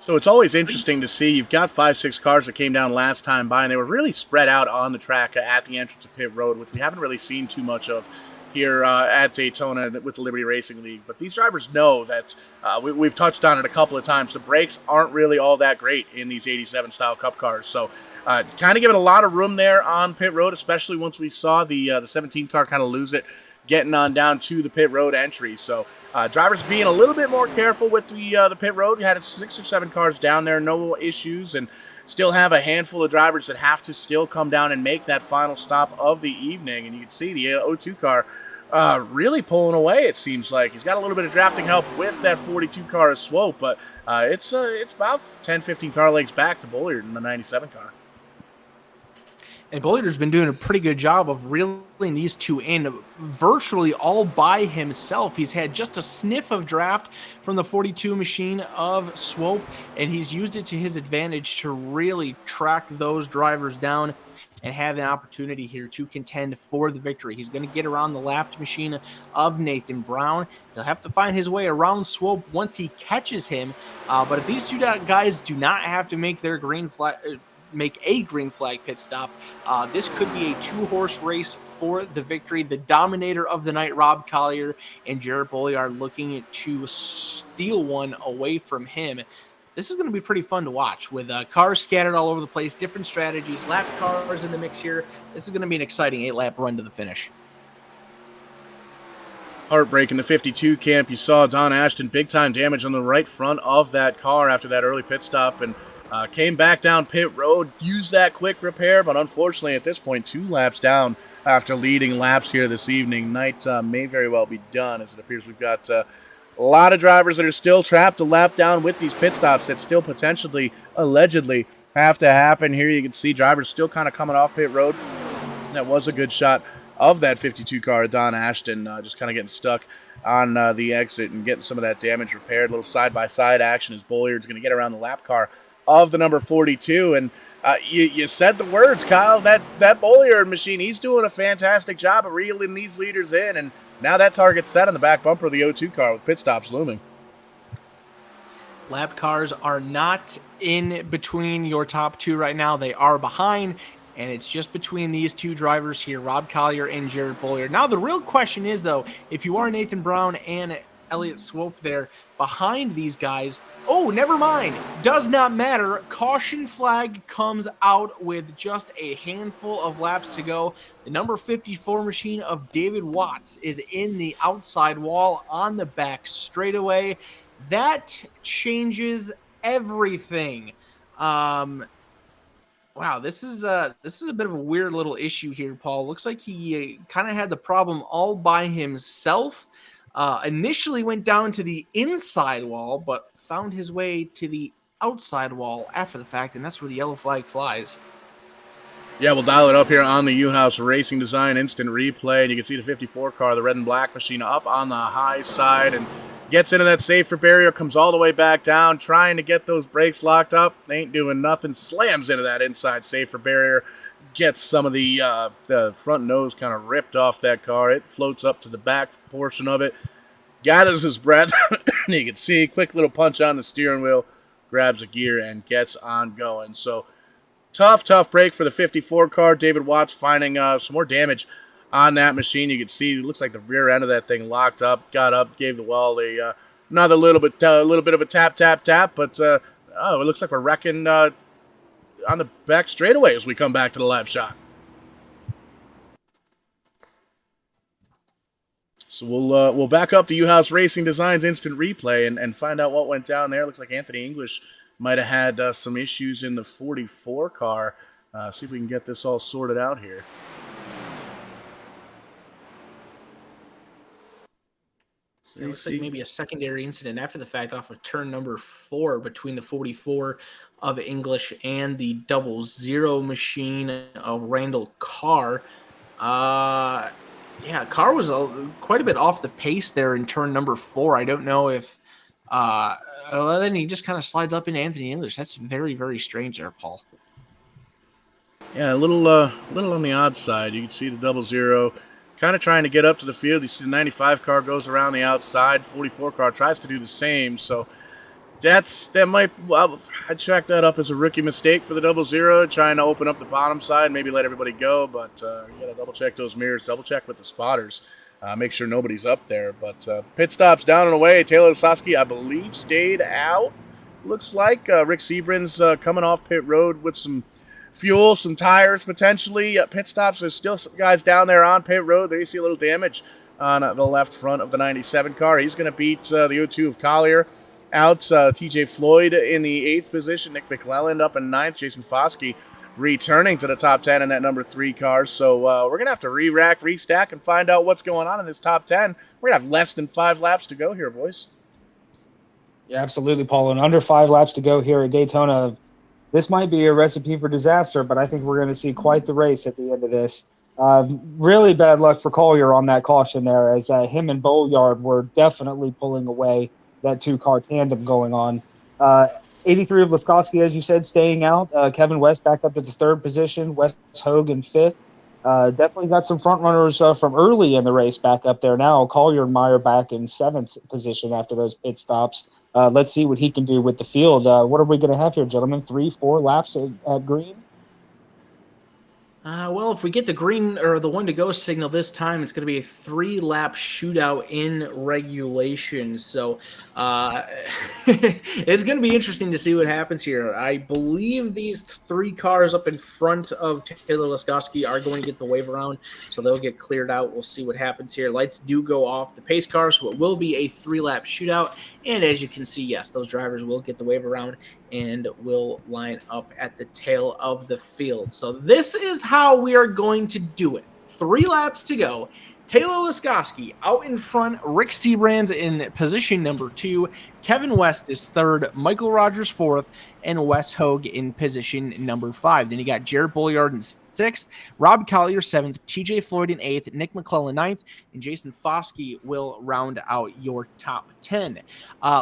So it's always interesting to see. You've got 5-6 cars that came down last time by, and they were really spread out on the track at the entrance of pit road, which we haven't really seen too much of here at Daytona with the Liberty Racing League. But these drivers know that we've touched on it a couple of times. The brakes aren't really all that great in these 87 style Cup cars. So kind of giving a lot of room there on pit road, especially once we saw the 17 car kind of lose it, getting on down to the pit road entry. So drivers being a little bit more careful with the pit road. We had 6 or 7 cars down there, no issues, and still have a handful of drivers that have to still come down and make that final stop of the evening. And you can see the O2 car really pulling away, it seems like. He's got a little bit of drafting help with that 42 car of Swope, but it's about 10, 15 car lengths back to Bullard in the 97 car. And Bolliger's been doing a pretty good job of reeling these two in virtually all by himself. He's had just a sniff of draft from the 42 machine of Swope, and he's used it to his advantage to really track those drivers down and have an opportunity here to contend for the victory. He's going to get around the lapped machine of Nathan Brown. He'll have to find his way around Swope once he catches him. But if these two guys do not have to make their make a green flag pit stop, this could be a 2-horse race for the victory. The dominator of the night, Rob Collier, and Jarrett Bolliard looking to steal one away from him. This is going to be pretty fun to watch with cars scattered all over the place, different strategies, lap cars in the mix here. This is going to be an exciting 8-lap run to the finish. Heartbreak in the 52 camp. You saw Don Ashton, big-time damage on the right front of that car after that early pit stop, and came back down pit road, used that quick repair, but unfortunately at this point 2 laps down after leading laps here this evening. Night may very well be done, as it appears we've got a lot of drivers that are still trapped a lap down with these pit stops that still potentially, allegedly, have to happen. Here you can see drivers still kind of coming off pit road. That was a good shot of that 52 car, Don Ashton, just kind of getting stuck on the exit and getting some of that damage repaired. A little side-by-side action as Bolliard's going to get around the lap car of the number 42, and You said the words, Kyle. That Bolliard machine, he's doing a fantastic job of reeling these leaders in, and now that target's set on the back bumper of the O2 car with pit stops looming. Lap cars are not in between your top two right now. They are behind, and it's just between these two drivers here, Rob Collier and Jared Bolliard. Now, the real question is, though, if you are Nathan Brown and Elliott Swope there behind these guys, oh, never mind. Does not matter. Caution flag comes out with just a handful of laps to go. The number 54 machine of David Watts is in the outside wall on the back straightaway. That changes everything. Wow, this is a bit of a weird little issue here, Paul. Looks like he kind of had the problem all by himself. Initially went down to the inside wall, but found his way to the outside wall after the fact, and that's where the yellow flag flies. Yeah, we'll dial it up here on the U-House Racing Design Instant Replay, and you can see the 54 car, the red and black machine, up on the high side, and gets into that safer barrier, comes all the way back down, trying to get those brakes locked up. Ain't doing nothing. Slams into that inside safer barrier. Gets some of the front nose kind of ripped off that car. It floats up to the back portion of it. Gathers his breath. You can see quick little punch on the steering wheel. Grabs a gear and gets on going. So tough break for the 54 car. David Watts finding some more damage on that machine. You can see it looks like the rear end of that thing locked up, got up, gave the wall another little bit of a tap, but it looks like we're wrecking on the back straightaway as we come back to the live shot. So we'll back up to U-House Racing Design's Instant Replay and find out what went down there. Looks like Anthony English might have had some issues in the 44 car. See if we can get this all sorted out here. It looks like maybe a secondary incident after the fact off of turn number 4 between the 44 of English and the 00 machine of Randall Carr. Carr was quite a bit off the pace there in turn number 4. I don't know if then he just kind of slides up into Anthony English. That's very, very strange there, Paul. Yeah, a little on the odd side. You can see the 00 kind of trying to get up to the field. You see the 95 car goes around the outside. 44 car tries to do the same. So I'd chalk that up as a rookie mistake for the 00, trying to open up the bottom side, maybe let everybody go. But you got to double check those mirrors, double check with the spotters, make sure nobody's up there. But pit stops down and away. Taylor Lasowski, I believe, stayed out. Looks like Rick Sebrin's coming off pit road with some fuel, some tires potentially. Pit stops, there's still some guys down there on pit road. There you see a little damage on the left front of the 97 car. He's going to beat the O2 of Collier out. TJ Floyd in the 8th position. Nick McClelland up in 9th. Jason Foskey returning to the top 10 in that number 3 car. So we're going to have to re-rack, restack, and find out what's going on in this top 10. We're going to have less than 5 laps to go here, boys. Yeah, absolutely, Paul. And under 5 laps to go here at Daytona. This might be a recipe for disaster, but I think we're going to see quite the race at the end of this. Really bad luck for Collier on that caution there, as him and Bolliard were definitely pulling away that 2-car tandem going on. 83 of Lasowski, as you said, staying out. Kevin West back up to the 3rd position. Wes Hogue in 5th. Definitely got some front runners from early in the race back up there now. Collier and Meyer back in 7th position after those pit stops. Let's see what he can do with the field. What are we going to have here, gentlemen? 3-4 laps at green? Well, if we get the green or the 1 to go signal this time, it's going to be a 3-lap shootout in regulation. So it's going to be interesting to see what happens here. I believe these 3 cars up in front of Taylor Lasowski are going to get the wave around, so they'll get cleared out. We'll see what happens here. Lights do go off the pace car, so it will be a 3-lap shootout. And as you can see, yes, those drivers will get the wave around and will line up at the tail of the field. So this is how we are going to do it. 3 laps to go. Taylor Lasowski out in front. Rick Sebrands in position number 2. Kevin West is 3rd. Michael Rogers 4th. And Wes Hogue in position number 5. Then you got Jared Bolliard in 6th, Rob Collier 7th, TJ Floyd in 8th, Nick McClellan 9th, and Jason Foskey will round out your top 10.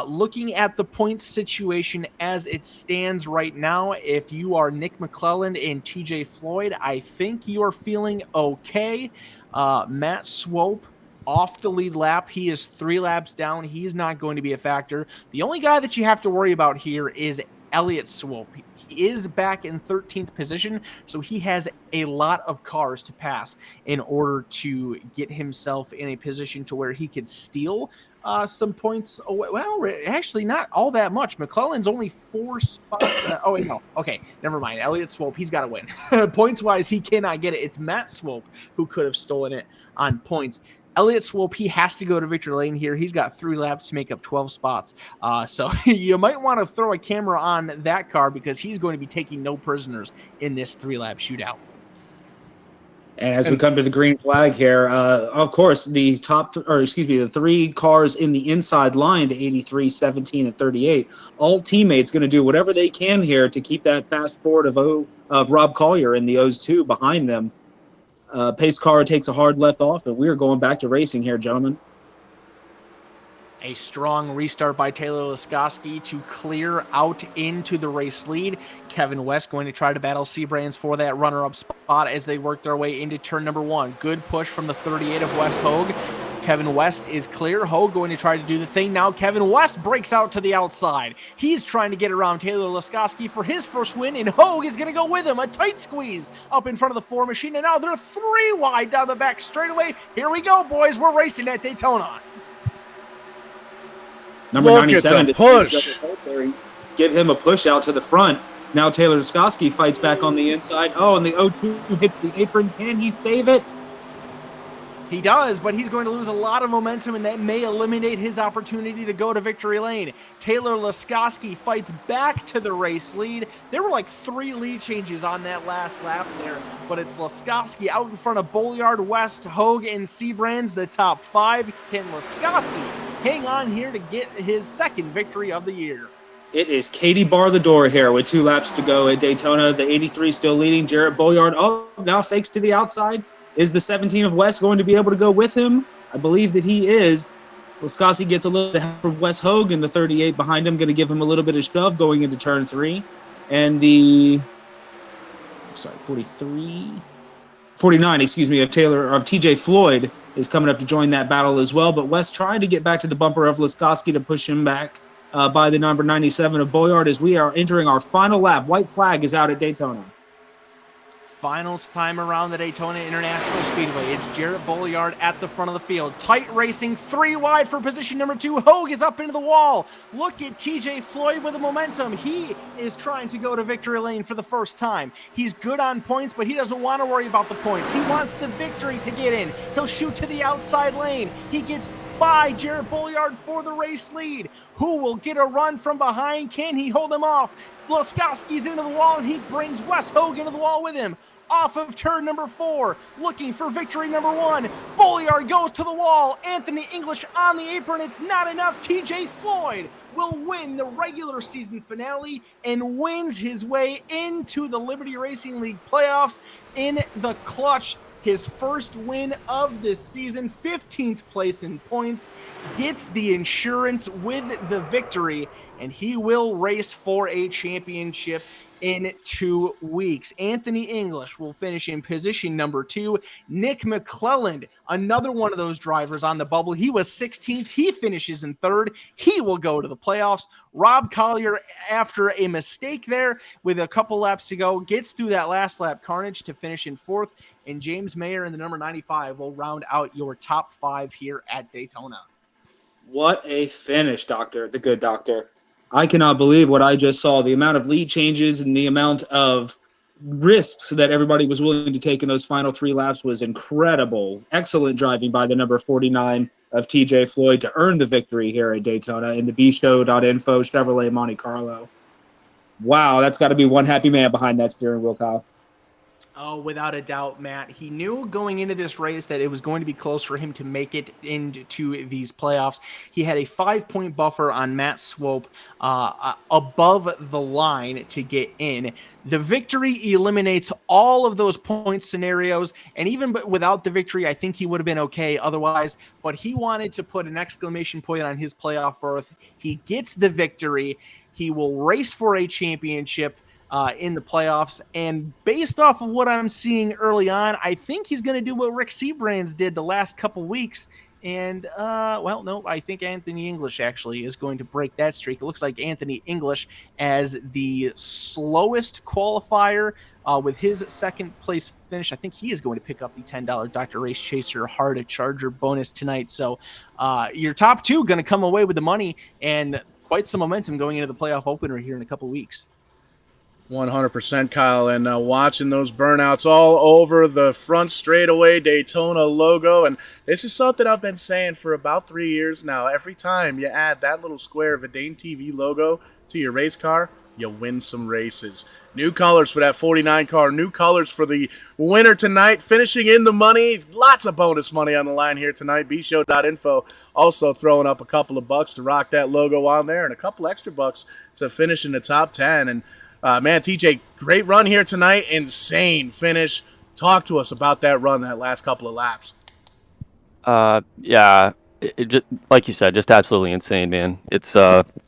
Looking at the points situation as it stands right now, if you are Nick McClellan and TJ Floyd, I think you are feeling okay. Matt Swope off the lead lap. He is 3 laps down. He's not going to be a factor. The only guy that you have to worry about here is Elliott Swope. He is back in 13th position, so he has a lot of cars to pass in order to get himself in a position to where he could steal some points away. Well, actually, not all that much. McClellan's only 4 spots. Oh, wait, no. Okay, never mind. Elliott Swope, he's got to win. Points-wise, he cannot get it. It's Matt Swope who could have stolen it on points. Elliott Swope, he has to go to victory lane here. He's got 3 laps to make up 12 spots. So you might want to throw a camera on that car because he's going to be taking no prisoners in this 3-lap shootout. And as we come to the green flag here, of course, the the 3 cars in the inside line, the 83, 17, and 38, all teammates going to do whatever they can here to keep that fast forward of Rob Collier and the O's 2 behind them. Pace car takes a hard left off, and we are going back to racing here, gentlemen. A strong restart by Taylor Laskowski to clear out into the race lead. Kevin West going to try to battle Seabrands for that runner-up spot as they work their way into turn number 1. Good push from the 38 of Wes Hogue. Kevin West is clear. Hogue going to try to do the thing. Now Kevin West breaks out to the outside. He's trying to get around Taylor Laskowski for his first win, and Hogue is going to go with him. A tight squeeze up in front of the 4 machine, and now they're 3 wide down the back straightaway. Here we go, boys. We're racing at Daytona. Number Look 97 at the push. Give him a push out to the front. Now Taylor Laskowski fights back on the inside. Oh, and the O2 hits the apron. Can he save it? He does, but he's going to lose a lot of momentum, and that may eliminate his opportunity to go to victory lane. Taylor Laskowski fights back to the race lead. There were like 3 lead changes on that last lap there, but it's Laskowski out in front of Bolliard, West, Hogue, and Seabrands, the top 5. Can Laskowski hang on here to get his 2nd victory of the year? It is Katie bar the door here with 2 laps to go at Daytona. The 83 still leading. Jarrett Bolliard, now fakes to the outside. Is the 17 of West going to be able to go with him? I believe that he is. Laskowski gets a little bit from Wes Hogue, and the 38 behind him going to give him a little bit of shove going into turn 3. And the 49, of TJ Floyd is coming up to join that battle as well. But West trying to get back to the bumper of Laskowski to push him back by the number 97 of Bolliard as we are entering our final lap. White flag is out at Daytona. Final time around the Daytona International Speedway. It's Jarrett Bolliard at the front of the field. Tight racing, 3 wide for position number 2. Hogue is up into the wall. Look at TJ Floyd with the momentum. He is trying to go to victory lane for the first time. He's good on points, but he doesn't want to worry about the points. He wants the victory to get in. He'll shoot to the outside lane. He gets by Jarrett Bolliard for the race lead. Who will get a run from behind? Can he hold him off? Laskowski's into the wall, and he brings Wes Hogue into the wall with him. Off of turn number 4, looking for victory number 1. Bolliard goes to the wall. Anthony English on the apron. It's not enough. TJ Floyd will win the regular season finale and wins his way into the Liberty Racing League playoffs in the clutch. His first win of this season, 15th place in points, gets the insurance with the victory, and he will race for a championship in 2 weeks. Anthony English will finish in position number 2. Nick McClellan, another one of those drivers on the bubble. He was 16th. He finishes in 3rd. He will go to the playoffs. Rob Collier, after a mistake there with a couple laps to go, gets through that last lap carnage to finish in 4th. And James Mayer in the number 95 will round out your top 5 here at Daytona. What a finish, Doctor, the good doctor. I cannot believe what I just saw. The amount of lead changes and the amount of risks that everybody was willing to take in those final 3 laps was incredible. Excellent driving by the number 49 of TJ Floyd to earn the victory here at Daytona in the bshow.info Chevrolet Monte Carlo. Wow, that's got to be one happy man behind that steering wheel, Kyle. Oh, without a doubt, Matt. He knew going into this race that it was going to be close for him to make it into these playoffs. He had a 5-point buffer on Matt Swope above the line to get in. The victory eliminates all of those point scenarios, and even without the victory, I think he would have been okay otherwise, but he wanted to put an exclamation point on his playoff berth. He gets the victory. He will race for a championship in the playoffs. And based off of what I'm seeing early on, I think he's going to do what Rick Seabrands did the last couple weeks. And, no, I think Anthony English actually is going to break that streak. It looks like Anthony English, as the slowest qualifier with his second place finish, I think he is going to pick up the $10 Dr. Race Chaser Hard Charger bonus tonight. So your top two going to come away with the money and quite some momentum going into the playoff opener here in a couple weeks. 100%, Kyle, and watching those burnouts all over the front straightaway Daytona logo, and this is something I've been saying for about 3 years now. Every time you add that little square Vidane TV logo to your race car, you win some races. New colors for that 49 car, new colors for the winner tonight, finishing in the money. Lots of bonus money on the line here tonight. bshow.info also throwing up a couple of bucks to rock that logo on there, and a couple extra bucks to finish in the top 10. And man, TJ, great run here tonight. Insane finish. Talk to us about that run, that last couple of laps. Yeah, it just, like you said, just absolutely insane, man. It's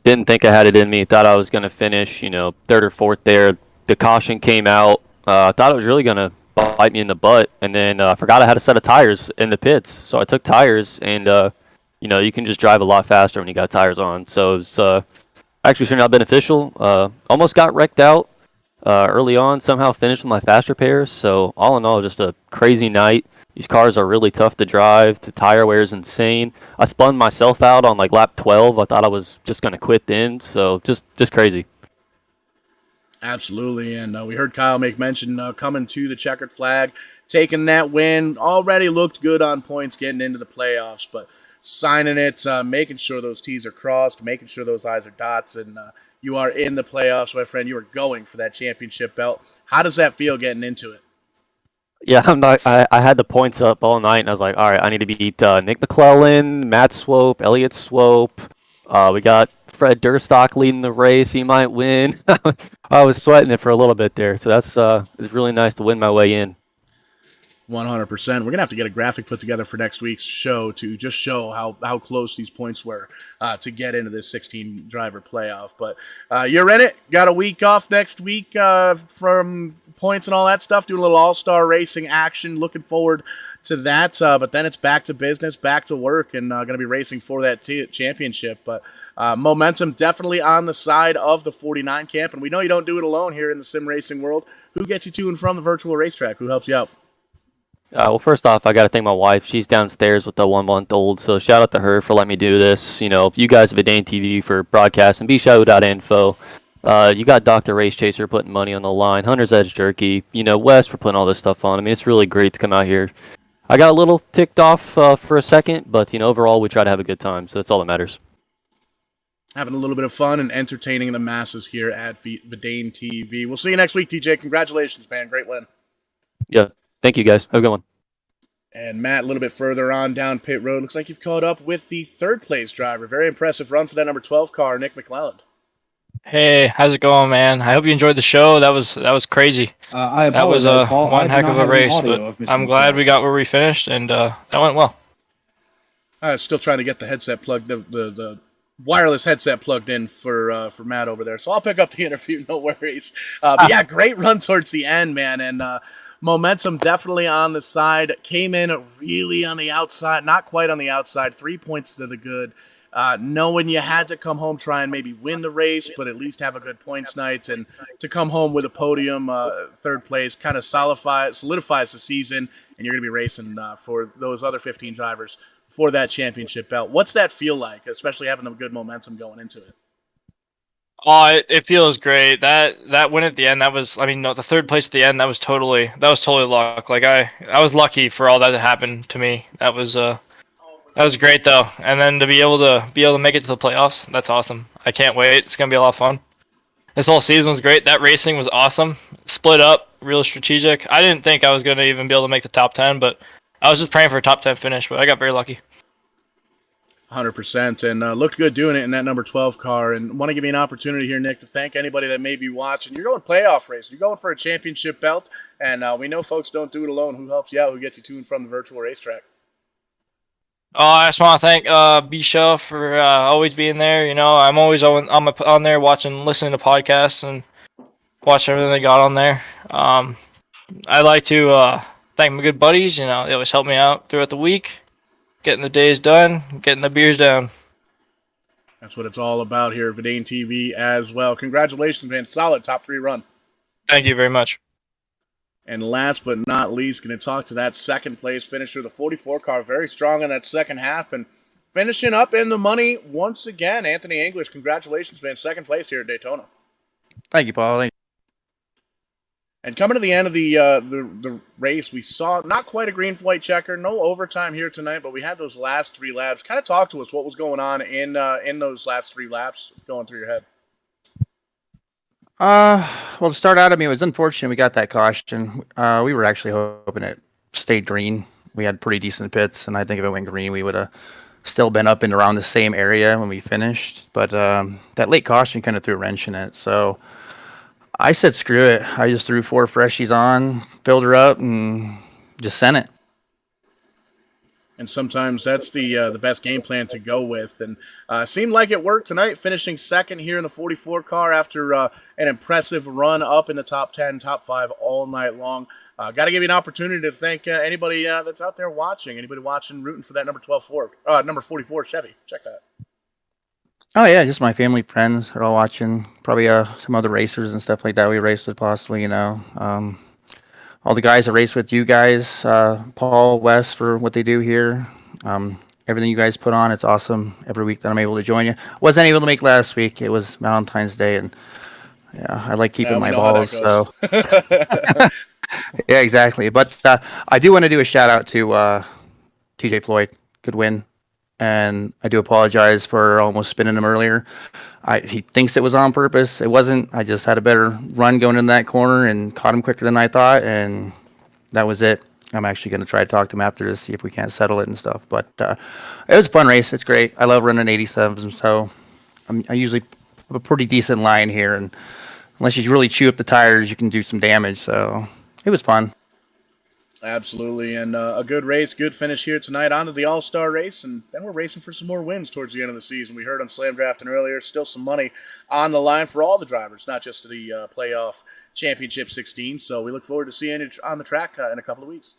didn't think I had it in me. Thought I was gonna finish, third or fourth there. The caution came out. I thought it was really gonna bite me in the butt, and then I forgot I had a set of tires in the pits. So I took tires, and you can just drive a lot faster when you got tires on. So it was actually turned out beneficial. Almost got wrecked out early on. Somehow finished with my faster pairs. So all in all, just a crazy night. These cars are really tough to drive. The tire wear is insane. I spun myself out on like lap 12. I thought I was just going to quit then. So just crazy. Absolutely, and we heard Kyle make mention coming to the checkered flag, taking that win. Already looked good on points getting into the playoffs, but signing it, making sure those T's are crossed, making sure those I's are dots, and you are in the playoffs, my friend. You are going for that championship belt. How does that feel getting into it? Yeah, I had the points up all night, and I was like, all right, I need to beat Nick McClellan, Matt Swope, Elliott Swope. We got Fred Durstock leading the race. He might win. I was sweating it for a little bit there, so it's really nice to win my way in. 100%. We're going to have to get a graphic put together for next week's show to just show how close these points were to get into this 16-driver playoff. But you're in it. Got a week off next week from points and all that stuff, doing a little all-star racing action. Looking forward to that. But then it's back to business, back to work, and going to be racing for that championship. But momentum definitely on the side of the 49 camp, and we know you don't do it alone here in the sim racing world. Who gets you to and from the virtual racetrack? Who helps you out? Well, first off, I got to thank my wife. She's downstairs with the 1-month-old, so shout out to her for letting me do this. You guys have Vidane TV for broadcasting, bshow.info. You got Dr. Race Chaser putting money on the line, Hunter's Edge Jerky, Wes for putting all this stuff on. I mean, it's really great to come out here. I got a little ticked off for a second, but, overall, we try to have a good time, so that's all that matters. Having a little bit of fun and entertaining the masses here at Vidane TV. We'll see you next week, TJ. Congratulations, man. Great win. Yeah. Thank you, guys. Have a good one. And Matt, a little bit further on down pit road, looks like you've caught up with the third-place driver. Very impressive run for that number 12 car, Nick McClellan. Hey, how's it going, man? I hope you enjoyed the show. That was crazy. That was one heck of a race, but I'm glad we got where we finished, and that went well. I was still trying to get the headset plugged, the wireless headset plugged in for Matt over there, so I'll pick up the interview, no worries. But yeah, great run towards the end, man, and momentum definitely on the side. Came in really on the outside, not quite on the outside. 3 points to the good. Knowing you had to come home, try and maybe win the race, but at least have a good points night. And to come home with a podium, third place, kind of solidifies the season. And you're going to be racing for those other 15 drivers for that championship belt. What's that feel like, especially having the good momentum going into it? Oh, it feels great. That win at the end, the third place at the end, that was totally luck. Like I was lucky for all that to happen to me. That was great though. And then to be able to make it to the playoffs, that's awesome. I can't wait. It's gonna be a lot of fun. This whole season was great. That racing was awesome. Split up real strategic. I didn't think I was going to even be able to make the top 10, but I was just praying for a top 10 finish, but I got very lucky. 100%, and looked good doing it in that number 12 car. And want to give you an opportunity here, Nick, to thank anybody that may be watching. You're going playoff race. You're going for a championship belt, and we know folks don't do it alone. Who helps you out? Who gets you to and from the virtual racetrack? Oh, I just want to thank bshow for always being there. You know, I'm always on there watching, listening to podcasts, and watching everything they got on there. I like to thank my good buddies. You know, they always help me out throughout the week, getting the days done, getting the beers down. That's what it's all about here at Verdane TV as well. Congratulations, man. Solid top 3 run. Thank you very much. And last but not least, going to talk to that second place finisher, the 44 car, very strong in that second half and finishing up in the money once again. Anthony English, congratulations, man. Second place here at Daytona. Thank you, Paul. And coming to the end of the race, we saw not quite a green flight checker, no overtime here tonight, but we had those last 3 laps. Kind of talk to us what was going on in those last 3 laps going through your head. Well, to start out, I mean, it was unfortunate we got that caution. We were actually hoping it stayed green. We had pretty decent pits, and I think if it went green, we would have still been up and around the same area when we finished. But that late caution kind of threw a wrench in it. So I said, screw it. I just threw 4 freshies on, filled her up, and just sent it. And sometimes that's the best game plan to go with. And seemed like it worked tonight, finishing second here in the 44 car after an impressive run up in the top 10, top 5 all night long. Got to give you an opportunity to thank anybody that's out there watching, rooting for that number 44 Chevy. Check that. Oh, yeah, just my family, friends are all watching. Probably some other racers and stuff like that we raced with possibly, you know. All the guys that race with you guys, Paul, Wes, for what they do here. Everything you guys put on, it's awesome every week that I'm able to join you. Wasn't able to make last week. It was Valentine's Day, and yeah, I like keeping my balls. So yeah, exactly. But I do want to do a shout out to TJ Floyd. Good win. And I do apologize for almost spinning him earlier. He thinks it was on purpose. It wasn't. I just had a better run going in that corner and caught him quicker than I thought, and that was it. I'm actually going to try to talk to him after to see if we can't settle it and stuff. But it was a fun race. It's great. I love running 87s, so I usually have a pretty decent line here, and unless you really chew up the tires, you can do some damage. So it was fun. Absolutely, and a good race, good finish here tonight. On to the All-Star race, and then we're racing for some more wins towards the end of the season. We heard on SlamDraftin earlier, still some money on the line for all the drivers, not just the playoff championship 16. So we look forward to seeing it on the track in a couple of weeks.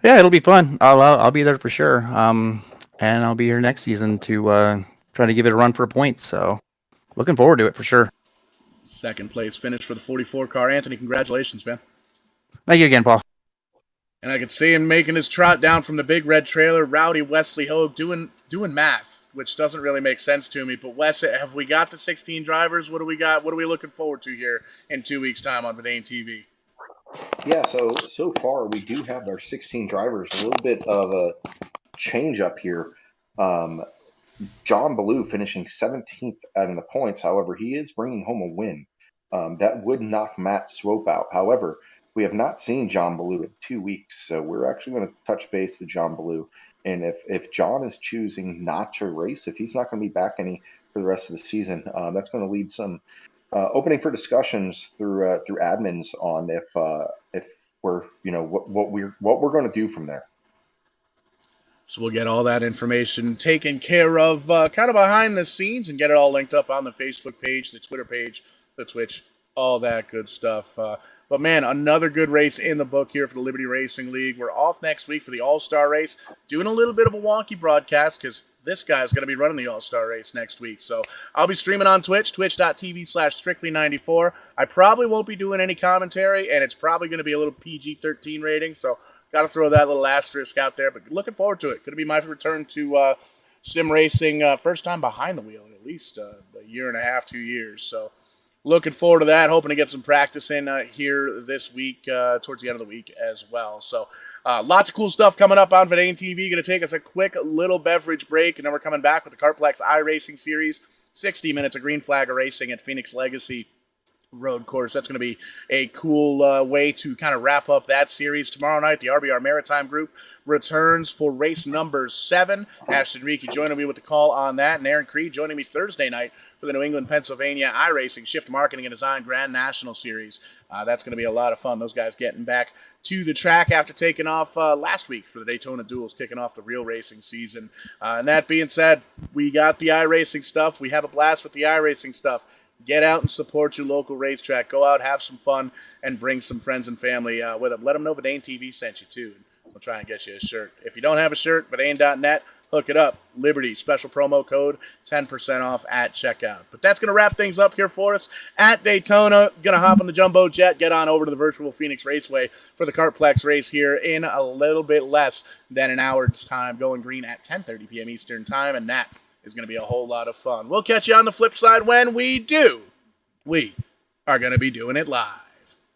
Yeah, it'll be fun. I'll be there for sure, and I'll be here next season to try to give it a run for a point. So looking forward to it for sure. Second place finish for the 44 car. Anthony, congratulations, man. Thank you again, Paul. And I could see him making his trot down from the big red trailer. Rowdy Wesley Hogue doing math, which doesn't really make sense to me. But Wes, have we got the 16 drivers? What do we got? What are we looking forward to here in 2 weeks' time on Verdane TV? Yeah, so far we do have our 16 drivers. A little bit of a change up here. John Ballou finishing 17th out in the points. However, he is bringing home a win. That would knock Matt Swope out. However, we have not seen John Ballou in 2 weeks, so we're actually going to touch base with John Ballou. And if John is choosing not to race, if he's not going to be back any for the rest of the season, that's going to lead some opening for discussions through admins on if we're what we're going to do from there. So we'll get all that information taken care of kind of behind the scenes and get it all linked up on the Facebook page, the Twitter page, the Twitch, all that good stuff. But, man, another good race in the book here for the Liberty Racing League. We're off next week for the All-Star race, doing a little bit of a wonky broadcast because this guy's going to be running the All-Star race next week. So I'll be streaming on Twitch, twitch.tv/strictly94. I probably won't be doing any commentary, and it's probably going to be a little PG-13 rating. So got to throw that little asterisk out there. But looking forward to it. Going to be my return to sim racing, first time behind the wheel in at least a year and a half, 2 years. So looking forward to that. Hoping to get some practice in here this week, towards the end of the week as well. So lots of cool stuff coming up on Verdane TV. Going to take us a quick little beverage break, and then we're coming back with the Cartplex iRacing Series. 60 minutes of green flag racing at Phoenix Legacy. road course. That's going to be a cool way to kind of wrap up that series. Tomorrow night, the RBR Maritime Group returns for race number 7. Ashton Reekie joining me with the call on that, and Aaron Creed joining me Thursday night for the New England, Pennsylvania iRacing Shift Marketing and Design Grand National Series. That's going to be a lot of fun. Those guys getting back to the track after taking off last week for the Daytona Duels, kicking off the real racing season. And that being said, we got the iRacing stuff. We have a blast with the iRacing stuff. Get out and support your local racetrack. Go out, have some fun, and bring some friends and family with them. Let them know Vidane TV sent you, too. We'll try and get you a shirt. If you don't have a shirt, Vidane.net, hook it up. Liberty, special promo code, 10% off at checkout. But that's going to wrap things up here for us at Daytona. Going to hop on the Jumbo Jet, get on over to the virtual Phoenix Raceway for the Kartplex race here in a little bit less than an hour's time, going green at 10:30 p.m. Eastern Time, and that is going to be a whole lot of fun. We'll catch you on the flip side when we do. We are going to be doing it live.